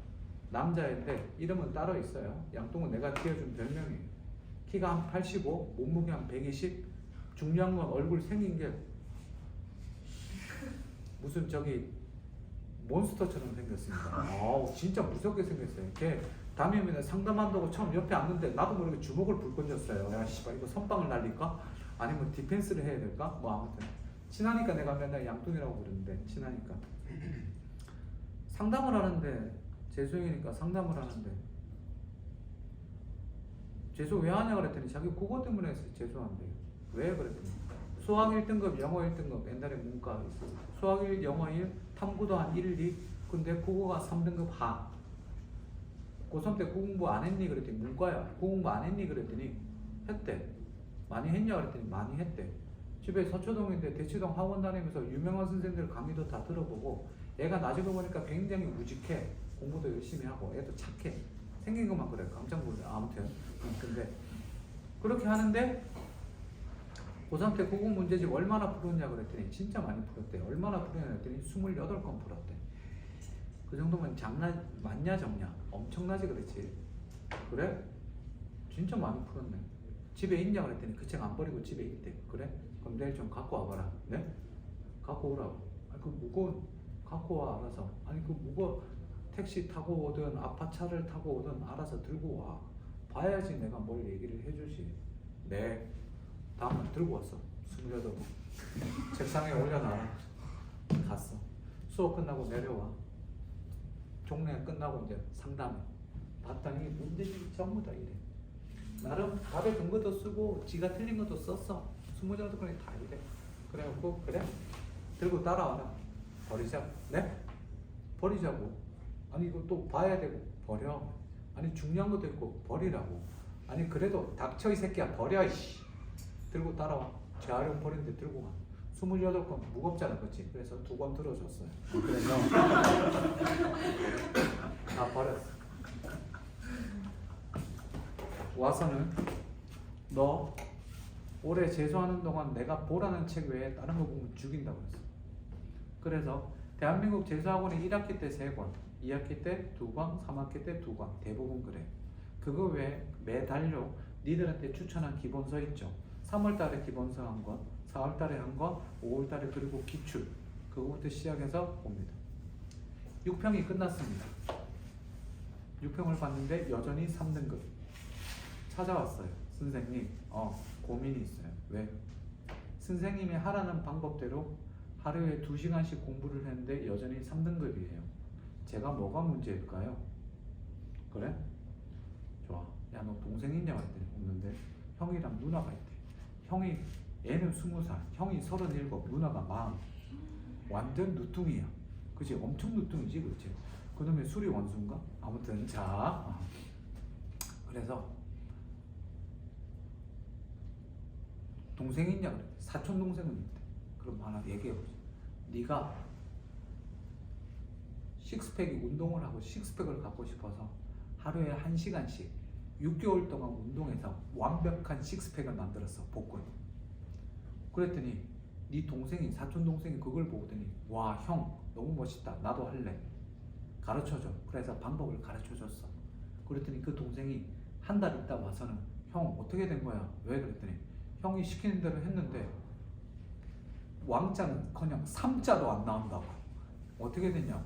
남자인데 이름은 따로 있어요. 양뚱은 내가 지어준 별명이에요. 키가 한 85, 몸무게 한 120, 중요한 건 얼굴 생긴 게 무슨 저기 몬스터처럼 생겼습니다. 진짜 무섭게 생겼어요. 걔 담임이네 상담한다고 처음 옆에 앉는데 나도 모르게 주먹을 불 건졌어요. 야 씨발 이거 선빵을 날릴까? 아니면 디펜스를 해야 될까? 뭐 아무튼 친하니까 내가 맨날 양뚱이라고 부르는데 친하니까 상담을 하는데 재수형이니까 상담을 하는데 재수 왜 하냐 그랬더니 자기 국어 때문에 재수한대요. 왜 그랬더니 수학 1등급, 영어 1등급, 옛날에 문과 있었어. 수학 1, 영어 1, 탐구도 한 1, 2, 근데 국어가 3등급 하. 고3 때 국공부 안 했니? 그랬더니 문과야. 국공부 안 했니? 그랬더니 했대. 많이 했냐? 그랬더니 많이 했대. 집에 서초동인데 대치동 학원 다니면서 유명한 선생님들 강의도 다 들어보고 애가 나중에 보니까 굉장히 우직해. 공부도 열심히 하고 애도 착해. 생긴 것만 그래. 깜짝 놀래. 아무튼 근데 그렇게 하는데 고3 때 국어 문제집 얼마나 풀었냐 그랬더니 진짜 많이 풀었대. 얼마나 풀었냐 그랬더니 28건 풀었대. 그 정도면 장난 맞냐 적냐? 엄청나지 그랬지. 그래? 진짜 많이 풀었네. 집에 있냐 그랬더니 그 책 안 버리고 집에 있대. 그래? 그럼 내일 좀 갖고 와봐라. 네? 갖고 오라고. 아니 그 무거운 갖고 와 알아서. 아니 그 무거 택시 타고 오든 아파차를 타고 오든 알아서 들고 와. 봐야지 내가 뭘 얘기를 해주지. 네. 다음날 들고 왔어. 28번. 책상에 올려놔. 갔어. 수업 끝나고 내려와. 종례 끝나고 이제 상담해. 봤더니 문제집이 전부 다 이래. 나름 답에 근거도 쓰고 지가 틀린 것도 썼어. 28건이 다 이래. 그래갖고 그래? 들고 따라와라. 버리자. 네? 버리자고. 아니 이거 또 봐야 되고 버려. 아니 중요한 것도 있고 버리라고. 아니 그래도 닥쳐 이 새끼야 버려 이씨. 들고 따라와. 재활용 버리는데 들고 가. 28건 무겁잖아 그치? 그래서 2권 들어줬어요. 그래서 다 버렸어. 와서는 너 올해 재수하는 동안 내가 보라는 책 외에 다른 거 보면 죽인다고 했어. 그래서 대한민국 재수학원이 1학기 때 3권, 2학기 때 2권, 3학기 때 2권 대부분 그래. 그거 외에 매달로 니들한테 추천한 기본서 있죠. 3월달에 기본서 한 권, 4월달에 한 권, 5월달에 그리고 기출 그거부터 시작해서 봅니다. 6평이 끝났습니다. 6평을 봤는데 여전히 3등급 찾아왔어요. 선생님 고민이 있어요. 왜? 선생님이 하라는 방법대로 하루에 2시간씩 공부를 했는데 여전히 3등급이에요. 제가 뭐가 문제일까요? 그래? 좋아. 야 너 동생 있냐? 그랬더니 없는데 형이랑 누나가 있대. 형이 얘는 20살, 형이 37, 누나가 40. 완전 누뚱이야. 그치? 엄청 누뚱이지, 그렇지? 그놈의 술이 원수인가? 아무튼 자, 그래서 동생 있냐 그래. 사촌 동생은 있대. 그럼 하나 얘기해보자. 네가 식스팩이 운동을 하고 식스팩을 갖고 싶어서 하루에 1시간씩 6개월 동안 운동해서 완벽한 식스팩을 만들었어. 복근. 그랬더니 네 동생이 사촌 동생이 그걸 보더니 와 형 너무 멋있다. 나도 할래. 가르쳐줘. 그래서 방법을 가르쳐줬어. 그랬더니 그 동생이 한 달 있다 와서는 형 어떻게 된 거야? 왜? 그랬더니 형이 시키는 대로 했는데 왕자는커녕 3자도 안 나온다고. 어떻게 됐냐?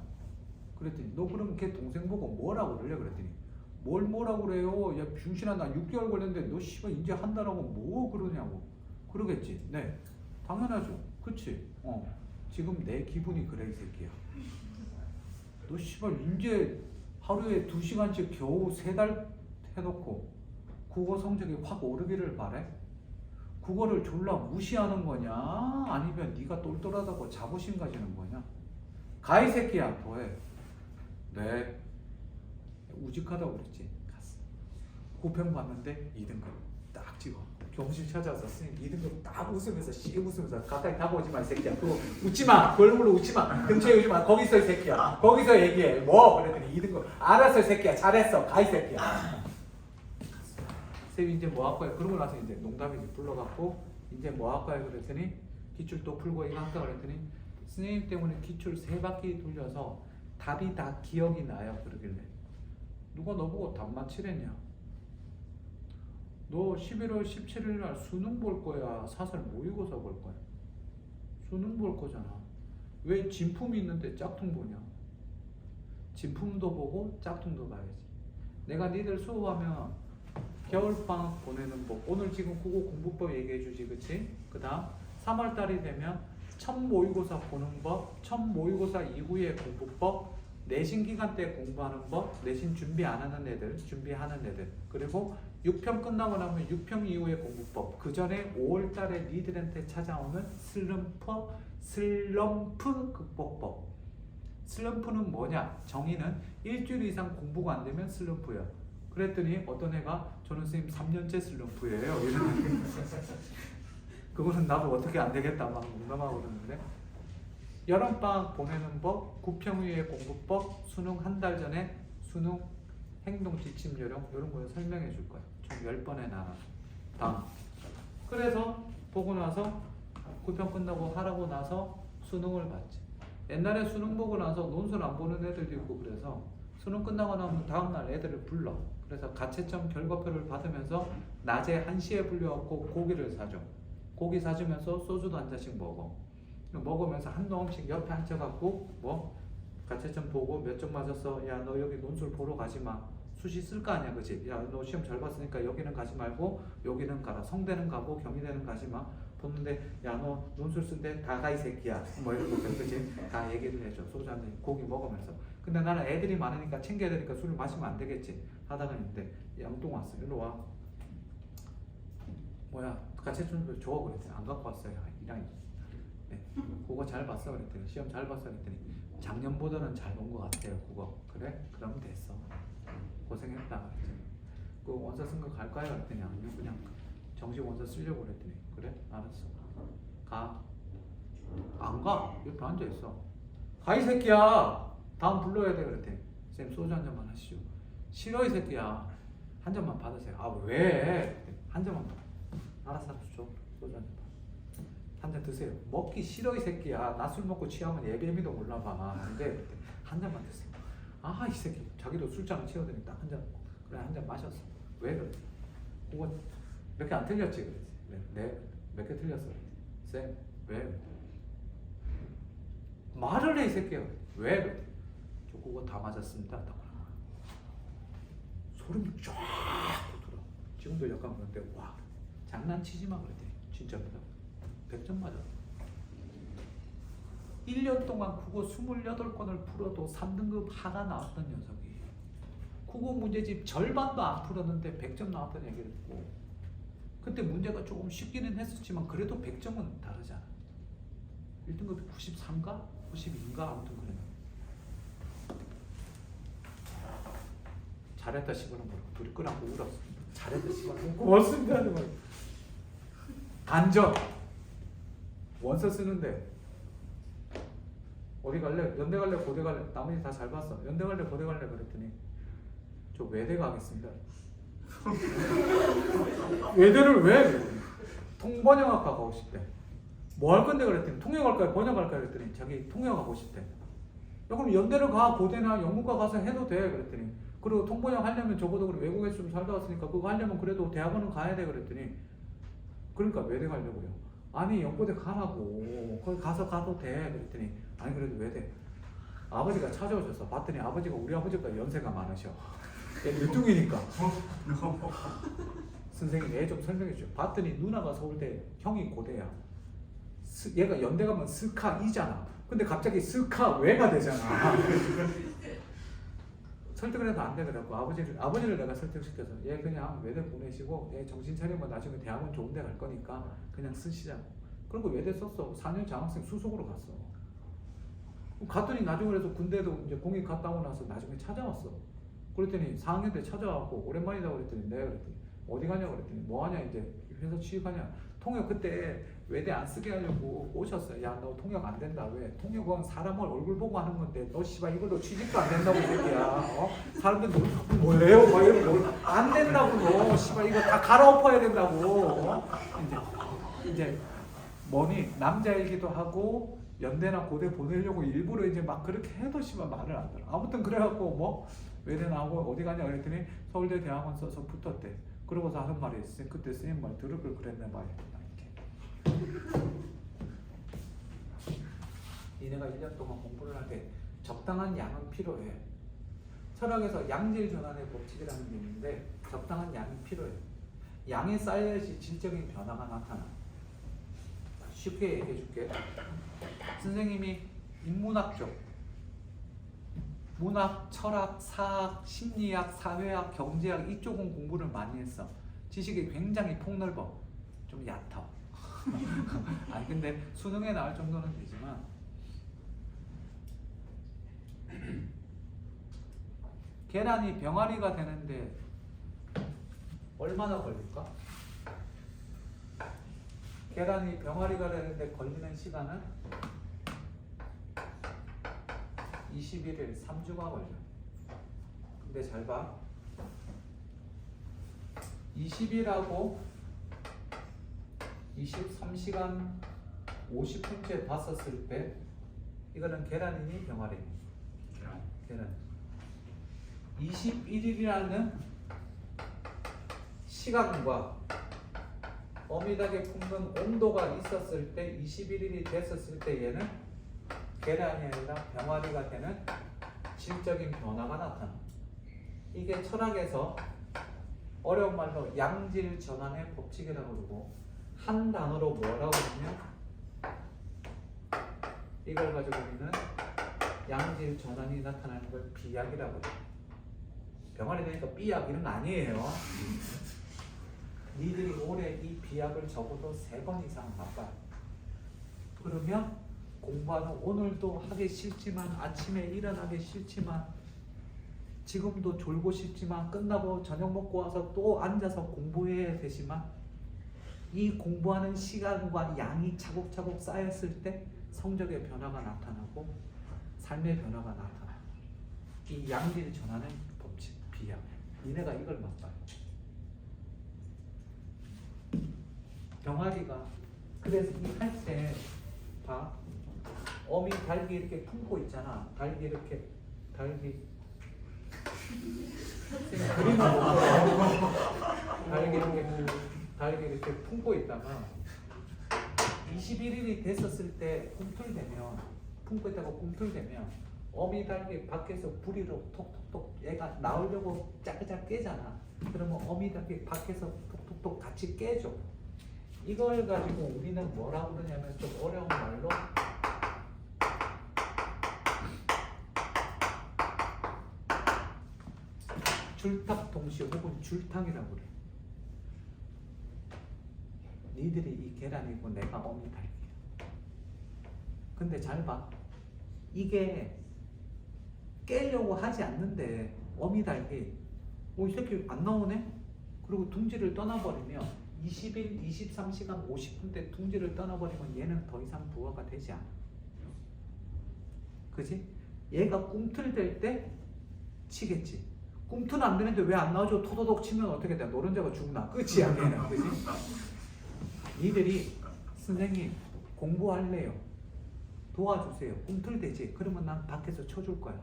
그랬더니 너 그럼 걔 동생 보고 뭐라고 그래? 그랬더니 뭐라고 그래요? 야 병신아 나 6개월 걸렸는데 너 씨발 이제 한 달하고 뭐 그러냐고. 그러겠지. 네 당연하죠. 그치? 지금 내 기분이 그래 이 새끼야. 너 씨발 이제 하루에 2시간씩 겨우 3달 해놓고 국어 성적이 확 오르기를 바래? 국어를 졸라 무시하는 거냐? 아니면 네가 똘똘하다고 자부심 가지는 거냐? 가 이 새끼야. 더해. 네 우직하다고 그랬지. 갔어. 9평 봤는데 2등급 딱 찍어. 교무실 찾아와서 선생님 2등급 딱 웃으면서 씩 웃으면서 가까이 다가오지 마 이 새끼야. 그거 웃지 마. 그 얼굴로 웃지 마. 근처에 오지 마. 거기 있어 이 새끼야. 거기서 얘기해. 뭐? 그랬더니 2등급. 알았어 이 새끼야. 잘했어. 가 이 새끼야. 선생님 이제 뭐 할 거야? 그러고 나서 이제 농담이지. 불러갖고 이제 뭐 할 거야? 그랬더니 기출 또 풀고 이거 할까? 그랬더니 선생님 때문에 기출 3바퀴 돌려서 답이 다 기억이 나요. 그러길래 누가 너보고 답 맞히랬냐? 너 11월 17일 날 수능 볼 거야? 사설 모의고사 볼 거야? 수능 볼 거잖아. 왜 진품이 있는데 짝퉁 보냐? 진품도 보고 짝퉁도 봐야지. 내가 니들 수업하면 겨울방학 보내는 법, 오늘 지금 국어 공부법 얘기해 주지, 그치? 그 다음 3월달이 되면 첫 모의고사 보는 법, 첫 모의고사 이후의 공부법, 내신 기간 때 공부하는 법, 내신 준비 안 하는 애들, 준비하는 애들, 그리고 6평 끝나고 나면 6평 이후의 공부법, 그 전에 5월달에 니들한테 찾아오는 슬럼프 극복법. 슬럼프는 뭐냐? 정의는 일주일 이상 공부가 안 되면 슬럼프야. 그랬더니 어떤 애가 저는 선생님 3년째 슬럼프예요. 이러는 그거는 나도 어떻게 안 되겠다 막 농담하고 그러는데, 여름방학 보내는 법, 9평 위의 공부법, 수능 한 달 전에 수능 행동 지침 요령 이런 거 설명해 줄 거야. 총 10번에 나눠서. 다음. 그래서 보고 나서 9평 끝나고 하라고 나서 수능을 봤지. 옛날에 수능 보고 나서 논술 안 보는 애들도 있고, 그래서 수능 끝나고 나면 다음날 애들을 불러. 그래서 가채점 결과표를 받으면서 낮에 1시에 불려갖고 고기를 사줘. 고기 사주면서 소주도 한 잔씩 먹어. 먹으면서 한 놈씩 옆에 앉혀갖고 뭐 가채점 보고 몇 점 맞았어? 야, 너 여기 논술 보러 가지 마. 수시 쓸 거 아니야, 그치? 야, 너 시험 잘 봤으니까 여기는 가지 말고 여기는 가라. 성대는 가고 경희대는 가지 마. 보는데 야, 너 논술 쓴데 다 가 이 새끼야. 뭐 이런 거, 그치? 다 얘기를 해줘. 소주 한 잔, 고기 먹으면서. 근데 나는 애들이 많으니까 챙겨야 되니까 술을 마시면 안 되겠지. 하다가 있는데 양동 왔어. 일로 와. 뭐야, 가채점 줘 그랬더니 안 갖고 왔어요. 이랑 네. 국어 잘 봤어 그랬더니, 시험 잘 봤어 그랬더니 작년보다는 잘 본 것 같아요. 국어. 그래? 그러면 됐어. 고생했다 그랬더니 그 원서 쓴 거 갈까요? 그랬더니 아니요, 그냥 정식 원서 쓰려고 그랬더니 그래? 알았어. 가. 안 가. 옆에 앉아있어. 가 이 새끼야. 다음 불러야 돼 그랬더니 쌤 소주 한 잔만 하시죠. 싫어 이 새끼야. 한 잔만 받으세요. 아 왜? 한 잔만 받아. 알았어 줘. 소주 한 잔. 한 잔 드세요. 먹기 싫어 이 새끼야. 나 술 먹고 취하면 예배미도 몰라봐. 근데 한 잔만 드세요. 아 이 새끼. 자기도 술잔을 채워드니까 한 잔. 그래 한 잔 마셨어. 왜 그래? 그거 몇 개 안 틀렸지 그랬지. 네. 몇 개 틀렸어. 쌤 왜? 말을 해 이 새끼야. 왜? 그래? 저 그거 다 맞았습니다. 소름이 쫙 돋더라. 지금도 약간 그런데 와 장난치지 마 그랬더니 진짜입니다. 100점 맞아. 1년 동안 국어 28권을 풀어도 3등급 하가 나왔던 녀석이 국어 문제집 절반도 안 풀었는데 100점 나왔다는 얘기를 듣고, 그때 문제가 조금 쉽기는 했었지만 그래도 100점은 다르잖아. 1등급이 93가? 92인가? 아무튼 그래. 잘했다 시고는 뭐 둘이 끄라고 울었어. 잘했다 시고는 고맙습니다. 반전. 원서 쓰는데 어디 갈래? 연대 갈래? 고대 갈래? 나머지 다 잘 봤어. 연대 갈래? 고대 갈래? 그랬더니 저 외대 가겠습니다. 외대를 왜? 그랬더니 통번역학과 가고 싶대. 뭐 할 건데 그랬더니 통역할까요? 번역할까요? 그랬더니 자기 통역하고 싶대. 야, 그럼 연대를 가, 고대나 영문과 가서 해도 돼. 그랬더니 그리고 통번역 하려면 적어도 그래 외국에서 좀 살다 왔으니까 그거 하려면 그래도 대학원은 가야 돼. 그랬더니 그러니까 외대 가려고요. 아니 연고대 가라고. 거기 가도 돼. 그랬더니 아니 그래도 외대. 아버지가 찾아오셔서 봤더니 아버지가 우리 아버지가 연세가 많으셔. 유뚱이니까. 선생님 얘 좀 설명해 주죠. 봤더니 누나가 서울대, 형이 고대야. 얘가 연대 가면 스카 2잖아. 근데 갑자기 스카 왜가 되잖아. 설득을 해도 안 되더라고. 아버지를 내가 설득시켜서 얘 그냥 외대 보내시고 얘 정신 차리면 나중에 대학원 좋은 데 갈 거니까 그냥 쓰시자고. 그리고 외대 썼어. 4년 장학생 수속으로 갔어. 갔더니 나중에 그래서 군대도 이제 공익 갔다 오고 나서 나중에 찾아왔어. 그랬더니 4학년 때 찾아왔고 오랜만이다 그랬더니 내가 그랬더니 어디 가냐 그랬더니 뭐 하냐 이제 회사 취직하냐. 통역 그때 외대 안 쓰게 하려고 오셨어. 야 너 통역 안 된다. 왜? 통역은 사람을 얼굴 보고 하는 건데 너 씨발 이걸로 취직도 안 된다고 이 새끼야. 어? 사람들 너 뭐래요? 막 이러고 안 된다고 너 씨발 이거 다 갈아엎어야 된다고. 어? 이제 뭐니 남자이기도 하고 연대나 고대 보내려고 일부러 이제 막 그렇게 해도 씨발 말을 안 들어. 아무튼 그래갖고 뭐 외대 나오고 어디 가냐 그랬더니 서울대 대학원 써서 붙었대. 그러고서 하는 말이 있어요. 그때 선생님 말 들을 걸 그랬나 봐요. 이렇게. 니네가 1년 동안 공부를 할 때 적당한 양은 필요해. 철학에서 양질 전환의 법칙이라는 게 있는데 적당한 양이 필요해. 양이 쌓여야지 질적인 변화가 나타나. 쉽게 얘기해 줄게. 선생님이 인문학 쪽, 문학, 철학, 사학, 심리학, 사회학, 경제학 이쪽은 공부를 많이 했어. 지식이 굉장히 폭넓어. 좀 얕아. 아니 근데 수능에 나올 정도는 되지만 계란이 병아리가 되는데 얼마나 걸릴까? 계란이 병아리가 되는데 걸리는 시간은 21일 3주가 걸려. 근데 잘 봐. 20일하고 23시간 50분째 봤었을 때 이거는 계란이니 병아리니? 계란. 21일이라는 시간과 어미닭에 품는 온도가 있었을 때 21일이 됐었을 때 얘는 계란이 아니라 병아리가 되는 질적인 변화가 나타나. 이게 철학에서 어려운 말로 양질 전환의 법칙이라고 그러고 한 단어로 뭐라고 하냐면 이걸 가지고 우리는 양질 전환이 나타나는 걸 비약이라고 해요. 병아리 되니까 비약 이런 거 아니에요. 니들이 올해 이 비약을 적어도 3번 이상 맛봐요. 그러면 공부하는 오늘도 하기 싫지만 아침에 일어나기 싫지만 지금도 졸고 싶지만 끝나고 저녁 먹고 와서 또 앉아서 공부해야 되지만 이 공부하는 시간과 양이 차곡차곡 쌓였을 때 성적의 변화가 나타나고 삶의 변화가 나타나. 이 양질 전환의 법칙, 비약. 니네가 이걸 맛봐요. 병아리가 그래서 이 할 때 봐. 어미 달기 이렇게 품고 있잖아. 달기 이렇게 달기 그림을 달기 이렇게 품고 있다가 21일이 됐었을 때 꿈틀대면 품고 있다가 꿈틀대면 어미 달기 밖에서 부리로 톡톡톡 얘가 나오려고 짜그작 깨잖아. 그러면 어미 달기 밖에서 톡톡톡 같이 깨줘. 이걸 가지고 우리는 뭐라고 그러냐면 좀 어려운 말로 줄탁 동시 혹은 줄탁이라고 그래. 니들이 이 계란이고 내가 어미 달기야. 근데 잘 봐. 이게 깨려고 하지 않는데 어미 달기 이 새끼 안 나오네? 그리고 둥지를 떠나버리면 20일, 23시간 50분대 둥지를 떠나버리면 얘는 더 이상 부화가 되지 않아. 그지? 얘가 꿈틀댈 때 치겠지. 꿈틀은 안 되는데 왜 안 나오죠? 토도독 치면 어떻게 돼? 노른자가 죽나? 끝이야 걔는. 그지? 니들이 선생님 공부할래요. 도와주세요. 꿈틀대지. 그러면 난 밖에서 쳐줄 거야.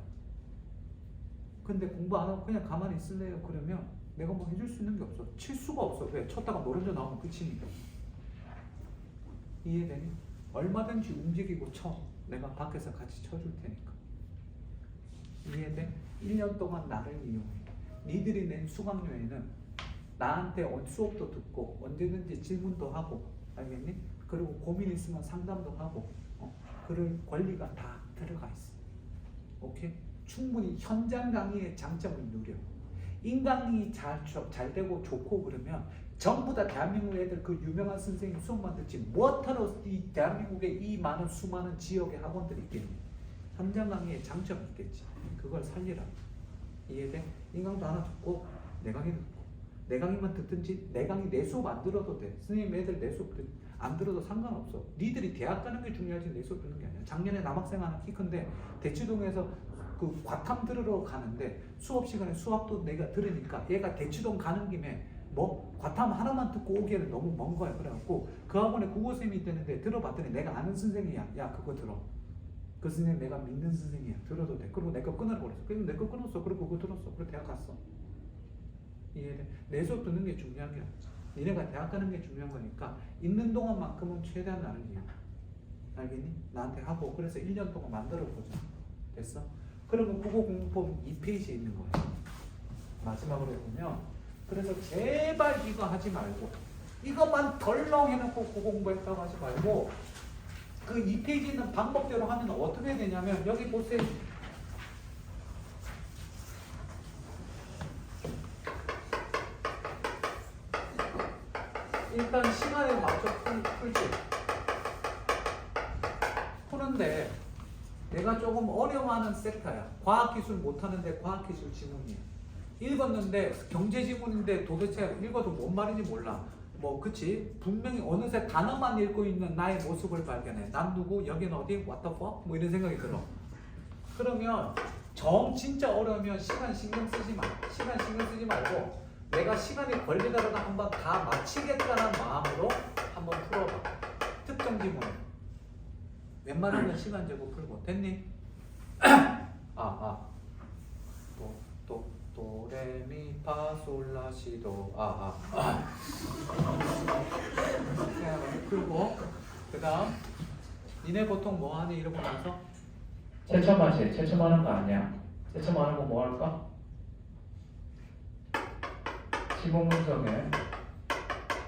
근데 공부 안 하고 그냥 가만히 있을래요? 그러면 내가 뭐 해줄 수 있는 게 없어. 칠 수가 없어. 왜? 쳤다가 노른자 나오면 끝이니까. 이해되니? 얼마든지 움직이고 쳐. 내가 밖에서 같이 쳐줄 테니까. 이해돼? 1년 동안 나를 이용해. 니들이 낸 수강료에는 나한테 수업도 듣고 언제든지 질문도 하고, 알겠니? 그리고 고민 있으면 상담도 하고, 그럴 권리가 다 들어가 있어. 오케이? 충분히 현장 강의의 장점을 누려. 인강이 잘 되고 좋고 그러면 전부 다 대한민국 애들 그 유명한 선생님 수업만 듣지 뭐하러 이 대한민국에 이 많은 수많은 지역의 학원들이 있겠니? 현장 강의의 장점이 있겠지. 그걸 살리라. 이해돼? 인강도 하나 듣고 내 강의 듣고 내 강의만 듣든지 내 강의 내 수업 안 들어도 돼. 선생님 애들 내 수업 안 들어도 상관없어. 니들이 대학 가는 게 중요하지 내 수업 듣는 게 아니야. 작년에 남학생 하나 키 큰데 대치동에서 그 과탐 들으러 가는데 수업 시간에 수학도 내가 들으니까 얘가 대치동 가는 김에 뭐 과탐 하나만 듣고 오기에는 너무 먼 거야. 그래갖고 그 학원에 국어쌤이 있다는데 들어봤더니 내가 아는 선생이야. 야 그거 들어. 그 선생님 내가 믿는 선생이야. 들어도 돼. 그리고 내 거 끊으라고 그랬어. 그래서 내 거 끊었어. 그리고 그거 들었어. 그리고 대학 갔어. 이해돼? 내 수업 듣는 게 중요한 게 아니야. 니네가 대학 가는 게 중요한 거니까 있는 동안만큼은 최대한 나를 이해. 알겠니? 나한테 하고 그래서 1년 동안 만들어 보자. 됐어? 그러면 국어 공부법 2페이지에 있는 거야. 마지막으로 해보면 그래서 제발 이거 하지 말고 이것만 덜렁 해놓고 국어 공부했다고 하지 말고 그 2페이지에 있는 방법대로 하면 어떻게 되냐면 여기 보세요. 일단 시간에 맞춰 풀지. 푸는데 내가 조금 어려워하는 섹터야. 과학기술 못하는데 과학기술 지문이야. 읽었는데 경제지문인데 도대체 읽어도 뭔 말인지 몰라. 뭐 그치? 분명히 어느새 단어만 읽고 있는 나의 모습을 발견해. 난 누구? 여긴 어디? What the fuck? 뭐 이런 생각이 들어. 그러면 정 진짜 어려우면 시간 신경 쓰지 마. 시간 신경 쓰지 말고 내가 시간이 걸리더라도 한번 다 마치겠다는 마음으로 한번 풀어봐. 특정 지문. 웬만하면 시간 재고 풀고 됐니? 도레미파솔라시도 풀고 그 다음 니네 보통 뭐 하니 이러고 나서 채점하지. 채점하는 거 아니야. 채점하는 거 뭐 할까? 지문 분석에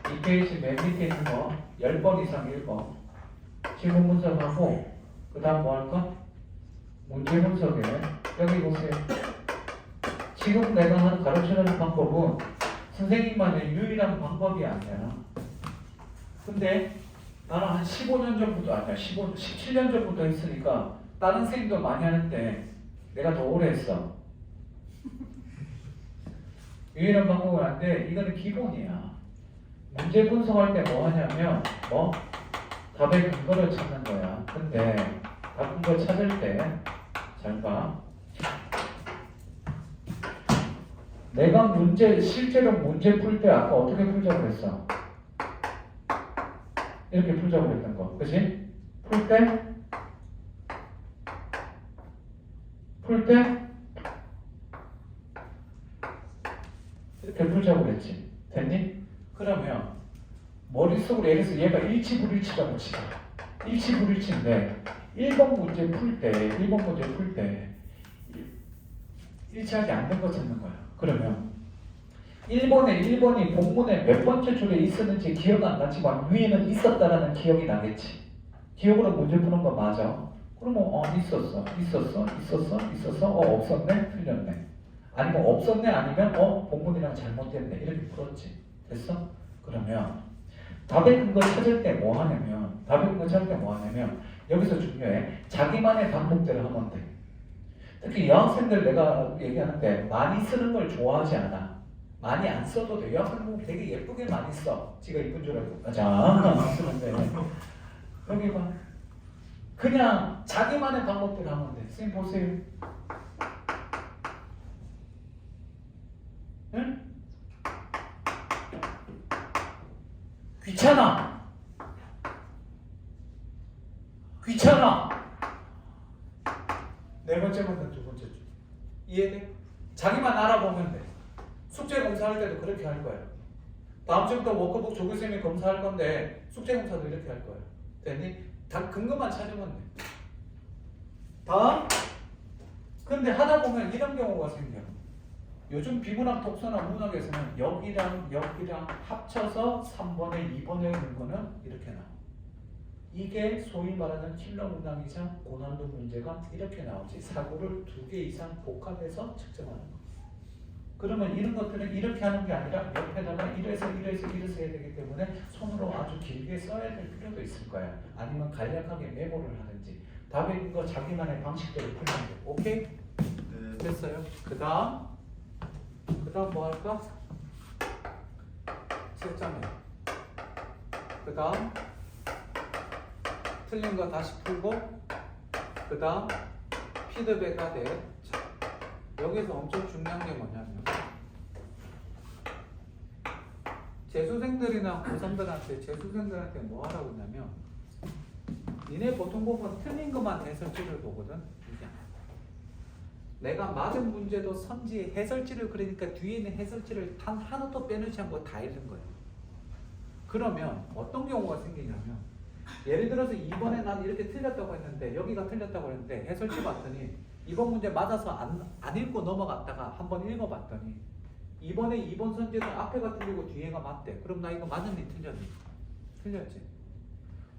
2페이지 맨 밑에 있는 거 10번 이상 읽어. 지문 분석하고 그 다음 뭐 할까? 문제 분석에 여기 보세요. 지금 내가 가르치는 방법은 선생님만의 유일한 방법이 아니야. 근데 나는 한 15년 전부터 아니야 17년 전부터 했으니까 다른 선생님도 많이 하는데 내가 더 오래 했어. 유일한 방법은 안 돼. 이거는 기본이야. 문제 분석할 때 뭐 하냐면 답의 근거를 찾는 거야. 근데 답 근거 찾을 때 잘 봐. 내가 실제로 문제 풀 때 아까 어떻게 풀자고 그랬어? 이렇게 풀자고 그랬던 거. 그치? 풀 때 이렇게 풀자고 그랬지. 됐니? 그러면 머릿속으로 예를 들어서 얘가 일치불일치라고 치자. 일치불일치인데 1번 문제 풀 때 일치하지 않는 거 찾는 거야. 그러면 1번이 본문에 몇 번째 줄에 있었는지 기억 안 나지만 위에는 있었다라는 기억이 나겠지. 기억으로 문제 푸는 거 맞아. 그러면 있었어. 없었네. 틀렸네. 아니면 없었네. 아니면 본문이랑 잘못됐네. 이렇게 풀었지. 됐어? 그러면 답의 근거 찾을 때 뭐 하냐면 여기서 중요해. 자기만의 방법대로 하면 돼. 특히 여학생들 내가 얘기하는데 많이 쓰는 걸 좋아하지 않아. 많이 안 써도 돼. 여학생들 되게 예쁘게 많이 써. 지가 이쁜 줄 알고. 안 쓰는데. 여기 봐. 그냥 자기만의 방법대로 하면 돼. 선생님 보세요. 응? 귀찮아. 네 번째 문제, 두 번째 줄. 이해돼? 자기만 알아보면 돼. 숙제 검사할 때도 그렇게 할 거야. 다음 주부터 워크북 조교쌤이 검사할 건데 숙제 검사도 이렇게 할 거야. 됐니? 다 근거만 찾으면 돼. 다음. 근데 하다 보면 이런 경우가 생겨. 요즘 비문학 독서나 문학에서는 여기랑 합쳐서 3번에 2번에 있는 거는 이렇게 나와. 이게 소위 말하는 킬러 문항이자 고난도 문제가 이렇게 나오지. 사고를 2개 이상 복합해서 측정하는 거. 그러면 이런 것들은 이렇게 하는 게 아니라 옆에다가 이래서 해야 되기 때문에 손으로 아주 길게 써야 될 필요도 있을 거야. 아니면 간략하게 메모를 하든지. 답에 있는 거 자기만의 방식대로 풀면 돼. 오케이? 네. 됐어요. 그 다음 뭐 할까? 7점에 그 다음 틀린 거 다시 풀고 그 다음 피드백하되. 자, 여기서 엄청 중요한 게 뭐냐면 재수생들이나 재수생들한테 뭐 하라고 했냐면 니네 보통 보면 틀린 것만 해설지를 보거든. 내가 맞은 문제도 선지 해설지를 그리니까 뒤에 있는 해설지를 단 하나도 빼놓지 않고 다 읽는 거예요. 그러면 어떤 경우가 생기냐면 예를 들어서 이번에 난 이렇게 틀렸다고 했는데 여기가 틀렸다고 했는데 해설지 봤더니 이번 문제 맞아서 안 읽고 넘어갔다가 한번 읽어봤더니 이번에 이번 선지는 앞에가 틀리고 뒤에가 맞대. 그럼 나 이거 맞았니 틀렸니? 틀렸지.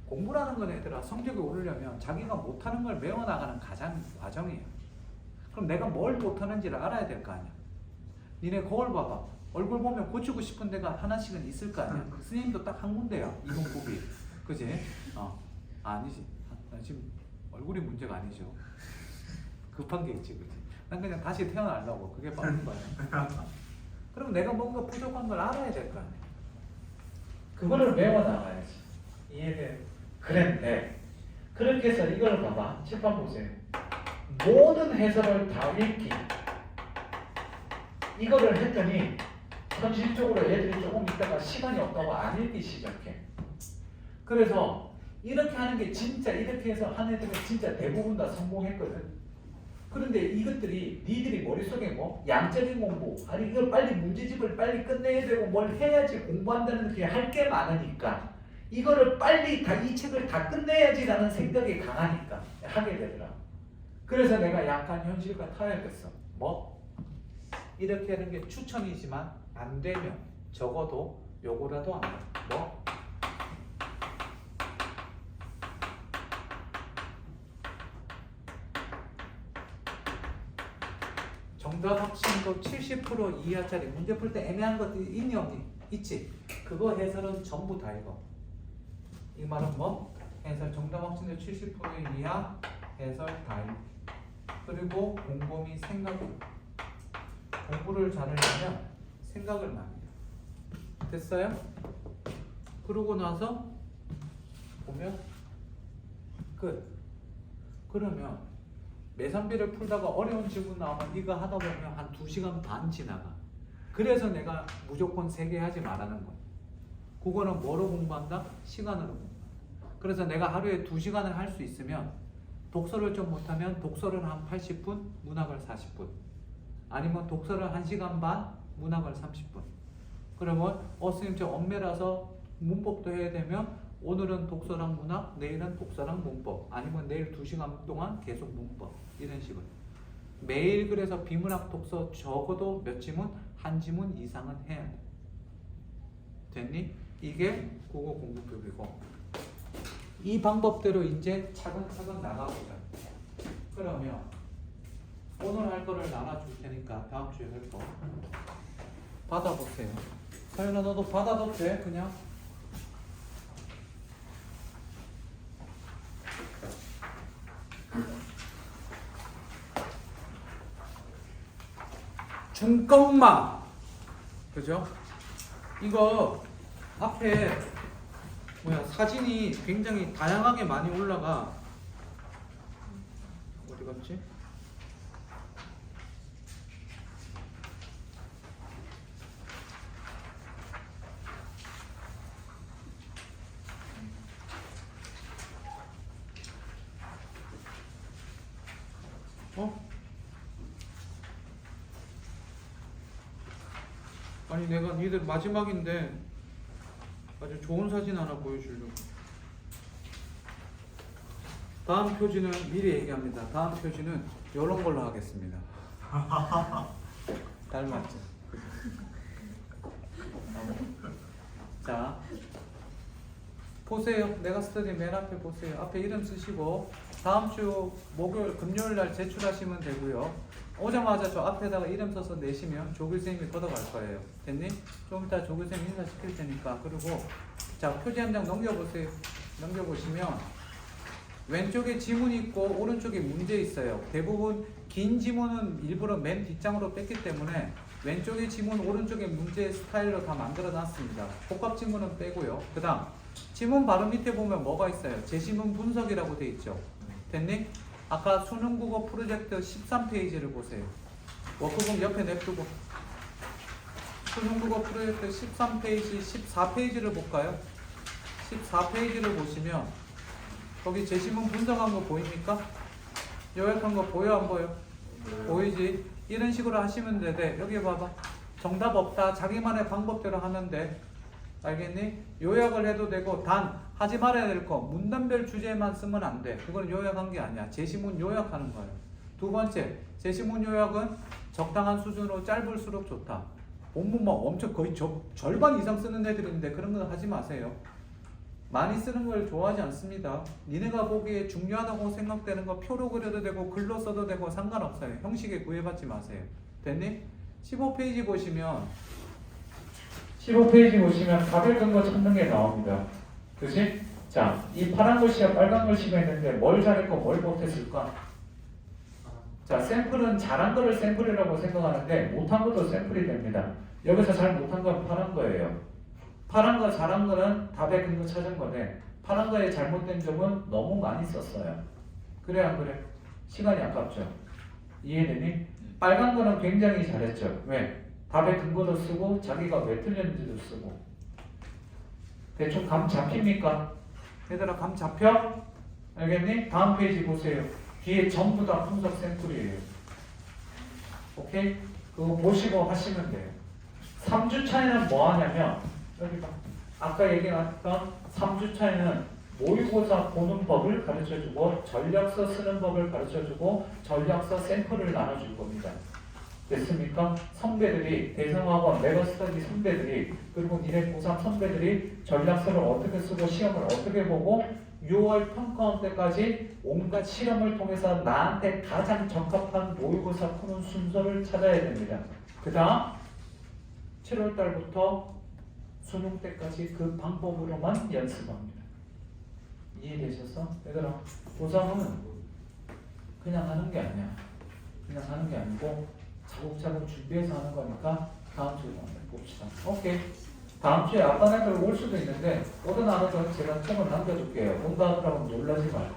공부라는 건 얘들아 성적이 오르려면 자기가 못하는 걸 외워나가는 과정이에요. 그럼 내가 뭘 못하는지를 알아야 될 거 아니야. 니네 거울 봐봐. 얼굴 보면 고치고 싶은 데가 하나씩은 있을 거 아니야. 스님도 딱 한 군데야. 이동국이. 그지? 아니지. 나 지금 얼굴이 문제가 아니죠. 급한 게 있지. 그지? 난 그냥 다시 태어나려고. 그게 빠른 거야. 그럼 내가 뭔가 부족한 걸 알아야 될 거 아니야. 그거를 외워나가야지. 이해돼? 그런데 그렇게 해서 이걸 봐봐. 칠판 보세요. 모든 해설을 다 읽기. 이거를 했더니 현실적으로 애들이 조금 있다가 시간이 없다고 안 읽기 시작해. 그래서 이렇게 하는 게 진짜 이렇게 해서 한 애들은 진짜 대부분 다 성공했거든. 그런데 이것들이 니들이 머릿속에 뭐 양적인 공부 아니 이걸 빨리 문제집을 빨리 끝내야 되고 뭘 해야지 공부한다는 게 할 게 많으니까 이거를 빨리 다 이 책을 다 끝내야지라는 생각이 강하니까 하게 되더라. 그래서 내가 약간 현실과 타협했어. 뭐? 이렇게 하는 게 추천이지만 안 되면 적어도 요거라도 안 돼. 뭐? 정답 확신도 70% 이하짜리 문제 풀 때 애매한 것들이 있니 없니? 있지. 그거 해설은 전부 다 읽어. 이 말은 뭐? 해설 정답 확신도 70% 이하 해설 다 읽기. 그리고 곰곰이 생각을. 공부를 잘하려면 생각을 많이 해. 됐어요? 그러고 나서 보면 끝. 그러면 매산비를 풀다가 어려운 질문 나오면 이거 하다 보면 한 2시간 반 지나가. 그래서 내가 무조건 3개 하지 말라는 거야. 그거는 뭐로 공부한다? 시간으로 공부한다. 그래서 내가 하루에 2시간을 할 수 있으면 독서를 좀 못하면 독서를 한 80분, 문학을 40분. 아니면 독서를 1시간 반, 문학을 30분. 그러면 선생님 저 엄매라서 문법도 해야 되면 오늘은 독서랑 문학, 내일은 독서랑 문법. 아니면 내일 2시간 동안 계속 문법. 이런 식으로. 매일 그래서 비문학 독서 적어도 몇 지문? 1지문 이상은 해야 돼. 됐니? 이게 국어 공부법이고 이 방법대로 이제 차근차근 나가보자. 그러면 오늘 할 거를 나눠줄 테니까 다음 주에 할 거 받아보세요. 서윤아 너도 받아도 돼 그냥. 중꺾마 그죠? 이거 앞에 사진이 굉장히 다양하게 많이 올라가. 어디 갔지? 아니 내가 니들 마지막인데 아주 좋은 사진 하나 보여주려고. 다음 표지는 미리 얘기합니다. 다음 표지는 이런 걸로 하겠습니다. 닮았죠? 자 보세요. 내가 스터디 맨 앞에 보세요. 앞에 이름 쓰시고 다음 주 목요일 금요일 날 제출하시면 되고요. 오자마자 저 앞에다가 이름 써서 내시면 조교생님이 걷어갈 거예요. 됐니? 좀 이따 조교생님 인사시킬 테니까. 그리고 자 표지 한 장 넘겨보세요. 넘겨보시면 왼쪽에 지문이 있고 오른쪽에 문제 있어요. 대부분 긴 지문은 일부러 맨 뒷장으로 뺐기 때문에 왼쪽에 지문 오른쪽에 문제 스타일로 다 만들어 놨습니다. 복합 지문은 빼고요. 그 다음 지문 바로 밑에 보면 뭐가 있어요? 제시문 분석이라고 돼 있죠. 됐니? 아까 수능국어 프로젝트 13페이지를 보세요. 워크북 옆에 냅두고 수능국어 프로젝트 13페이지 14페이지를 볼까요? 14페이지를 보시면 거기 제시문 분석한 거 보입니까? 요약한 거 보여 안 보여? 보이지? 이런 식으로 하시면 돼. 여기 봐봐. 정답 없다. 자기만의 방법대로 하면 돼. 알겠니? 요약을 해도 되고 단 하지 말아야 될 거 문단별 주제만 쓰면 안 돼. 그건 요약한 게 아니야. 제시문 요약하는 거예요. 두 번째, 제시문 요약은 적당한 수준으로 짧을수록 좋다. 본문 막 엄청 거의 절반 이상 쓰는 애들인데 그런 거 하지 마세요. 많이 쓰는 걸 좋아하지 않습니다. 니네가 보기에 중요하다고 생각되는 거 표로 그려도 되고 글로 써도 되고 상관없어요. 형식에 구애받지 마세요. 됐니? 15페이지 보시면 답의 근거 찾는 게 나옵니다. 그치? 자, 이 파란 글씨와 빨간 글씨가 있는데 뭘 잘했고 뭘 못했을까? 자, 샘플은 잘한 거를 샘플이라고 생각하는데 못한 것도 샘플이 됩니다. 여기서 잘 못한 건 파란 거예요. 파란 거 잘한 거는 답의 근거 찾은 거네. 파란 거의 잘못된 점은 너무 많이 썼어요. 그래 안 그래? 시간이 아깝죠. 이해되니? 빨간 거는 굉장히 잘했죠. 왜? 답의 근거도 쓰고 자기가 왜 틀렸는지도 쓰고. 대충 감 잡힙니까? 얘들아 감 잡혀? 알겠니? 다음 페이지 보세요. 뒤에 전부 다 분석 샘플이에요. 오케이? 그거 보시고 하시면 돼요. 3주 차이는 뭐 하냐면 여기 봐. 아까 얘기했던 3주 차이는 모의고사 보는 법을 가르쳐주고 전략서 쓰는 법을 가르쳐주고 전략서 샘플을 나눠줄 겁니다. 됐습니까? 선배들이 대성학원 메가스터디 선배들이 그리고 니네 고3 선배들이 전략서를 어떻게 쓰고 시험을 어떻게 보고 6월 평가원 때까지 온갖 실험을 통해서 나한테 가장 적합한 모의고사 푸는 순서를 찾아야 됩니다. 그 다음 7월 달부터 수능 때까지 그 방법으로만 연습합니다. 이해되셨어? 얘들아, 고3은 그냥 하는 게 아니야. 그냥 하는 게 아니고 차곡차곡 준비해서 하는 거니까 다음 주에 한번 봅시다. 오케이. 다음 주에 아빠네들 올 수도 있는데 오든 안 오든 제가 톡을 남겨줄게요. 온다 그러면 놀라지 말고.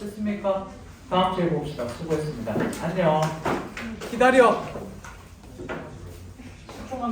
됐습니까? 다음 주에 봅시다. 수고했습니다. 안녕. 기다려.